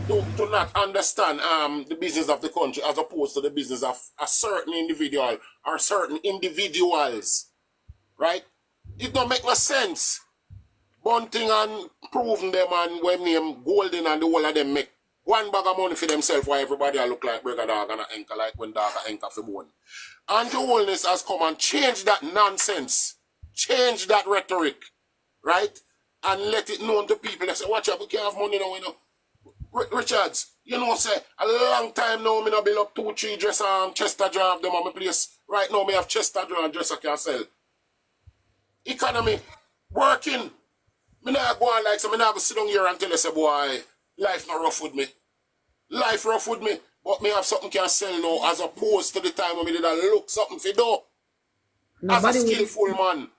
to not understand the business of the country as opposed to the business of a certain individual or certain individuals, right? It don't make no sense. Bunting and Proven them and when name Golden and the whole of them make one bag of money for themselves while everybody look like Burger Dog and Anchor, like when Dog and Anchor for bone. Andrew Holness has come and changed that nonsense, change that rhetoric, right? And let it known to people that say, watch out, we can't have money now, you know. Richards, you know, say, a long time now, me not build up 2-3 dresser Chester draft them on my place. Right now, me have Chester draft and dresser can sell. Economy, working. Me not go on like so, me not go sit down here and tell you, say, boy, life not rough with me. Life rough with me, but me have something can sell now as opposed to the time when me did a look something for do. As a skillful man.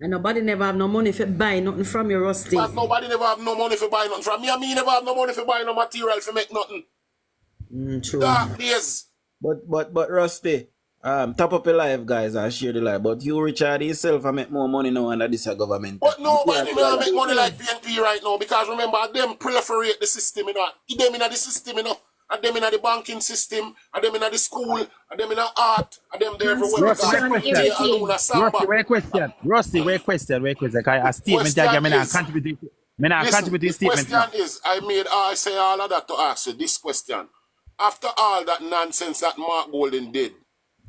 And nobody never have no money for buy nothing from you, Rusty. But nobody never have no money for buy nothing from me. And me never have no money for buy no material for make nothing. True. Dark days. But Rusty, top up your life, guys, and share the life. But you, Richard, yourself, I make more money now under this government. But nobody may make money like PNP right now because remember, them proliferate the system, you know. Them in the system, you know. And them in the banking system, and them in the school, and them in the art, and them there everywhere. Rusty, where question? A statement I may not contribute to the statement. The question is, I say all of that to ask you this question. After all that nonsense that Mark Golden did,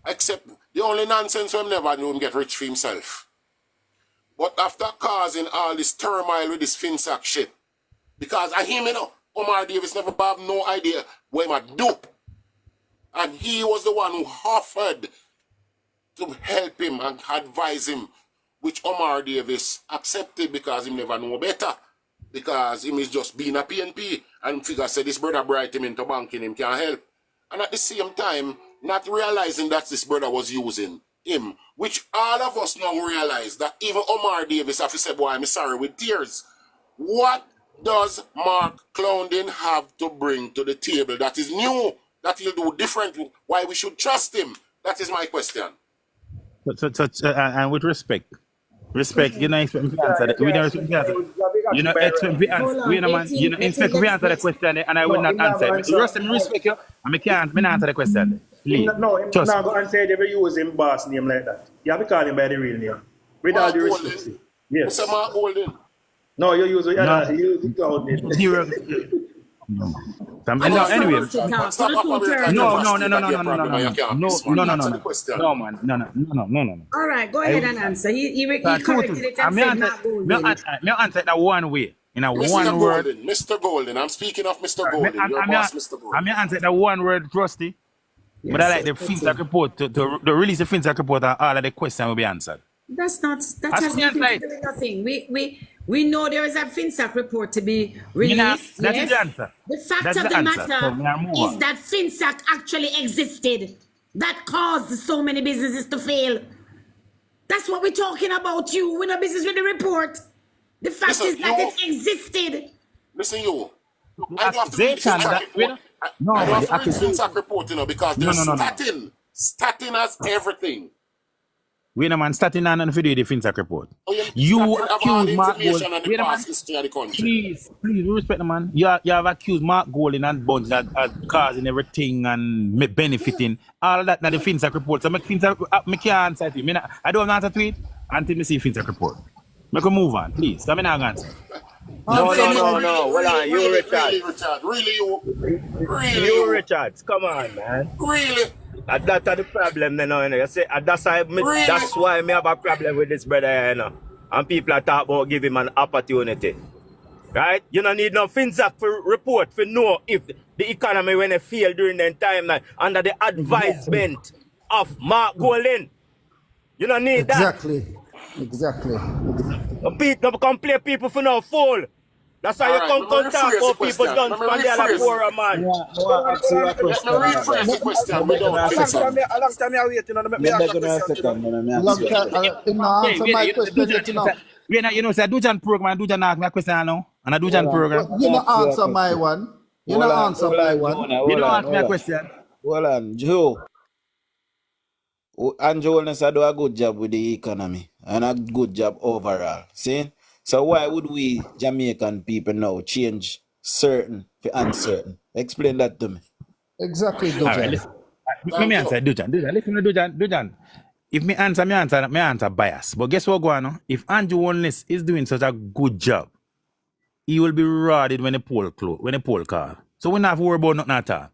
except the only nonsense we never knew him get rich for himself. But after causing all this turmoil with this FinSac shit, because I hear me now, Omar Davis never have no idea what he might do. And he was the one who offered to help him and advise him, which Omar Davis accepted because he never know better. Because him is just being a PNP and figure said this brother bright him into banking, him can't help. And at the same time, not realizing that this brother was using him, which all of us now realize that even Omar Davis have to say, boy, I'm sorry, with tears. What does Mark Clowndon have to bring to the table that is new, that he'll do different? Why we should trust him? That is my question. And with respect, you know, expect me to answer that. We don't expect me to answer. You know, expect me to answer. Man. You know, expect me to answer the question, and I will not answer. Rusty, I respect you, and I can't answer the question. Please. No, I'm not going to say they will use him boss name like that. You have to call him by the real name. With all the respect. Yes. Mr. Mark Golden. No, you use the cloud name. No, anyway. No. All right, go ahead and answer. He corrected it and said not Golden. Me answer that one way. In a one word. Mr. Golden. I'm speaking of Mr. Golden. Your boss, Mr. Golden. I answer that one word, Rusty. Yes, but I like the FinSac report to release the FinSac report and all of the questions will be answered. That has nothing to do with nothing. We know there is a FinSac report to be released. That is the answer. The fact of the matter is that FinSac actually existed. That caused so many businesses to fail. That's what we're talking about. We're not business with the report. The fact is that it existed. Listen, you. I don't have to read FinSac report. I don't have to read FinSac report, you know, because there's statin. Statin has everything. Wait a man, starting on the video the FinSac report. You accuse Mark Golden. Please, respect the man. You have accused Mark Golden and Bunch that are causing everything and benefiting. All of that now the FinSac report. So I can't answer to you. I don't answer to it until I see FinSac report. I can move on, please. So I'm not answer. No. Hold on, you Richard. Really, you Richard. Come on, man. Really? That's the problem, you know. You say, that's why I have a problem with this brother, you know. And people are talking about giving him an opportunity. Right? You don't need no FinSac for report to know if the economy when it failed during that time under the advisement of Mark Golden. You don't need that. Exactly. Don't complain people for no fool. That's why you come talk about people don't spend their poor man. Let me rephrase the question. A long time I waiting on me ask you know, say DUJON program, DUJON ask me a question now. And a DUJON program. You don't answer my one. You don't answer my one. You don't ask me a question. Hold on, Joe. And Jonas do a good job with the economy and a good job overall. See? So why would we Jamaican people now change certain for uncertain? Explain that to me. Exactly, DUJON. Right, let me answer DUJON. Listen to DUJON. If me answer bias. But guess what going on? If Andrew Holness is doing such a good job, he will be rewarded when the poll call. So we don't have to worry about nothing at all.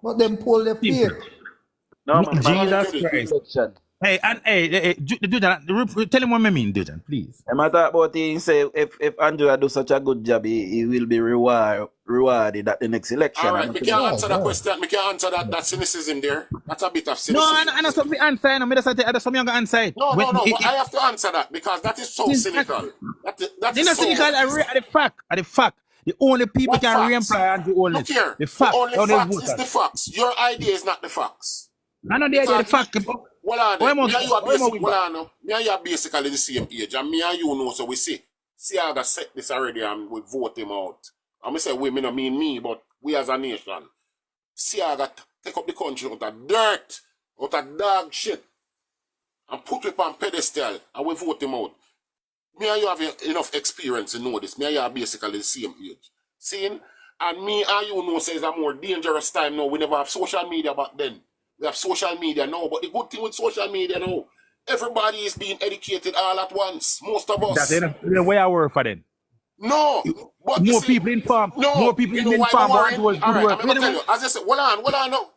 But them poll the fake. No, Jesus Christ. Hey, DUJON, tell him what I mean, DUJON, please. I'm talking about he say if Andrew do such a good job, he will be rewarded at the next election. All right, we can answer that question. We can answer that cynicism there. That's a bit of cynicism. No, I know something answer. I know something answer. No, I have to answer that because that is so cynical. That is so cynical. At the fact. The only people can re-employ Andrew Holness. Look here. The fact. The only facts is the facts. Your idea is not the facts. I know the idea, the fact. Well, me and you are basically the same age, and me and you know, so we see I got set this already and we vote him out. I'm say we, me no mean me, but we as a nation. See I got take up the country out of dirt, out of dog shit, and put it on pedestal, and we vote him out. Me and you have enough experience to know this. Me and you are basically the same age. Seeing? And me and you know says a more dangerous time now. We never have social media back then. We have social media now. But the good thing with social media now, everybody is being educated all at once. Most of us. That's the way I work for them. No. But more people informed. No. More people you know informed. why I'm worrying? All right, I'm going to tell you. As I said, hold on now.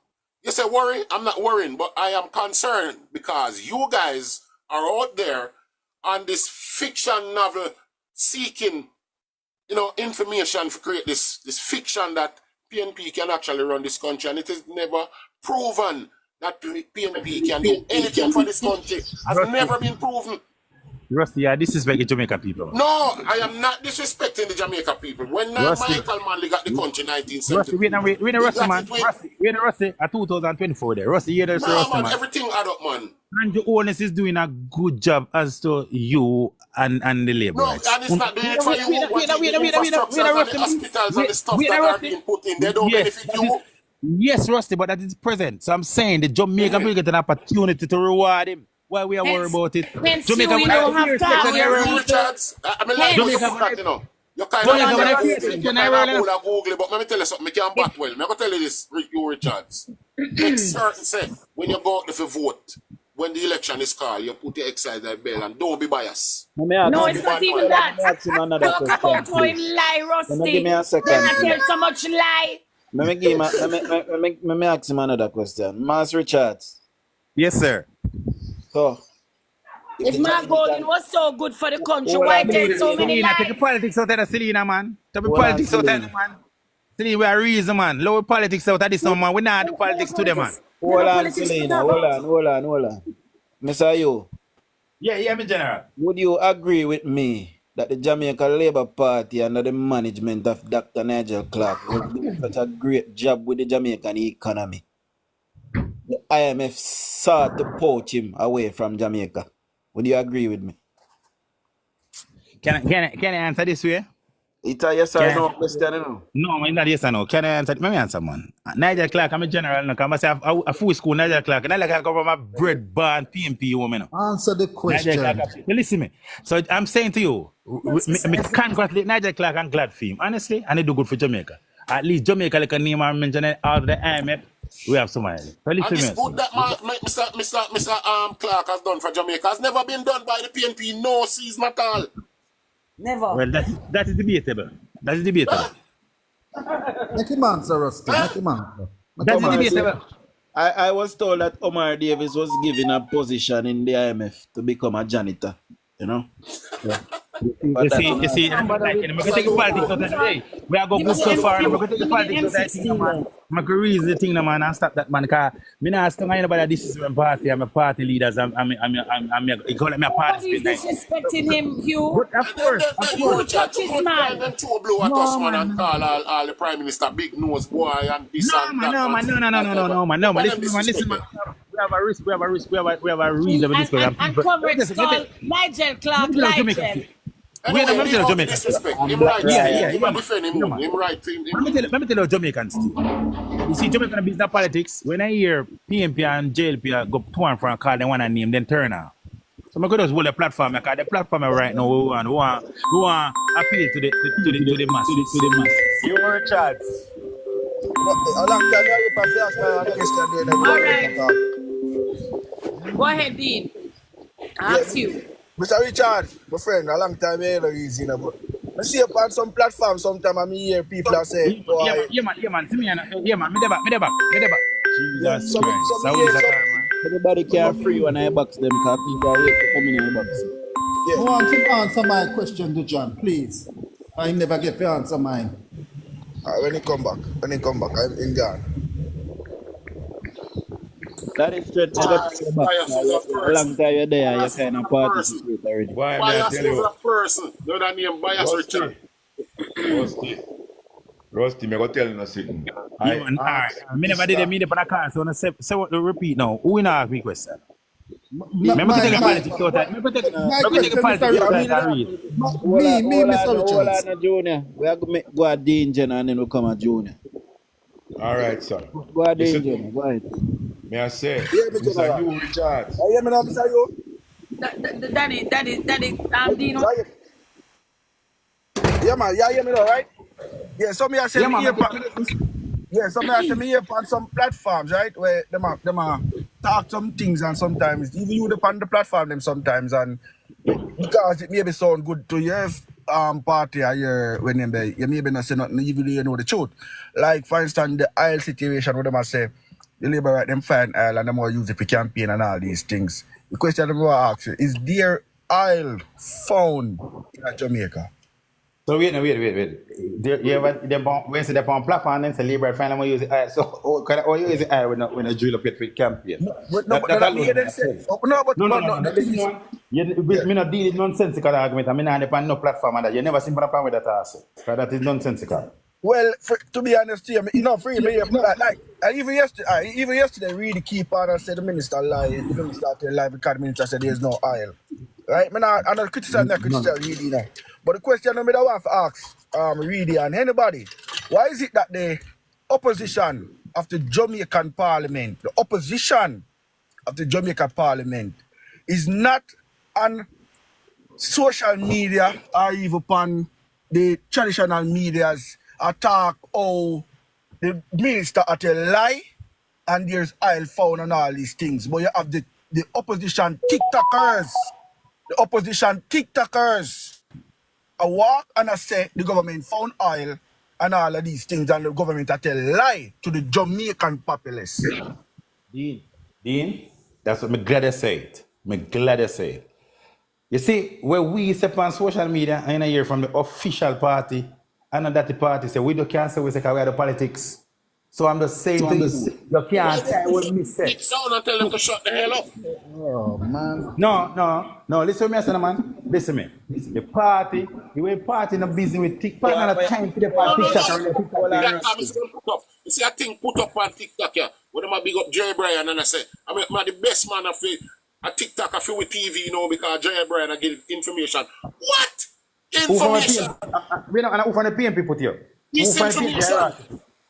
You say worry? I'm not worrying. But I am concerned because you guys are out there on this fiction novel seeking, information to create this fiction that PNP can actually run this country, and it is never proven that PNP can do anything for this country. Has never been proven. Rusty, you disrespect the Jamaica people. No, I am not disrespecting the Jamaica people. When Michael Manley got the country in 1970. Rusty, we're Rusty, man. We're Rusty at 2024 there. Rusty, you're the Rusty, man. Everything add up, man. And the owners is doing a good job as to you and the labor. No, and it's not doing it for you. The infrastructure and the hospitals and the stuff that are being put in, they don't benefit you. Yes, Rusty, but that is present. So I'm saying the Jamaica will get an opportunity to reward him. Why we are worried about it? Jamaica will have Richards. I mean, like, you kind of Google, but let me tell you something. I can't back well. I'm going to tell you this, you Richards. Make certain say, when you go out to vote, when the election is called, you put your exercise bell and don't be biased. No, it's not even that. Talk about how him lie, Rusty. Then I tell so much lie. Let me ask him another question. Mas Richards. Yes, sir. So, if Mark Golden was so good for the country, why take so many lives? Take the politics out of the Selena, man. Take the politics out of the man. Selena, we are reason, man. Lower politics out of this one, man. We not do politics to them, man. Hold on, Selena. Hold on. Mr. You. Yeah, me general. Would you agree with me that the Jamaica Labour Party under the management of Dr. Nigel Clark was doing such a great job with the Jamaican economy? The IMF sought to poach him away from Jamaica. Would you agree with me? Can I answer this way? It's a yes or no question, no? No, it's not yes or no. Can I answer? Let me answer, man. Nigel Clark, I'm a general. No, I say a full school Nigel Clark. Nigel Clark come from a bread born PNP woman. Answer the question. Listen me. So I'm saying to you, I congratulate Nigel Clark and glad for him. Honestly, and they do good for Jamaica. At least Jamaica, like a name I mentioned out of the IMF. We have Somali. So and it's good that Mr. Clark has done for Jamaica. Has never been done by the PNP, no season at all. Never. Well, that is debatable. That is debatable. Make him answer, Rusty. Make him answer. That is debatable. I was told that Omar Davis was given a position in the IMF to become a janitor. You know? Yeah. You see, I'm going to take the politics out of the day. We are going to go so far. I'm going to take the politics out of the thing, man. I'm going to reason the thing, man, and stop that, man. Because I'm not asking anybody this is my party. I'm a party leader. He call me a party. He's disrespecting him, Hugh. Of course. You touch his man. And two blow at us, man, and call all the Prime Minister big nose boy and this and that. No, man. Listen, man. We have a risk. We have a reason for this. And Comrade called Nigel Clark Nigel. Let me tell you Jamaicans. Let me tell you Jamaicans. You see, Jamaican business politics, when I hear PNP and JLP go to and from call them one name, then turn out. So I'm going to just hold the platform, because the platform right now, we want appeal to the masses. You were Charles. Go ahead, Dean. Ask you. Mr. Richard, my friend, a long time here, easy, but I see up on some platform sometime I hear people are saying, yeah, man, see me, me the back. Jesus Christ. Everybody can free when I box them, because people are waiting to come in and box. I want him to answer my question to John, please. I never get to answer mine. When he come back, I'm in Ghana. That is straight a long time you're there, you're kind of participate already. Bias is a person. No, that name Bias Richard. Rusty, me go tell you something. I never did a meeting for a car, so I say what to repeat now. Who will ask me question? Remember to take a politics out of Me, Mr. Richards. Hold on, Junior. We are going to go a Dean Jenner and then we'll come a Junior. All right, sir. Go ahead, Listen, Jenna. Go ahead. may I say, Yeah, me Mr. General. Hugh Richards. You hear me now, Mr. Yo? Daddy, Dino. Yeah, man. Yeah, hear me now, right? Yeah, so me I say Yeah, me man. yeah, so me I say me here on some platforms, right? Where them a talk some things and sometimes even you on the platform them sometimes and because it maybe sound good to your party or your when them there, you maybe not say nothing even though you know the truth. Like for instance the oil situation where them a say the Labour right them find oil and them will use it for campaign and all these things. The question I'm gonna ask you is there oil found in Jamaica? So wait. When they on platform, then say Labour finally use it. So how you use it when a drill up it for campaign? No. Listen, man. Me not deal with nonsensical argument. I mean, I depend no platform and that. You never seen a problem with that also. Because that is nonsensical. Well, to be honest, you know, free me. Like even yesterday, really keep on and said the minister lied. The minister lied because the minister said there's no oil. Right? I'm not criticizing really now. But the question I want to ask, really, and anybody, why is it that the opposition of the Jamaican Parliament, is not on social media or even upon the traditional medias attack how the minister at a lie and there's oil found and all these things. But you have the opposition TikTokers, a walk and a say the government found oil and all of these things and the government at a lie to the Jamaican populace. Dean, that's what I'm glad to say it. You see, when we step on social media, I hear from the official party, and that the party say, we don't cancel, we say, we are the politics. So I'm just saying to you, you can't tell what me say. Sound and tell them to shut the hell up. Oh, man. No, listen to me, son, man. Listen to me. The party, the party not busy with TikTok, not a time for the party. You see, I think put up on TikTok, yeah, when I big up Jerry Bryan, and I say, I'm the best man of it. A TikTok, I feel with TV, you know, because Jerry Bryan I give information. What? Information? We don't know who from the PNP put here. Misinformation.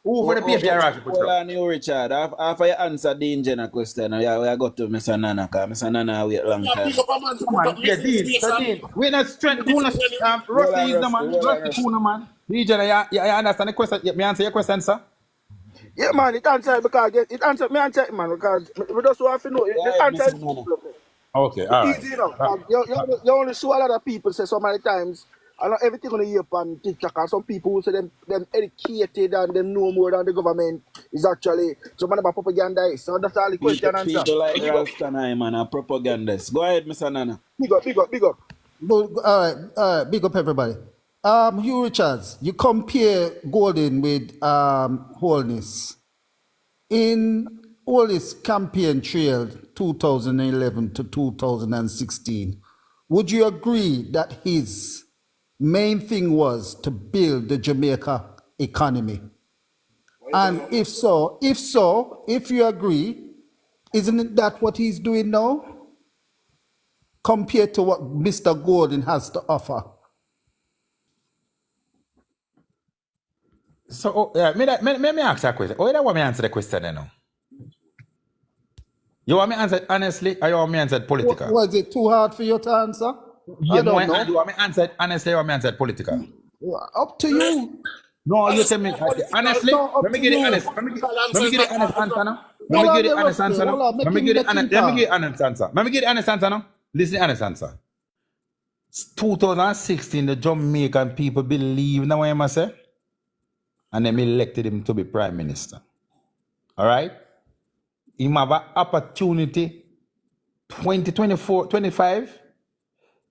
Who for the PNP put here? Hold on, you, Richard. After you answer the Jenna question, we go to Mr. Nana, because Mr. Nana wait long time. Dean. We're not strength. Rusty is the man. Rusty Kuna, man. DJ, you understand the question? Me answer your question, sir? Yeah, man, it answer because it answer me answer man because we just want to know it answer. Okay, all right. Easy enough. You only show a lot of people say so many times. I know everything on the hear on TikTok and some people who say them educated and them know more than the government is actually so many about propagandists. So that's all the question answer. People like Ralston, man, are propagandists. Go ahead, Mr. Nana. Big up. All right, big up everybody. Hugh Richards, you compare Golden with Holness. In Holness campaign trail 2011 to 2016, would you agree that his main thing was to build the Jamaica economy? And if you agree, isn't that what he's doing now? Compared to what Mr. Golden has to offer. So, let me ask that question. Oh, you don't want me to answer the question now? You want me to answer honestly, or you want me to answer political? Was it too hard for you to answer? I don't know. You want me to answer honestly, or you want me to answer political? Up to you. No, you tell me honestly. Let me get it honest. Let me get it honest answer now. Let me get it honest answer now. Let me get it honest answer. Let me get it honest answer now. Listen, honest answer. 2016, the Jamaican people believe now what I must say. And then elected him to be prime minister. All right? He have an opportunity 2024, 25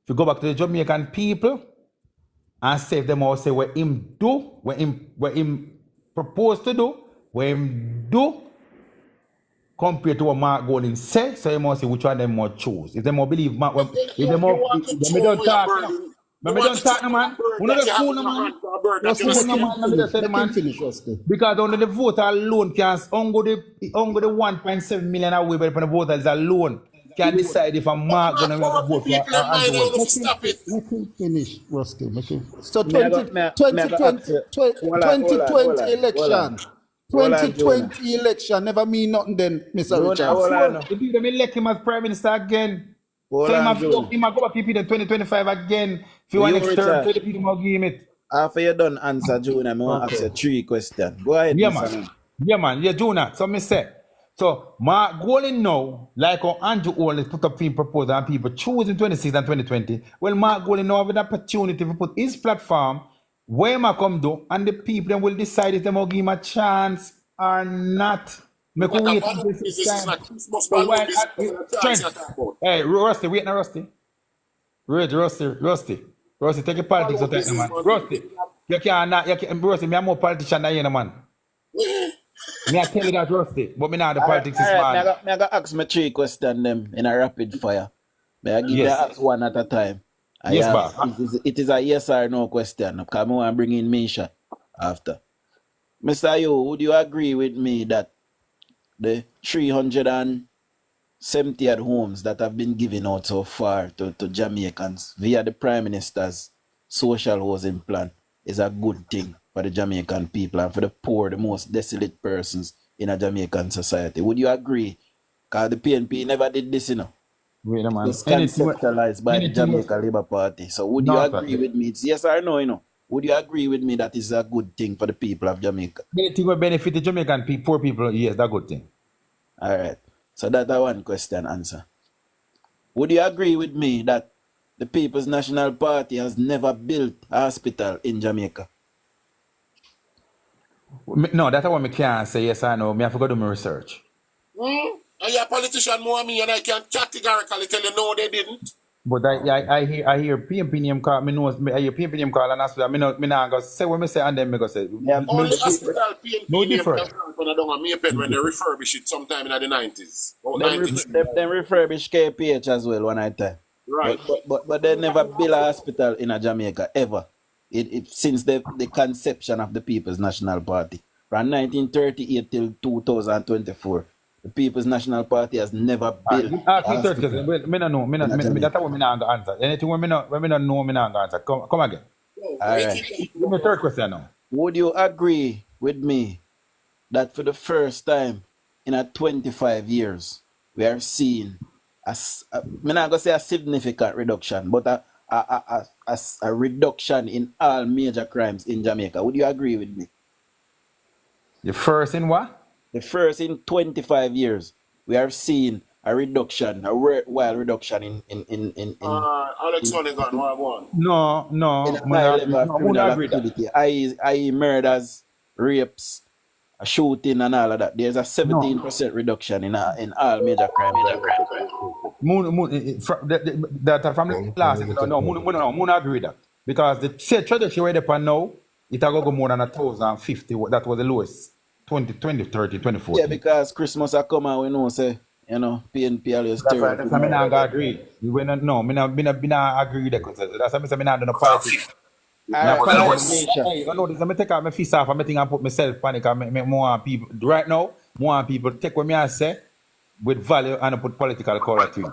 to go back to the Jamaican people and save them all, say what him do, what him propose to do, what him do compared to what Mark Golden said. So you must see which one them more choose. If they more believe Mark, if they more, if they don't talk, but we don't talk, no man. We don't just fool, no man. Because under the voter alone can ongo the 1.7 million away, but the voters alone can decide if a Mark gonna vote for Let him finish, Rusty. So 2020 election, Hold on, Jonah. 2020 election never mean nothing then, Mr. Jonah, Richards. hold on. If you them elect him as Prime Minister again, Hold so he on, might Jonah. go back to the 2025 again. If you want You, next term, Richard. so the people will give him it. After you done answer, Jonah, I want to ask you 3 questions. Go ahead, Yeah, Mr. man. Man. Yeah, man. Yeah, Jonah. So me say. So my goal in now, like how Andrew only put up film proposal and people choose in 26 and 2020. Well, my goal in now have an opportunity to put his platform where I come do, and the people then will decide if they will give him a chance or not. Make we wait until this time. So why strength? Hey, Rusty, wait now, Rusty. Rusty, take your politics out of man. Rusty, you can't, Rusty, me am more politician than you, man. Me I tell you that, Rusty, but me not the politics is man. I got ask me 3 questions them in a rapid fire. May I give you Yes. ask one at a time? Yes, boss. It is a yes or no question. Because I want to bring in Misha after. Mr. Yo, would you agree with me that the 370 odd homes that have been given out so far to Jamaicans via the Prime Minister's social housing plan is a good thing for the Jamaican people and for the poor, the most desolate persons in a Jamaican society? Would you agree? Because the PNP never did this, you know. Wait a man. It's conceptualized by the Jamaica Labour Party. So would you agree with me? It's yes or no, you know? Would you agree with me that is a good thing for the people of Jamaica? Anything will benefit the Jamaican people, poor people, yes, that's a good thing. All right. So that's a one question answer. Would you agree with me that the People's National Party has never built a hospital in Jamaica? No, that's what I can't say yes or no. I have to go do my research. And you're a politician more me, and I can categorically tell you no, they didn't. But I hear PNP name call. I hear PNP name call and hospital. Me not go say what me say and then me go say. Only hospital PNP no name different. when I don't when they refurbish it sometime in the 90s. Them refurbish KPH as well one time. Right. But they never built a hospital in a Jamaica ever. Since the conception of the People's National Party. From 1938 till 2024. The People's National Party has never built. Ask me third question. Me no know. That's what me not go answer. Anything when me not know, me not go answer. Come again. All right. Give me third question now. Would you agree with me that for the first time in a 25 years we are seeing me not gonna say a significant reduction, but a reduction in all major crimes in Jamaica? Would you agree with me? The first in what? The first in 25 years, we are seeing a reduction, a worthwhile reduction in Alex Hunnigan, what? No. In a high level of criminal activity, i.e. murders, rapes, shooting and all of that. There's a 17% reduction in all major crimes. That from the last, Moon agree with that. Because the trajectory where they are now, it will go more than 1,050. That was the lowest. 20, 30, 24. Yeah, because Christmas are come and we know, say, you know, PNP always that's right. That's why I not agree. Me not agree with that. That's why I not do no politics. You know this. Let me take out my fist off and I think I put myself panic and make more people. Right now, more people take what me I say with value and I put political color to it.